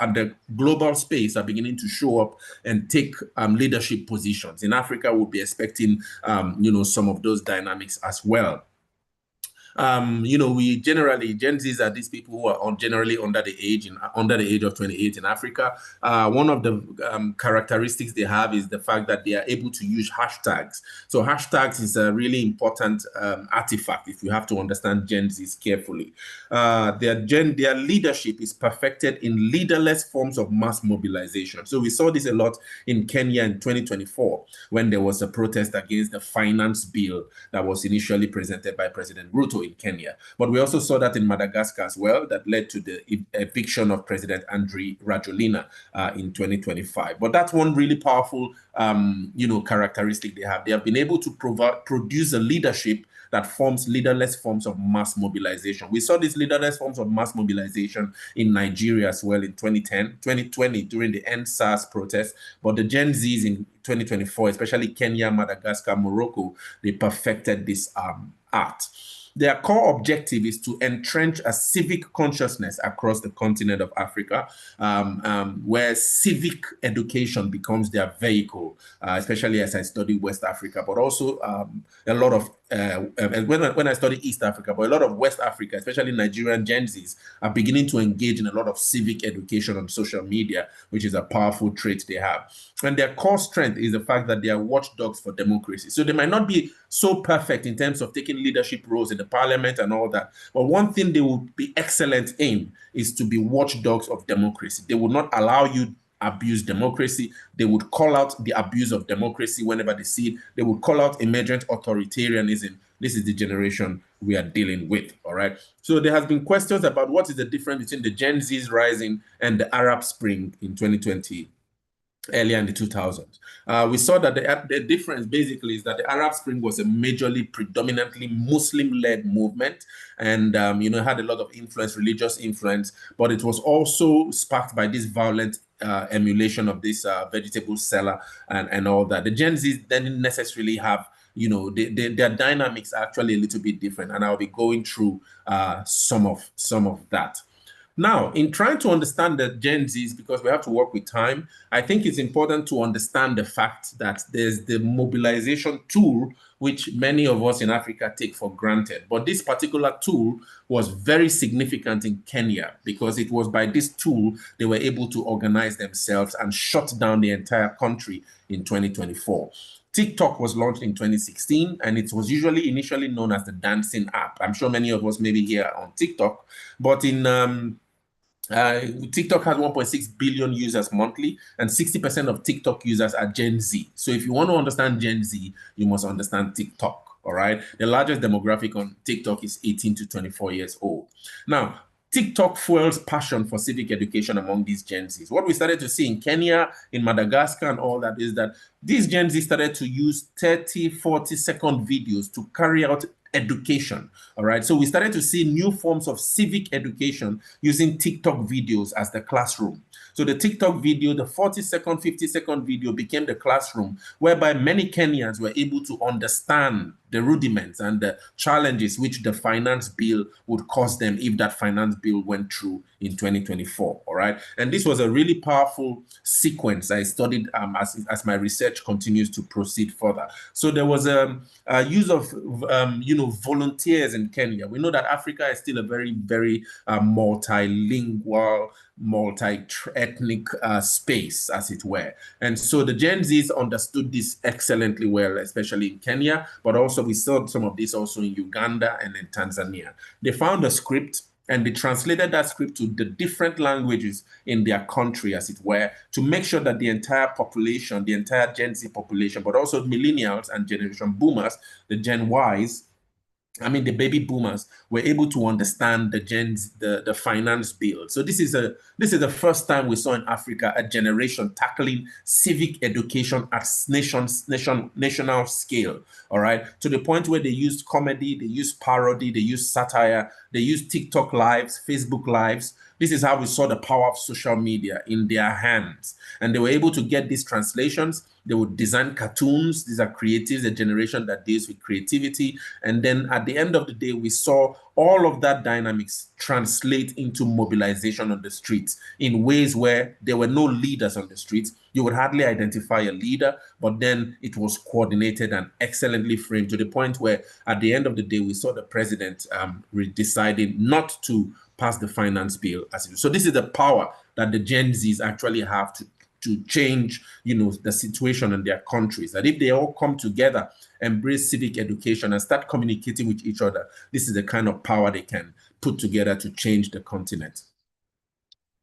at the global space are beginning to show up and take leadership positions. In Africa, we'll be expecting, some of those dynamics as well. We generally, Gen Zs are these people who are generally under the age of 28 in Africa. One of the characteristics they have is the fact that they are able to use hashtags. So hashtags is a really important artifact if you have to understand Gen Zs carefully. Their leadership is perfected in leaderless forms of mass mobilization. So we saw this a lot in Kenya in 2024 when there was a protest against the finance bill that was initially presented by President Ruto in Kenya. But we also saw that in Madagascar as well, that led to the eviction of President Andry Rajoelina in 2025. But that's one really powerful, characteristic they have. They have been able to produce a leadership that forms leaderless forms of mass mobilization. We saw these leaderless forms of mass mobilization in Nigeria as well in 2020 during the End SARS protest. But the Gen Zs in 2024, especially Kenya, Madagascar, Morocco, they perfected this art. Their core objective is to entrench a civic consciousness across the continent of Africa, where civic education becomes their vehicle, especially as I study West Africa, but also a lot of, when I study East Africa, but a lot of West Africa, especially Nigerian Gen Zs, are beginning to engage in a lot of civic education on social media, which is a powerful trait they have. And their core strength is the fact that they are watchdogs for democracy. So they might not be so perfect in terms of taking leadership roles in the parliament and all that. But one thing they will be excellent in is to be watchdogs of democracy. They will not allow you abuse democracy. They would call out the abuse of democracy whenever they see it. They would call out emergent authoritarianism. This is the generation we are dealing with, all right? So there has been questions about what is the difference between the Gen Z's rising and the Arab Spring in 2020. Earlier in the 2000s. We saw that the difference basically is that the Arab Spring was a majorly, predominantly Muslim-led movement and, had a lot of influence, religious influence, but it was also sparked by this violent emulation of this vegetable seller and all that. The Gen Zs didn't necessarily have their dynamics are actually a little bit different, and I'll be going through some of that. Now, in trying to understand the Gen Zs, because we have to work with time, I think it's important to understand the fact that there's the mobilization tool, which many of us in Africa take for granted. But this particular tool was very significant in Kenya, because it was by this tool they were able to organize themselves and shut down the entire country in 2024. TikTok was launched in 2016, and it was initially known as the dancing app. I'm sure many of us may be here on TikTok, but in TikTok has 1.6 billion users monthly, and 60% of TikTok users are Gen Z. So if you want to understand Gen Z, you must understand TikTok, all right? The largest demographic on TikTok is 18 to 24 years old. Now, TikTok fuels passion for civic education among these Gen Zs. What we started to see in Kenya, in Madagascar, and all that is that these Gen Z started to use 30, 40-second videos to carry out education, all right? So we started to see new forms of civic education using TikTok videos as the classroom. So the TikTok video, the 40-second, 50-second video became the classroom, whereby many Kenyans were able to understand the rudiments and the challenges which the finance bill would cause them if that finance bill went through in 2024, all right? And this was a really powerful sequence I studied as my research continues to proceed further. So there was a use of, volunteers in Kenya. We know that Africa is still a very, very multilingual, multi-ethnic space, as it were. And so the Gen Zs understood this excellently well, especially in Kenya, but also we saw some of this also in Uganda and in Tanzania. They found a script, and they translated that script to the different languages in their country, as it were, to make sure that the entire population, the entire Gen Z population, but also millennials and generation boomers, the Gen Ys, the baby boomers, were able to understand the finance bill. So this is the first time we saw in Africa a generation tackling civic education at national scale, all right? To the point where they used comedy, they used parody, they used satire, they used TikTok lives, Facebook lives. This is how we saw the power of social media in their hands. And they were able to get these translations. They would design cartoons. These are creatives, a generation that deals with creativity. And then at the end of the day, we saw all of that dynamics translate into mobilization on the streets in ways where there were no leaders on the streets. You would hardly identify a leader, but then it was coordinated and excellently framed to the point where at the end of the day, we saw the president deciding not to pass the finance bill. So this is the power that the Gen Zs actually have to change, the situation in their countries. That if they all come together, embrace civic education, and start communicating with each other, this is the kind of power they can put together to change the continent.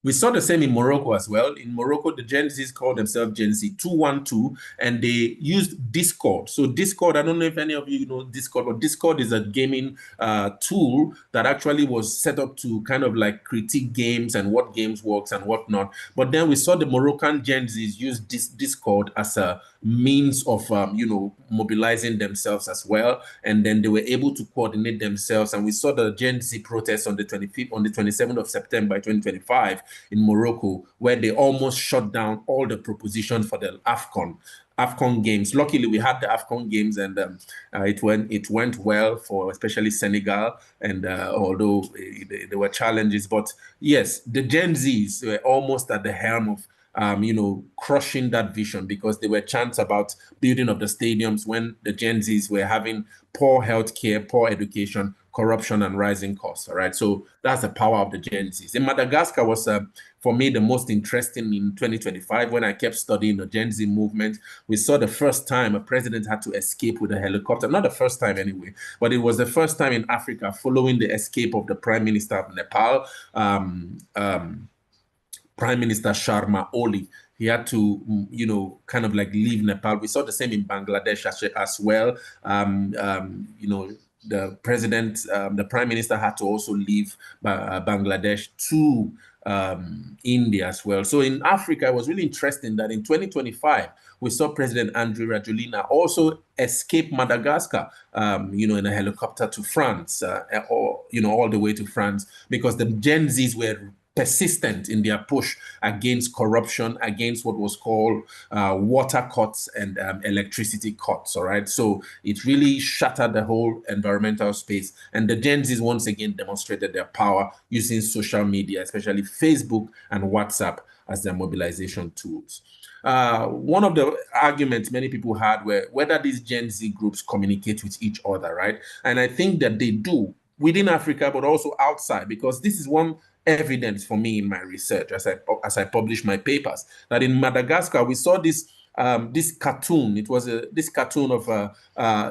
We saw the same in Morocco as well. In Morocco, the Gen Zs called themselves Gen Z 212, and they used Discord. So Discord, I don't know if any of you know Discord, but Discord is a gaming tool that actually was set up to kind of like critique games and what games works and whatnot. But then we saw the Moroccan Gen Zs use Discord as a means of, mobilizing themselves as well. And then they were able to coordinate themselves. And we saw the Gen Z protests on the 27th of September 2025 in Morocco, where they almost shut down all the propositions for the AFCON games. Luckily, we had the AFCON games, and it went well for especially Senegal. And although there were challenges, but yes, the Gen Zs were almost at the helm of crushing that vision, because there were chants about building of the stadiums when the Gen Zs were having poor healthcare, poor education, corruption, and rising costs. All right, so that's the power of the Gen Zs. In Madagascar was, for me, the most interesting in 2025 when I kept studying the Gen Z movement. We saw the first time a president had to escape with a helicopter. Not the first time anyway, but it was the first time in Africa following the escape of the Prime Minister of Nepal, Prime Minister Sharma Oli. He had to, kind of like leave Nepal. We saw the same in Bangladesh as well. The president, the prime minister had to also leave Bangladesh to India as well. So in Africa, it was really interesting that in 2025, we saw President Andry Rajoelina also escape Madagascar, in a helicopter to France, all the way to France, because the Gen Zs were persistent in their push against corruption, against what was called water cuts and electricity cuts, all right? So it really shattered the whole environmental space. And the Gen Zs once again demonstrated their power using social media, especially Facebook and WhatsApp, as their mobilization tools. One of the arguments many people had were whether these Gen Z groups communicate with each other, right? And I think that they do within Africa, but also outside, because this is one evidence for me in my research as I publish my papers, that in Madagascar we saw this this cartoon. It was this cartoon of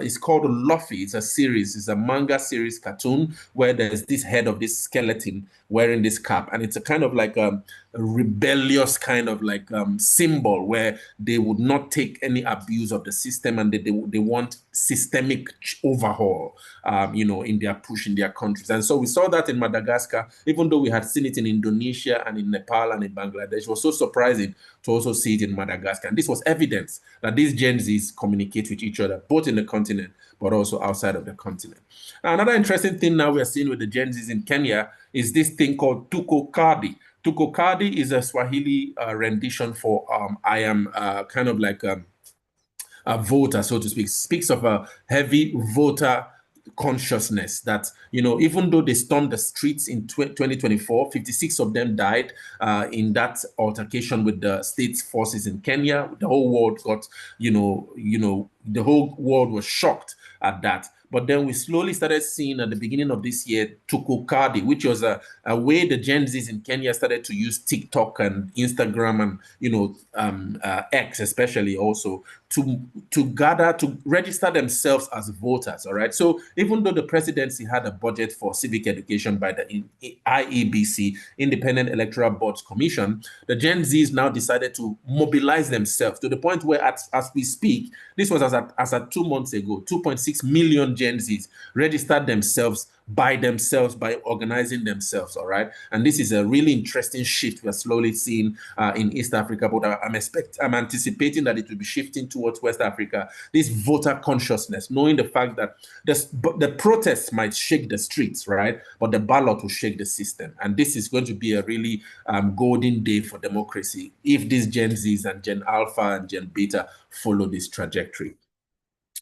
it's called Luffy. It's a series. It's a manga series cartoon where there's this head of this skeleton wearing this cap, and it's a kind of like a rebellious kind of like symbol where they would not take any abuse of the system, and they want systemic overhaul, you know, in their push in their countries. And so we saw that in Madagascar, even though we had seen it in Indonesia and in Nepal and in Bangladesh. It was so surprising to also see it in Madagascar. And this was evidence that these Gen Zs communicate with each other, both in the continent, but also outside of the continent. Another interesting thing now we're seeing with the Gen Zs in Kenya is this thing called Tuko Kadi. Tuko Kadi is a Swahili rendition for I am kind of like a voter, so to speak. Speaks of a heavy voter consciousness that, you know, even though they stormed the streets in 2024, 56 of them died in that altercation with the state forces in Kenya. The whole world got, the whole world was shocked at that. But then we slowly started seeing at the beginning of this year, Tuko Kadi, which was a way the Gen Zs in Kenya started to use TikTok and Instagram and, X especially also to gather, to register themselves as voters, all right? So even though the presidency had a budget for civic education by the IEBC, Independent Electoral Boards Commission, the Gen Zs now decided to mobilize themselves to the point where as we speak, this was as at 2 months ago, 2.6 million Gen Zs registered themselves by organizing themselves, all right? And this is a really interesting shift we're slowly seeing in East Africa, but I'm anticipating that it will be shifting towards West Africa, this voter consciousness, knowing the fact that the protests might shake the streets, right? But the ballot will shake the system. And this is going to be a really golden day for democracy if these Gen Zs and Gen Alpha and Gen Beta follow this trajectory.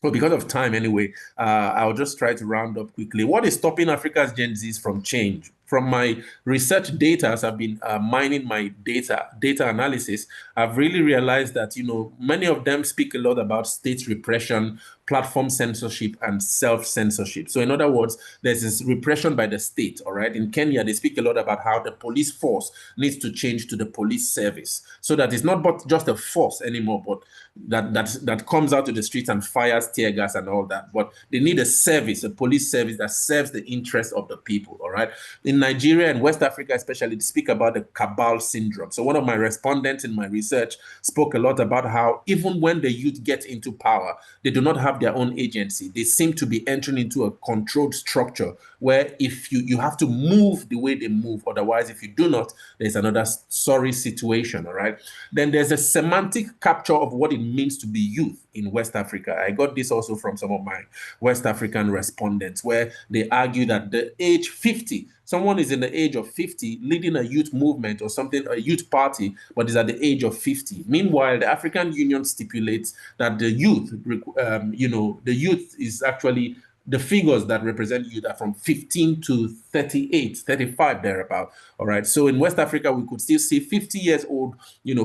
Well, because of time anyway, I'll just try to round up quickly. What is stopping Africa's Gen Zs from change? From my research data, as I've been mining my data analysis, I've really realized that, many of them speak a lot about state repression, platform censorship, and self-censorship. So in other words, there's this repression by the state, all right? In Kenya, they speak a lot about how the police force needs to change to the police service, so that it's not but just a force anymore, but that comes out to the streets and fires tear gas and all that. But they need a service, a police service that serves the interests of the people, all right? In Nigeria and West Africa especially, they speak about the cabal syndrome. So one of my respondents in my research spoke a lot about how even when the youth get into power, they do not have their own agency. They seem to be entering into a controlled structure where if you have to move the way they move, otherwise if you do not, there's another sorry situation, all right? Then there's a semantic capture of what it means to be youth in West Africa. I got this also from some of my West African respondents, where they argue that the age 50, someone is in the age of 50 leading a youth movement or something, a youth party, but is at the age of 50. Meanwhile, the African Union stipulates that the youth, the youth is actually, the figures that represent youth are from 15 to 38, 35, thereabout. All right. So in West Africa, we could still see 50 years old,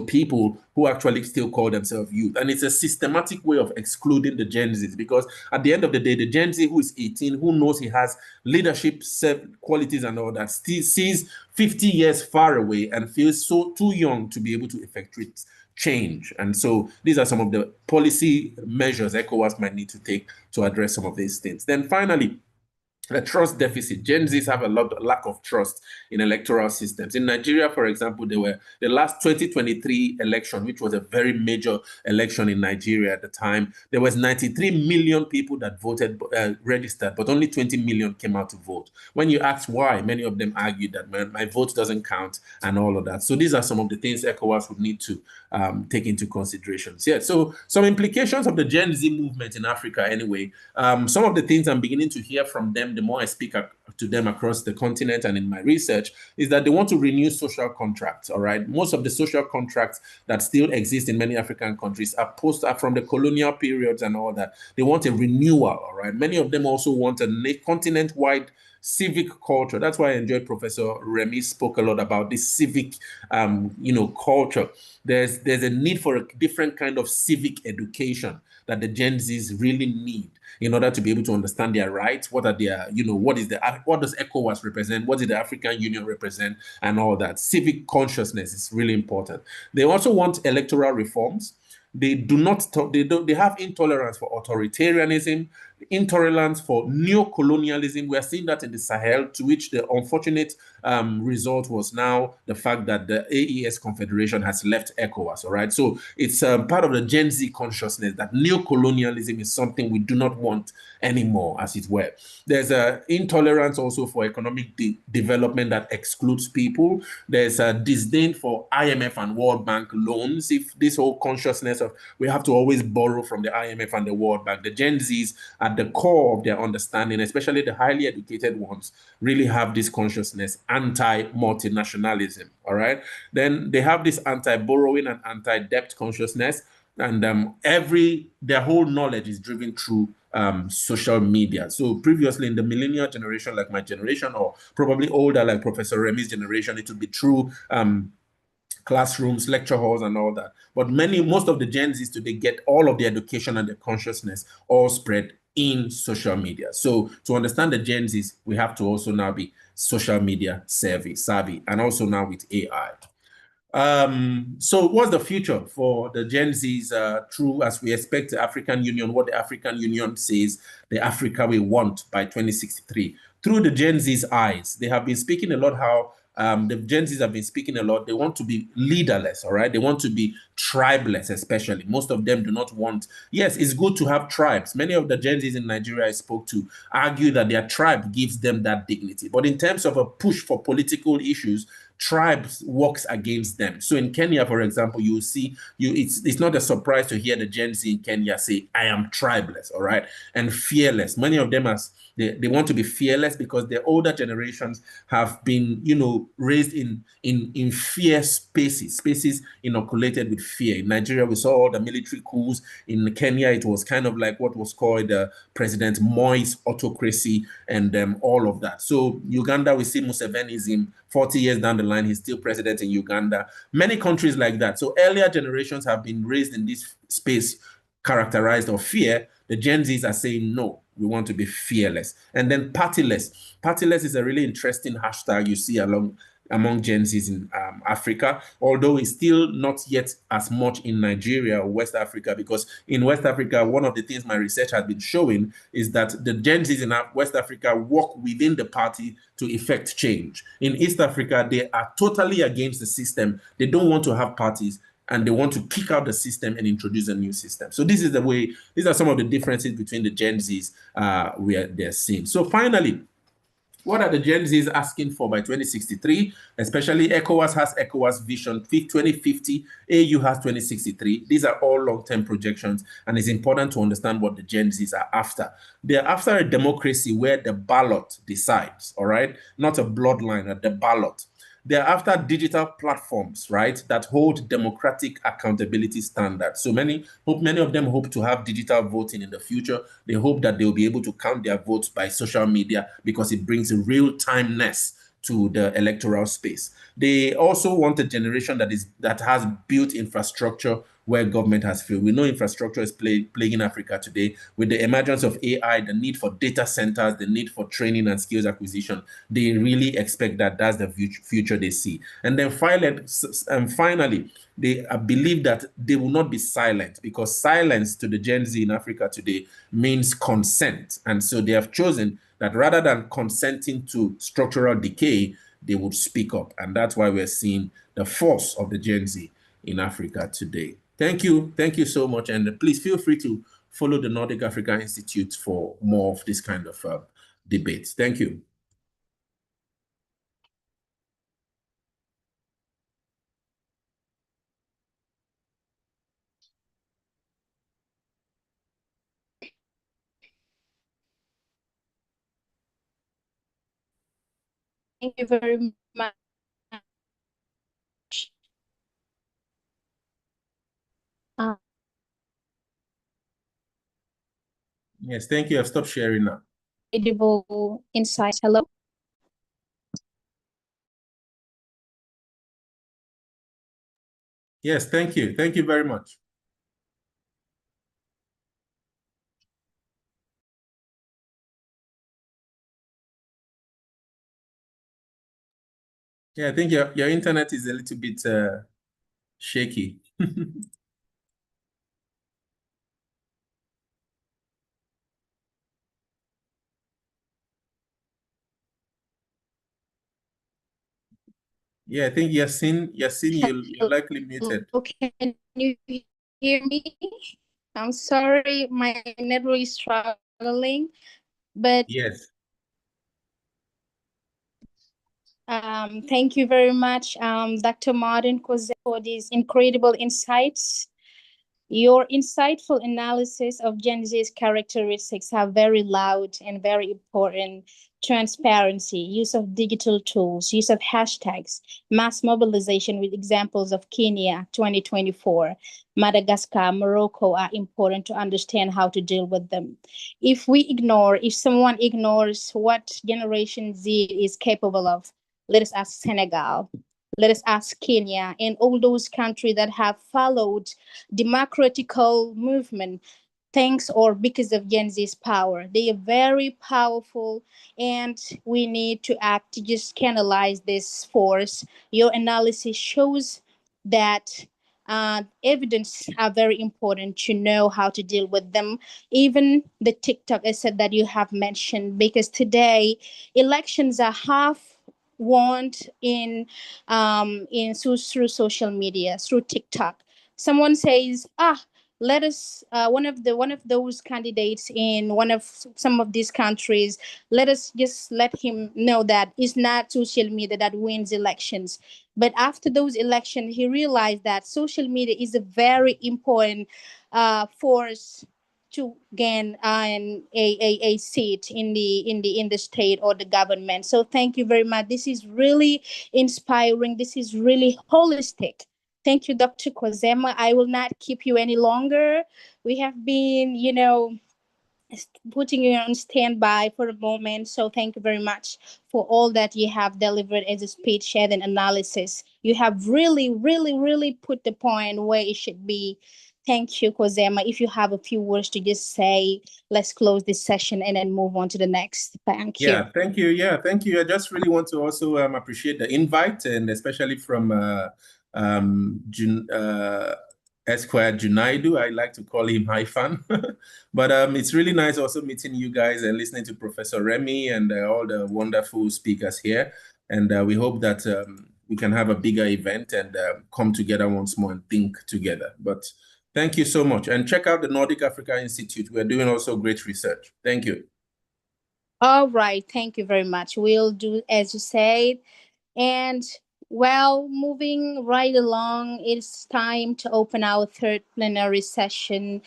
people who actually still call themselves youth. And it's a systematic way of excluding the Gen Zs, because at the end of the day, the Gen Z who is 18, who knows he has leadership qualities and all that, still sees 50 years far away and feels too young to be able to effectuate change. And so these are some of the policy measures ECOWAS might need to take to address some of these things. Then finally, the trust deficit. Gen Zs have a lack of trust in electoral systems. In Nigeria, for example, there were the last 2023 election, which was a very major election in Nigeria at the time. There was 93 million people that voted, registered, but only 20 million came out to vote. When you ask why, many of them argued that my vote doesn't count and all of that. So these are some of the things ECOWAS would need to take into consideration. Yeah, so some implications of the Gen Z movement in Africa anyway. Some of the things I'm beginning to hear from them them, the more I speak to them across the continent and in my research, is that they want to renew social contracts, all right? Most of the social contracts that still exist in many African countries are from the colonial periods and all that. They want a renewal, all right? Many of them also want a continent-wide civic culture. That's why I enjoyed Professor Remy spoke a lot about this civic, culture. There's a need for a different kind of civic education that the Gen Zs really need in order to be able to understand their rights. What are their, what does ECOWAS represent? What does the African Union represent? And all that. Civic consciousness is really important. They also want electoral reforms. They do not talk, they have intolerance for authoritarianism, intolerance for neo-colonialism. We are seeing that in the Sahel, to which the unfortunate result was now the fact that the AES Confederation has left ECOWAS, all right? So it's part of the Gen Z consciousness that neo-colonialism is something we do not want anymore, as it were. There's intolerance also for economic development that excludes people. There's a disdain for IMF and World Bank loans. If this whole consciousness of we have to always borrow from the IMF and the World Bank, the Gen Zs at the core of their understanding, especially the highly educated ones, really have this consciousness, anti-multinationalism, all right? Then they have this anti-borrowing and anti-debt consciousness, and their whole knowledge is driven through social media. So previously in the millennial generation, like my generation, or probably older, like Professor Remy's generation, it would be through classrooms, lecture halls, and all that. But most of the Gen Zs today get all of the education and the consciousness all spread in social media. So to understand the Gen Zs, we have to also now be social media savvy, and also now with AI. So what's the future for the Gen Zs through, as we expect the African Union, what the African Union says the Africa we want by 2063? Through the Gen Z's eyes, they have been speaking a lot how the Gen Zs have been speaking a lot. They want to be leaderless, all right? They want to be tribeless, especially. Most of them do not want... Yes, it's good to have tribes. Many of the Gen Zs in Nigeria I spoke to argue that their tribe gives them that dignity. But in terms of a push for political issues, tribes works against them. So in Kenya, for example, you will see, it's not a surprise to hear the Gen Z in Kenya say, I am tribeless, all right? And fearless. Many of them they want to be fearless because the older generations have been, raised in fear spaces inoculated with fear. In Nigeria, we saw all the military coups. In Kenya, it was kind of like what was called President Moi's autocracy and all of that. So Uganda, we see Museveniism. 40 years down the line, he's still president in Uganda. Many countries like that. So earlier generations have been raised in this space characterized of fear. The Gen Zs are saying, no, we want to be fearless. And then partyless. Partyless is a really interesting hashtag you see among Gen Zs in Africa, although it's still not yet as much in Nigeria or West Africa, because in West Africa, one of the things my research has been showing is that the Gen Zs in West Africa work within the party to effect change. In East Africa, they are totally against the system. They don't want to have parties, and they want to kick out the system and introduce a new system. So this is the way, these are some of the differences between the Gen Zs they're seeing. So finally, what are the Gen Zs asking for by 2063? Especially ECOWAS has ECOWAS Vision 2050, AU has 2063. These are all long-term projections, and it's important to understand what the Gen Zs are after. They're after a democracy where the ballot decides, all right? Not a bloodline, the ballot. They're after digital platforms, right, that hold democratic accountability standards. So many of them hope to have digital voting in the future. They hope that they'll be able to count their votes by social media because it brings a real-timeness to the electoral space. They also want a generation that has built infrastructure where government has failed. We know infrastructure is plaguing Africa today. With the emergence of AI, the need for data centers, the need for training and skills acquisition, they really expect that that's the future they see. And then finally, they believe that they will not be silent, because silence to the Gen Z in Africa today means consent. And so they have chosen that rather than consenting to structural decay, they would speak up. And that's why we're seeing the force of the Gen Z in Africa today. Thank you. Thank you so much. And please feel free to follow the Nordic Africa Institute for more of this kind of debates. Thank you. Thank you very much. Yes, thank you. I've stopped sharing now. Incredible insights. Hello. Yes, thank you. Thank you very much. Yeah, I think your internet is a little bit shaky. Yeah, I think Yasin, you're likely muted. Okay, can you hear me? I'm sorry, my network is struggling, but Yes. thank you very much, Dr. Martin Kose, for these incredible insights. Your insightful analysis of Gen Z's characteristics are very loud and very important. Transparency, use of digital tools, use of hashtags, mass mobilization with examples of Kenya 2024, Madagascar, Morocco are important to understand how to deal with them. If someone ignores what Generation Z is capable of, let us ask Senegal, let us ask Kenya, and all those countries that have followed democratical movement thanks or because of Gen Z's power. They are very powerful, and we need to act to just canalize this force. Your analysis shows that evidence are very important to know how to deal with them. Even the TikTok asset that you have mentioned, because today elections are half won through social media, through TikTok. Someone says, let us one of those candidates in one of some of these countries, let us just let him know that it's not social media that wins elections. But after those elections, he realized that social media is a very important force to gain a seat in the state or the government. So thank you very much. This is really inspiring. This is really holistic. Thank you, Dr. Kwazema. I will not keep you any longer. We have been, putting you on standby for a moment. So thank you very much for all that you have delivered as a speech and an analysis. You have really, really, really put the point where it should be. Thank you, Kwazema. If you have a few words to just say, let's close this session and then move on to the next. Thank you. Yeah, thank you. Yeah, thank you. I just really want to also appreciate the invite, and especially from Esquire Junaidu. I like to call him Haifan. But it's really nice also meeting you guys and listening to Professor Remy and all the wonderful speakers here. And we hope that we can have a bigger event and come together once more and think together. But thank you so much. And check out the Nordic Africa Institute. We're doing also great research. Thank you. All right. Thank you very much. We'll do as you said. And well, moving right along, it's time to open our third plenary session.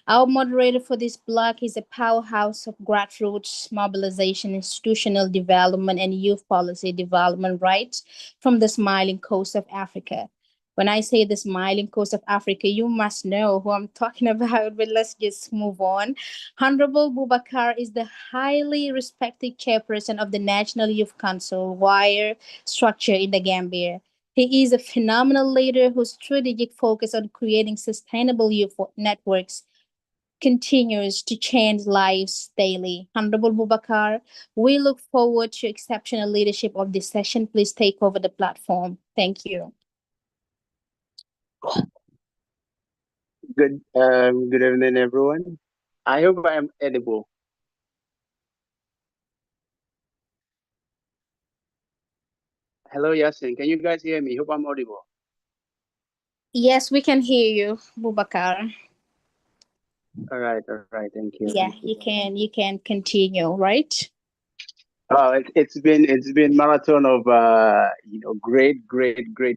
Our moderator for this block is a powerhouse of grassroots mobilization, institutional development, and youth policy development right from the smiling coast of Africa. When I say the smiling coast of Africa, you must know who I'm talking about, but let's just move on. Honorable Boubacar is the highly respected chairperson of the National Youth Council, WIRE structure in the Gambia. He is a phenomenal leader whose strategic focus on creating sustainable youth networks continues to change lives daily. Honorable Boubacar, we look forward to exceptional leadership of this session. Please take over the platform. Thank you. Good evening, everyone. I hope I am edible. Hello, Yasin. Can you guys hear me? Hope I'm audible. Yes, we can hear you, Boubacar. All right. Thank you. Yeah, you can continue, right? It's been marathon of great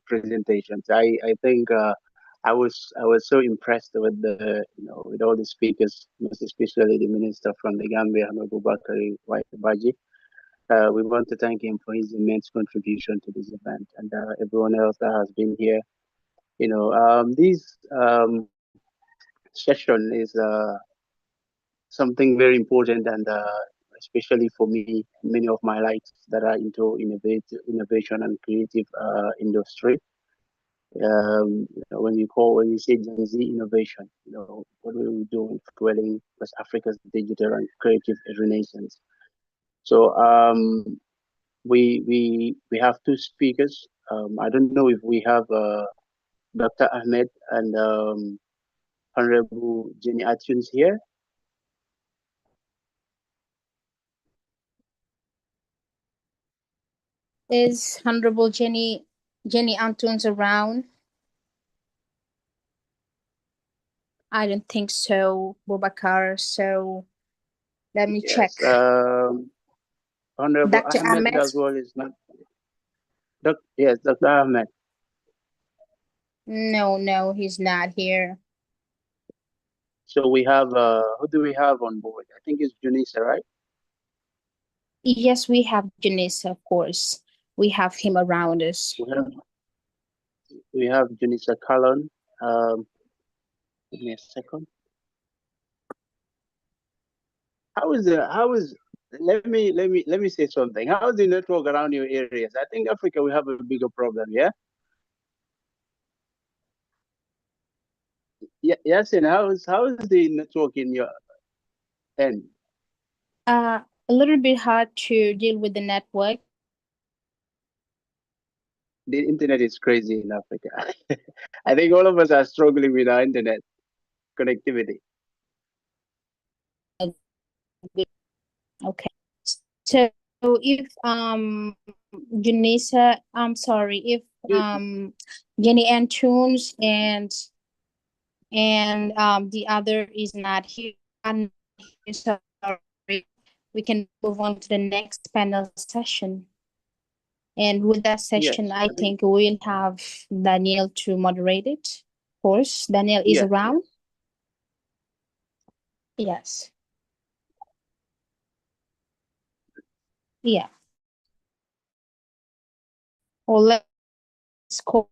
presentations. I think I was so impressed with with all the speakers, most especially the minister from the Gambia, Honorable Bakari Baji. We want to thank him for his immense contribution to this event, and everyone else that has been here. This session is something very important, and especially for me, many of my likes that are into innovation and creative industry. When you say Gen Z innovation, what are we doing for dwelling West Africa's digital and creative renaissance? So we have two speakers. I don't know if we have Dr. Ahmed and Honorable Jenny Attunes here. Is Honorable Jenny Antunes around? I don't think so, Boubacar. So let me check. Honorable Dr. Ahmed Ahmed as well is not. Yes, Dr. Ahmed. No, he's not here. So we have who do we have on board? I think it's Junisa, right? Yes, we have Junisa, of course. We have him around us. We have Junisa Kalon. Give me a second. Let me say something. How is the network around your areas? I think Africa we have a bigger problem, yeah? Yasin, how is the network in your end? A little bit hard to deal with the network. The internet is crazy in Africa. I think all of us are struggling with our internet connectivity. Okay. So if Junisa, I'm sorry, if Jenny Antunes and the other is not here, sorry, we can move on to the next panel session. And with that session, yes, I think we'll have Daniel to moderate it. Of course, Daniel is around. Yes. Yeah. Or let's call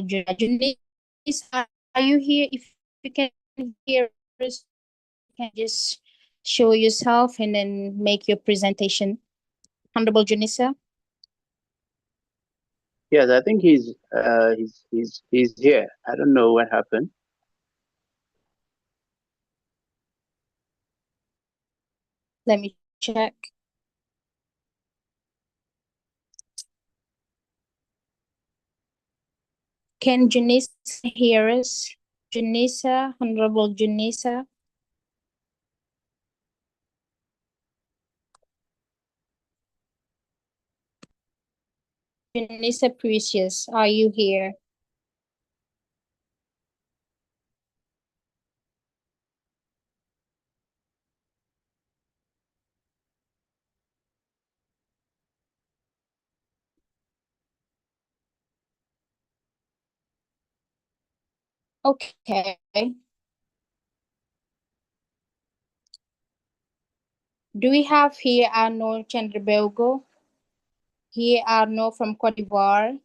Junice. Are you here? If you can hear us, you can just show yourself and then make your presentation. Honorable Junisa. Yes, I think he's here. I don't know what happened. Let me check. Can Junisa hear us? Junisa, Honorable Junisa. Junisa Precious, are you here? Okay. Do we have here Arno Chandrabelgo? Here Arno from Cote d'Ivoire.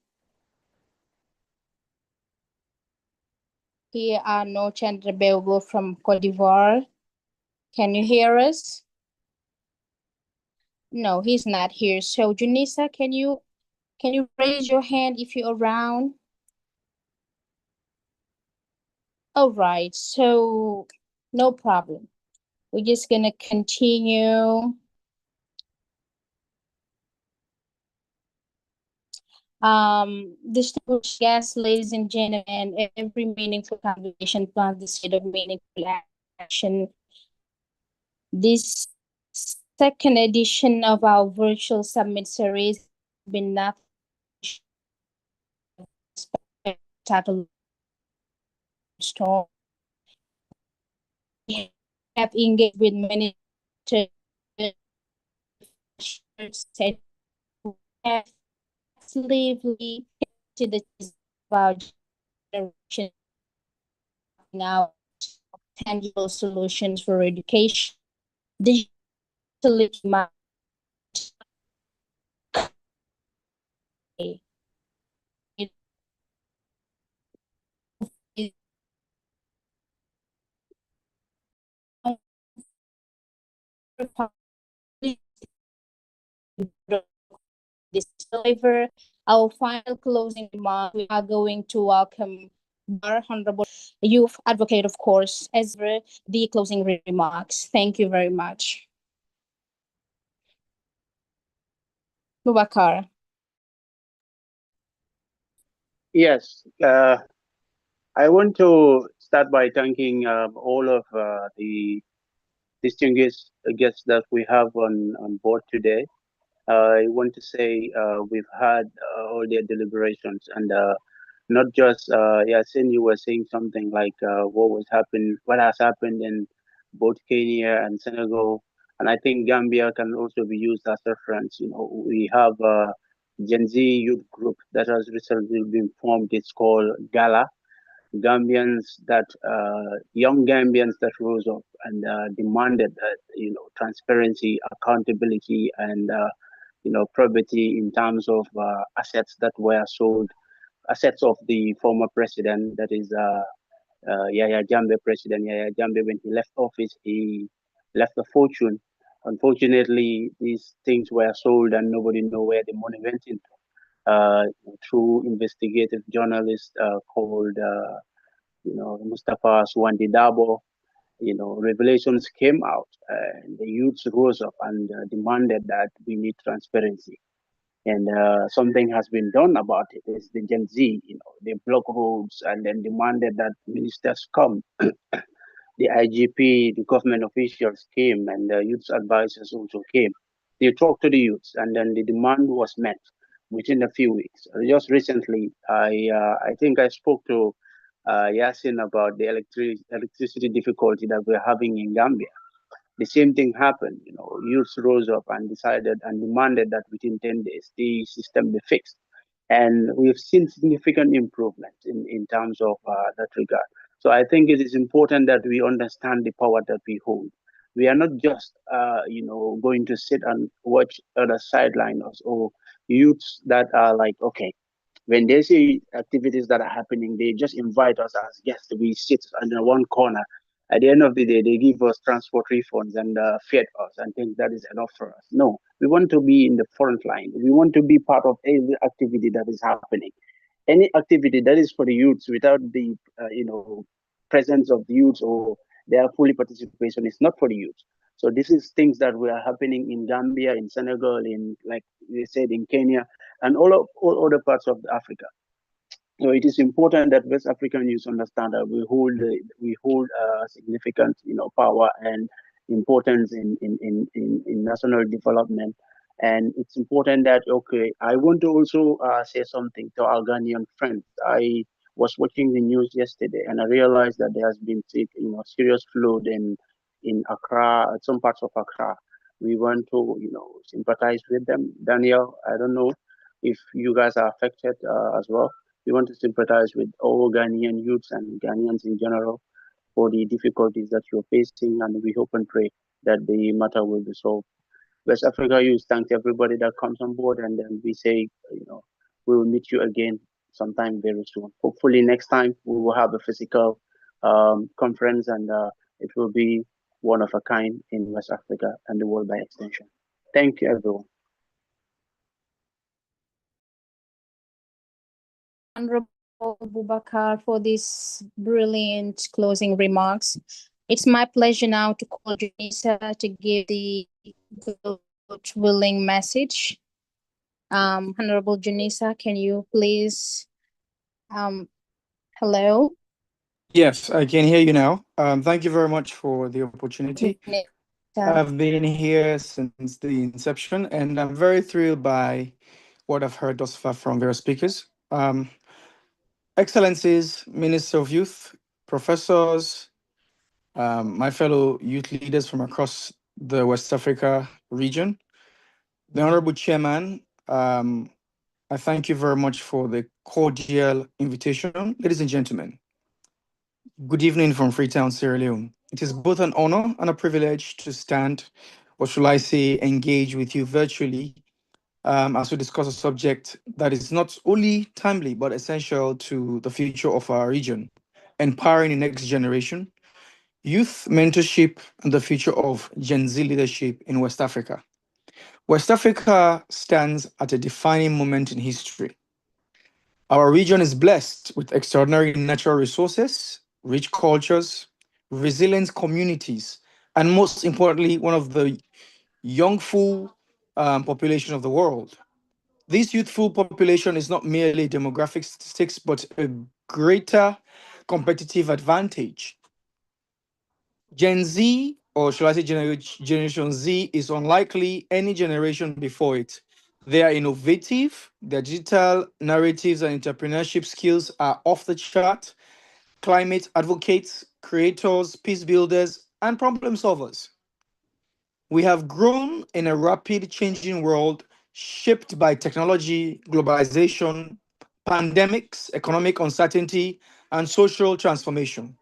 Here Arno Chandrabelgo from Cote d'Ivoire. Can you hear us? No, he's not here. So Junisa, can you raise your hand if you're around? All right, so no problem. We're just gonna continue. Distinguished guests, ladies and gentlemen, every meaningful conversation plants the seed of meaningful action. This second edition of our virtual summit series has been nothing spectacular storm. We have engaged with many actively to the about generation now tangible solutions for education, digitally deliver our final closing remark. We are going to welcome our Honorable Youth Advocate, of course, as the closing remarks. Thank you very much. Boubacar. Yes, I want to start by thanking all of the distinguished guests that we have on board today. I want to say we've had all their deliberations, and not just Yasin, you were saying something like what has happened in both Kenya and Senegal, and I think Gambia can also be used as reference. You know, we have a Gen Z youth group that has recently been formed. It's called Gala. Young Gambians that rose up and demanded that, transparency, accountability, and probity in terms of assets that were sold, assets of the former president, that is Yaya Jammeh. President Yaya Jammeh, when he left office, he left a fortune. Unfortunately, these things were sold and nobody knew where the money went into. Through investigative journalists called, Mustafa Swandi Dabo, revelations came out, and the youths rose up and demanded that we need transparency. And something has been done about it. It's the Gen Z, they block roads and then demanded that ministers come. The IGP, the government officials came, and the youth advisors also came. They talked to the youths, and then the demand was met within a few weeks. Just recently, I think I spoke to Yasin about the electricity difficulty that we're having in Gambia. The same thing happened. Youths rose up and decided and demanded that within 10 days the system be fixed. And we've seen significant improvement in terms of that regard. So I think it is important that we understand the power that we hold. We are not just, going to sit and watch other sideliners or youths that are like, okay, when they see activities that are happening, they just invite us as guests. We sit in one corner. At the end of the day, they give us transport refunds and feed us and think that is enough for us. No, we want to be in the front line. We want to be part of every activity that is happening. Any activity that is for the youths without the, presence of the youths or their fully participation is not for the youths. So this is things that were happening in Gambia, in Senegal, in, like they said, in Kenya, and all other parts of Africa. So it is important that West African youth understand that we hold significant, power and importance in national development. And it's important that, okay, I want to also say something to our Ghanaian friends. I was watching the news yesterday, and I realized that there has been, serious flood in Accra, some parts of Accra. We want to, sympathize with them. Daniel, I don't know if you guys are affected as well. We want to sympathize with all Ghanaian youths and Ghanaians in general for the difficulties that you're facing, and we hope and pray that the matter will be solved. West Africa Youth thanks everybody that comes on board, and then we say, we will meet you again sometime very soon. Hopefully next time we will have a physical conference, and it will be one of a kind in West Africa and the world by extension. Thank you, everyone. Honorable Boubacar, for these brilliant closing remarks. It's my pleasure now to call Junisa to give the willing message. Honorable Junisa, can you please, hello? Yes, I can hear you now. Thank you very much for the opportunity. I've been here since the inception, and I'm very thrilled by what I've heard thus far from various speakers. Excellencies, Minister of Youth, professors, my fellow youth leaders from across the West Africa region, the Honorable Chairman, I thank you very much for the cordial invitation. Ladies and gentlemen, good evening from Freetown, Sierra Leone. It is both an honor and a privilege to stand, or shall I say, engage with you virtually as we discuss a subject that is not only timely, but essential to the future of our region, empowering the next generation Youth Mentorship and the Future of Gen Z Leadership in West Africa. West Africa stands at a defining moment in history. Our region is blessed with extraordinary natural resources, rich cultures, resilient communities, and most importantly, one of the youngful population of the world. This youthful population is not merely demographic statistics, but a greater competitive advantage. Gen Z, or shall I say Generation Z, is unlikely any generation before it. They are innovative, their digital narratives and entrepreneurship skills are off the chart, climate advocates, creators, peace builders, and problem solvers. We have grown in a rapid changing world shaped by technology, globalization, pandemics, economic uncertainty, and social transformation.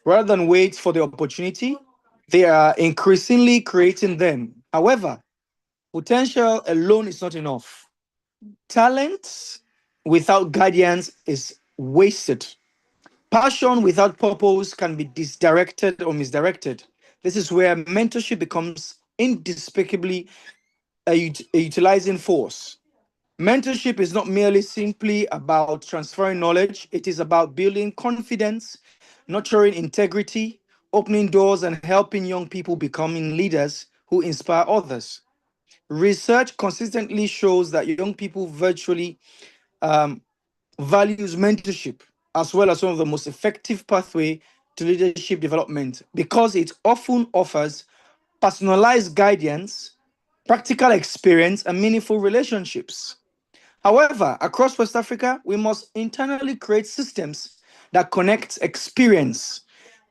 Rather than wait for the opportunity, they are increasingly creating them. However, potential alone is not enough. Talent without guidance is wasted. Passion without purpose can be misdirected or misdirected. This is where mentorship becomes indispensably a utilizing force. Mentorship is not merely simply about transferring knowledge, it is about building confidence, nurturing integrity, opening doors, and helping young people becoming leaders who inspire others. Research consistently shows that young people virtually values mentorship as well as one of the most effective pathway to leadership development because it often offers personalized guidance, practical experience, and meaningful relationships. However, across West Africa, we must internally create systems that connect experience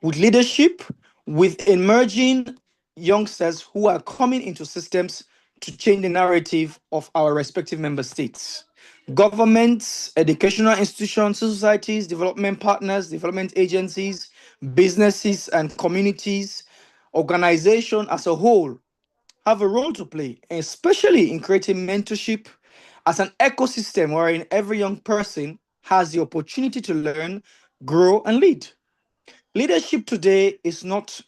with leadership, with emerging youngsters who are coming into systems to change the narrative of our respective member states. Governments, educational institutions, societies, development partners, development agencies, businesses, and communities, organization as a whole have a role to play, especially in creating mentorship as an ecosystem wherein every young person has the opportunity to learn, grow, and lead. Leadership today is not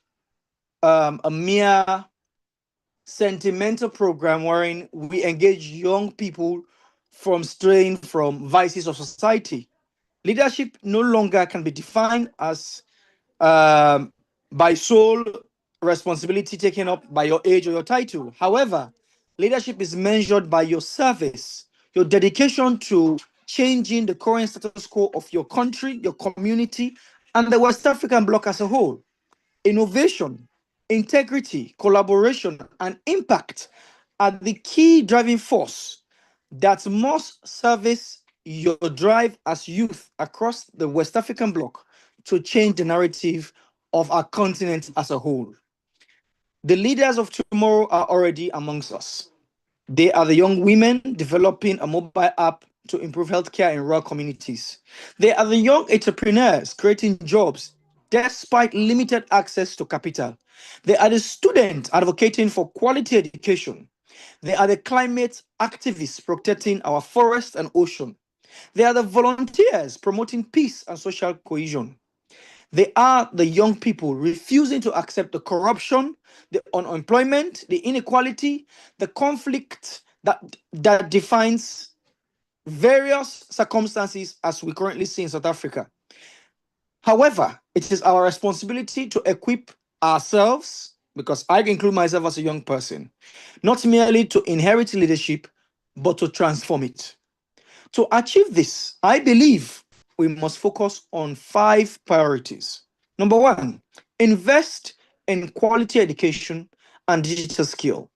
a mere sentimental program wherein we engage young people from straying from vices of society. Leadership no longer can be defined as by sole responsibility taken up by your age or your title. However, leadership is measured by your service, your dedication to changing the current status quo of your country, your community, and the West African bloc as a whole. Innovation, integrity, collaboration, and impact are the key driving force that must service your drive as youth across the West African bloc to change the narrative of our continent as a whole. The leaders of tomorrow are already amongst us. They are the young women developing a mobile app to improve healthcare in rural communities. They are the young entrepreneurs creating jobs despite limited access to capital. They are the students advocating for quality education. They are the climate activists protecting our forests and ocean. They are the volunteers promoting peace and social cohesion. They are the young people refusing to accept the corruption, the unemployment, the inequality, the conflict that defines various circumstances as we currently see in South Africa. However, it is our responsibility to equip ourselves, because I include myself as a young person, not merely to inherit leadership, but to transform it. To achieve this, I believe we must focus on 5 priorities. Number 1, invest in quality education and digital skill.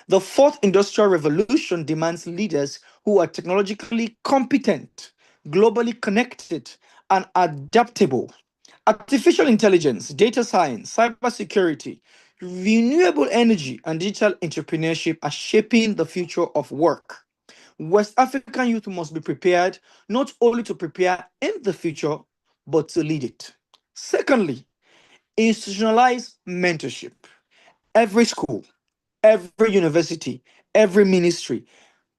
The 4th industrial revolution demands leaders who are technologically competent, globally connected, and adaptable. Artificial intelligence, data science, cybersecurity, renewable energy, and digital entrepreneurship are shaping the future of work. West African youth must be prepared not only to prepare in the future, but to lead it. Secondly, institutionalize mentorship. Every school, every university, every ministry,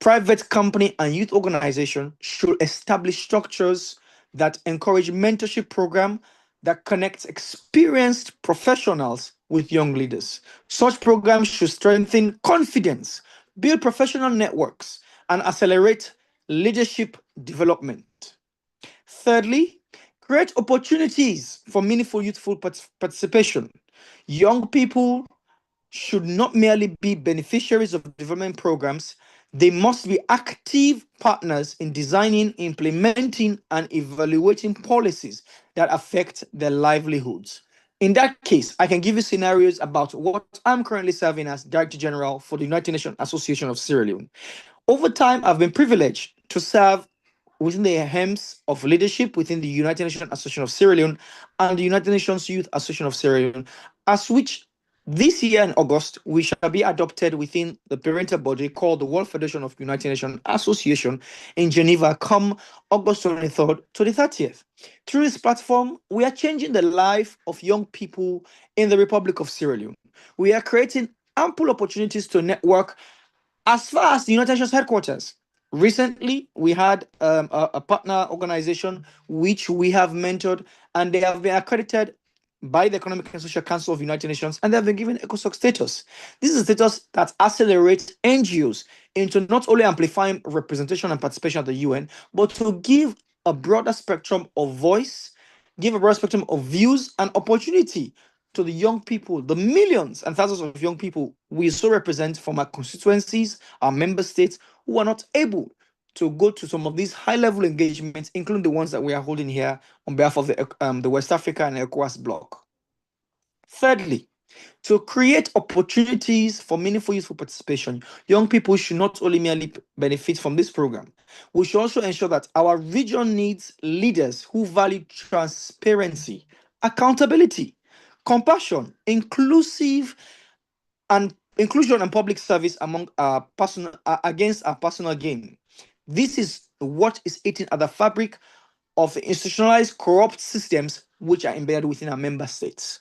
private company, and youth organization should establish structures that encourage mentorship program that connects experienced professionals with young leaders. Such programs should strengthen confidence, build professional networks, and accelerate leadership development. Thirdly, create opportunities for meaningful youthful participation. Young people should not merely be beneficiaries of development programs, they must be active partners in designing, implementing, and evaluating policies that affect their livelihoods. In that case, I can give you scenarios about what I'm currently serving as Director General for the United Nations Association of Sierra Leone. Over time, I've been privileged to serve within the helms of leadership within the United Nations Association of Sierra Leone and the United Nations Youth Association of Sierra Leone, as which this year in August, we shall be adopted within the parental body called the World Federation of United Nations Association in Geneva come August 23rd to the 30th. Through this platform, we are changing the life of young people in the Republic of Sierra Leone. We are creating ample opportunities to network as far as the United Nations headquarters. Recently, we had a partner organization which we have mentored, and they have been accredited by the Economic and Social Council of the United Nations, and they have been given ECOSOC status. This is a status that accelerates NGOs into not only amplifying representation and participation at the UN, but to give a broader spectrum of voice, give a broader spectrum of views and opportunity to the young people, the millions and thousands of young people we so represent from our constituencies, our member states, who are not able to go to some of these high-level engagements, including the ones that we are holding here on behalf of the West Africa and ECOWAS bloc. Thirdly, to create opportunities for meaningful youthful participation, young people should not only merely benefit from this program, we should also ensure that our region needs leaders who value transparency, accountability, compassion, inclusion and public service among our personal against our personal gain. This is what is eating at the fabric of the institutionalized corrupt systems which are embedded within our member states.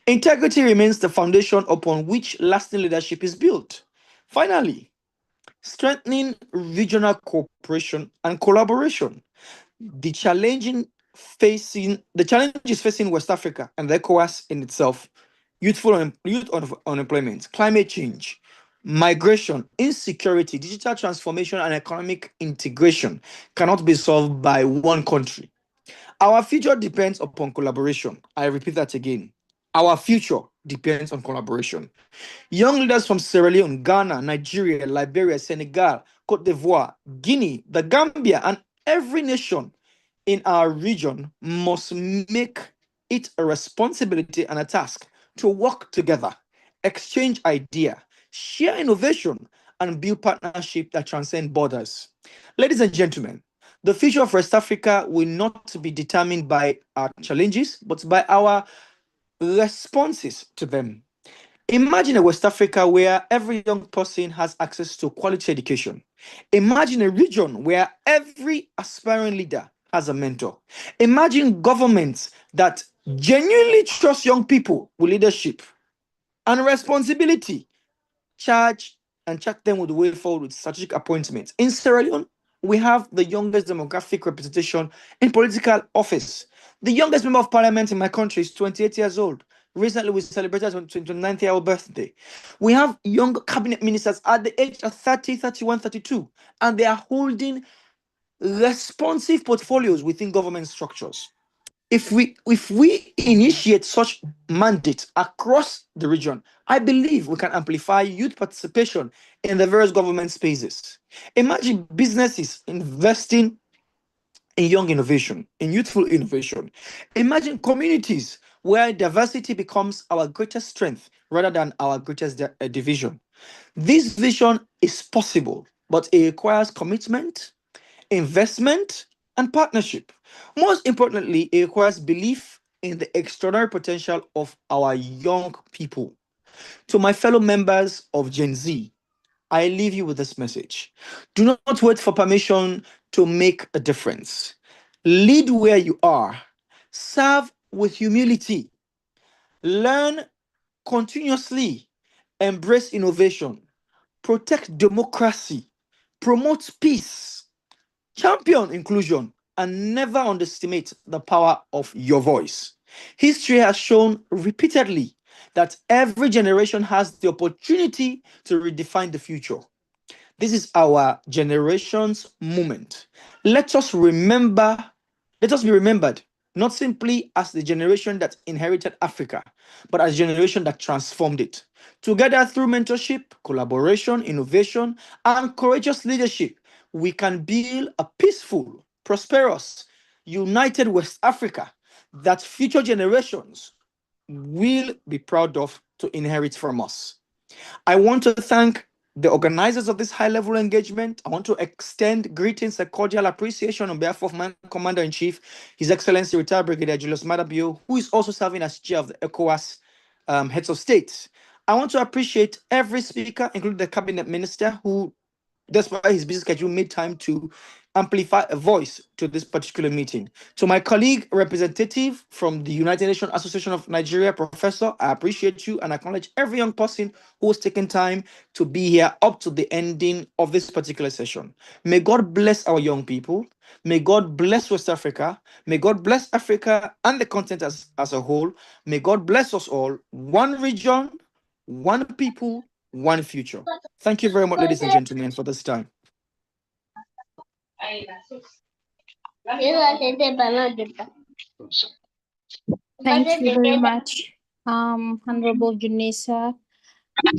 Integrity remains the foundation upon which lasting leadership is built. Finally, strengthening regional cooperation and collaboration. The challenges facing West Africa and the ECOWAS in itself, youth unemployment, climate change, migration, insecurity, digital transformation, and economic integration cannot be solved by one country. Our future depends upon collaboration. I repeat that again. Our future depends on collaboration. Young leaders from Sierra Leone, Ghana, Nigeria, Liberia, Senegal, Cote d'Ivoire, Guinea, the Gambia, and every nation in our region must make it a responsibility and a task to work together, exchange ideas, share innovation, and build partnerships that transcend borders. Ladies and gentlemen, the future of West Africa will not be determined by our challenges, but by our responses to them. Imagine a West Africa where every young person has access to quality education. Imagine a region where every aspiring leader has a mentor. Imagine governments that genuinely trust young people with leadership and responsibility, charge them with the way forward with strategic appointments. In Sierra Leone, we have the youngest demographic representation in political office. The youngest member of parliament in my country is 28 years old. Recently, we celebrated his 29th-year birthday. We have young cabinet ministers at the age of 30, 31, 32, and they are holding responsive portfolios within government structures. If we initiate such mandates across the region, I believe we can amplify youth participation in the various government spaces. Imagine businesses investing in young innovation, in youthful innovation. Imagine communities where diversity becomes our greatest strength rather than our greatest division. This vision is possible, but it requires commitment, investment, and partnership. Most importantly, it requires belief in the extraordinary potential of our young people. To my fellow members of Gen Z, I leave you with this message. Do not wait for permission to make a difference. Lead where you are. Serve with humility. Learn continuously. Embrace innovation. Protect democracy. Promote peace. Champion inclusion. And never underestimate the power of your voice. History has shown repeatedly that every generation has the opportunity to redefine the future. This is our generation's moment. Let us be remembered, not simply as the generation that inherited Africa, but as a generation that transformed it. Together, through mentorship, collaboration, innovation, and courageous leadership, we can build a peaceful, prosperous, united West Africa that future generations will be proud of to inherit from us. I want to thank the organizers of this high-level engagement. I want to extend greetings and cordial appreciation on behalf of my Commander-in-Chief, His Excellency Retired Brigadier Julius Maada Bio, who is also serving as Chair of the ECOWAS Heads of State. I want to appreciate every speaker, including the Cabinet Minister, who, despite his busy schedule, made time to amplify a voice to this particular meeting. To my colleague representative from the United Nations Association of Nigeria, Professor, I appreciate you and acknowledge every young person who has taken time to be here up to the ending of this particular session. May God bless our young people. May God bless West Africa. May God bless Africa and the continent as a whole. May God bless us all. One region, one people, one future. Thank you very much, ladies and gentlemen, for this time. Thank you very much, Honorable Junisa,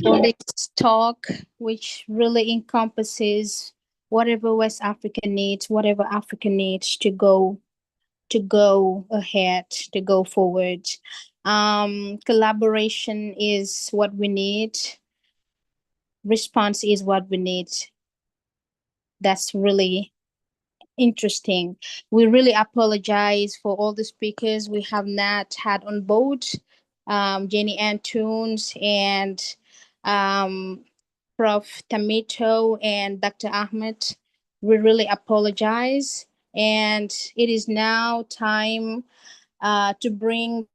for this talk, which really encompasses whatever West Africa needs, whatever Africa needs to go ahead, to go forward. Collaboration is what we need. Response is what we need. That's really interesting. We really apologize for all the speakers we have not had on board. Jenny Antunes and Prof. Tamito and Dr. Ahmed. We really apologize. And it is now time to bring,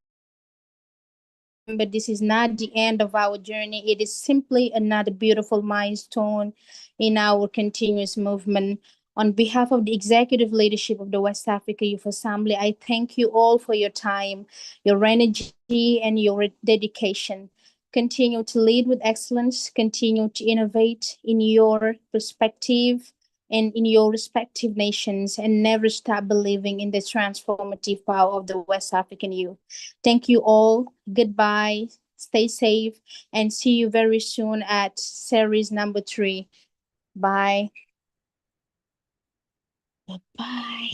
but this is not the end of our journey. It is simply another beautiful milestone in our continuous movement. On behalf of the executive leadership of the West Africa Youth Assembly, I thank you all for your time, your energy, and your dedication. Continue to lead with excellence, continue to innovate in your perspective and in your respective nations, and never stop believing in the transformative power of the West African youth. Thank you all. Goodbye. Stay safe and see you very soon at series number 3. Bye. Bye-bye.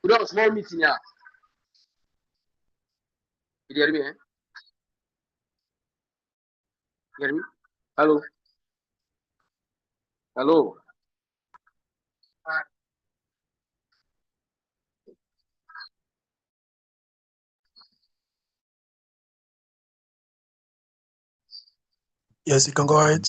We do a small meeting here. You hear me? You hear me? Hello? Hello? Yes, you can go ahead.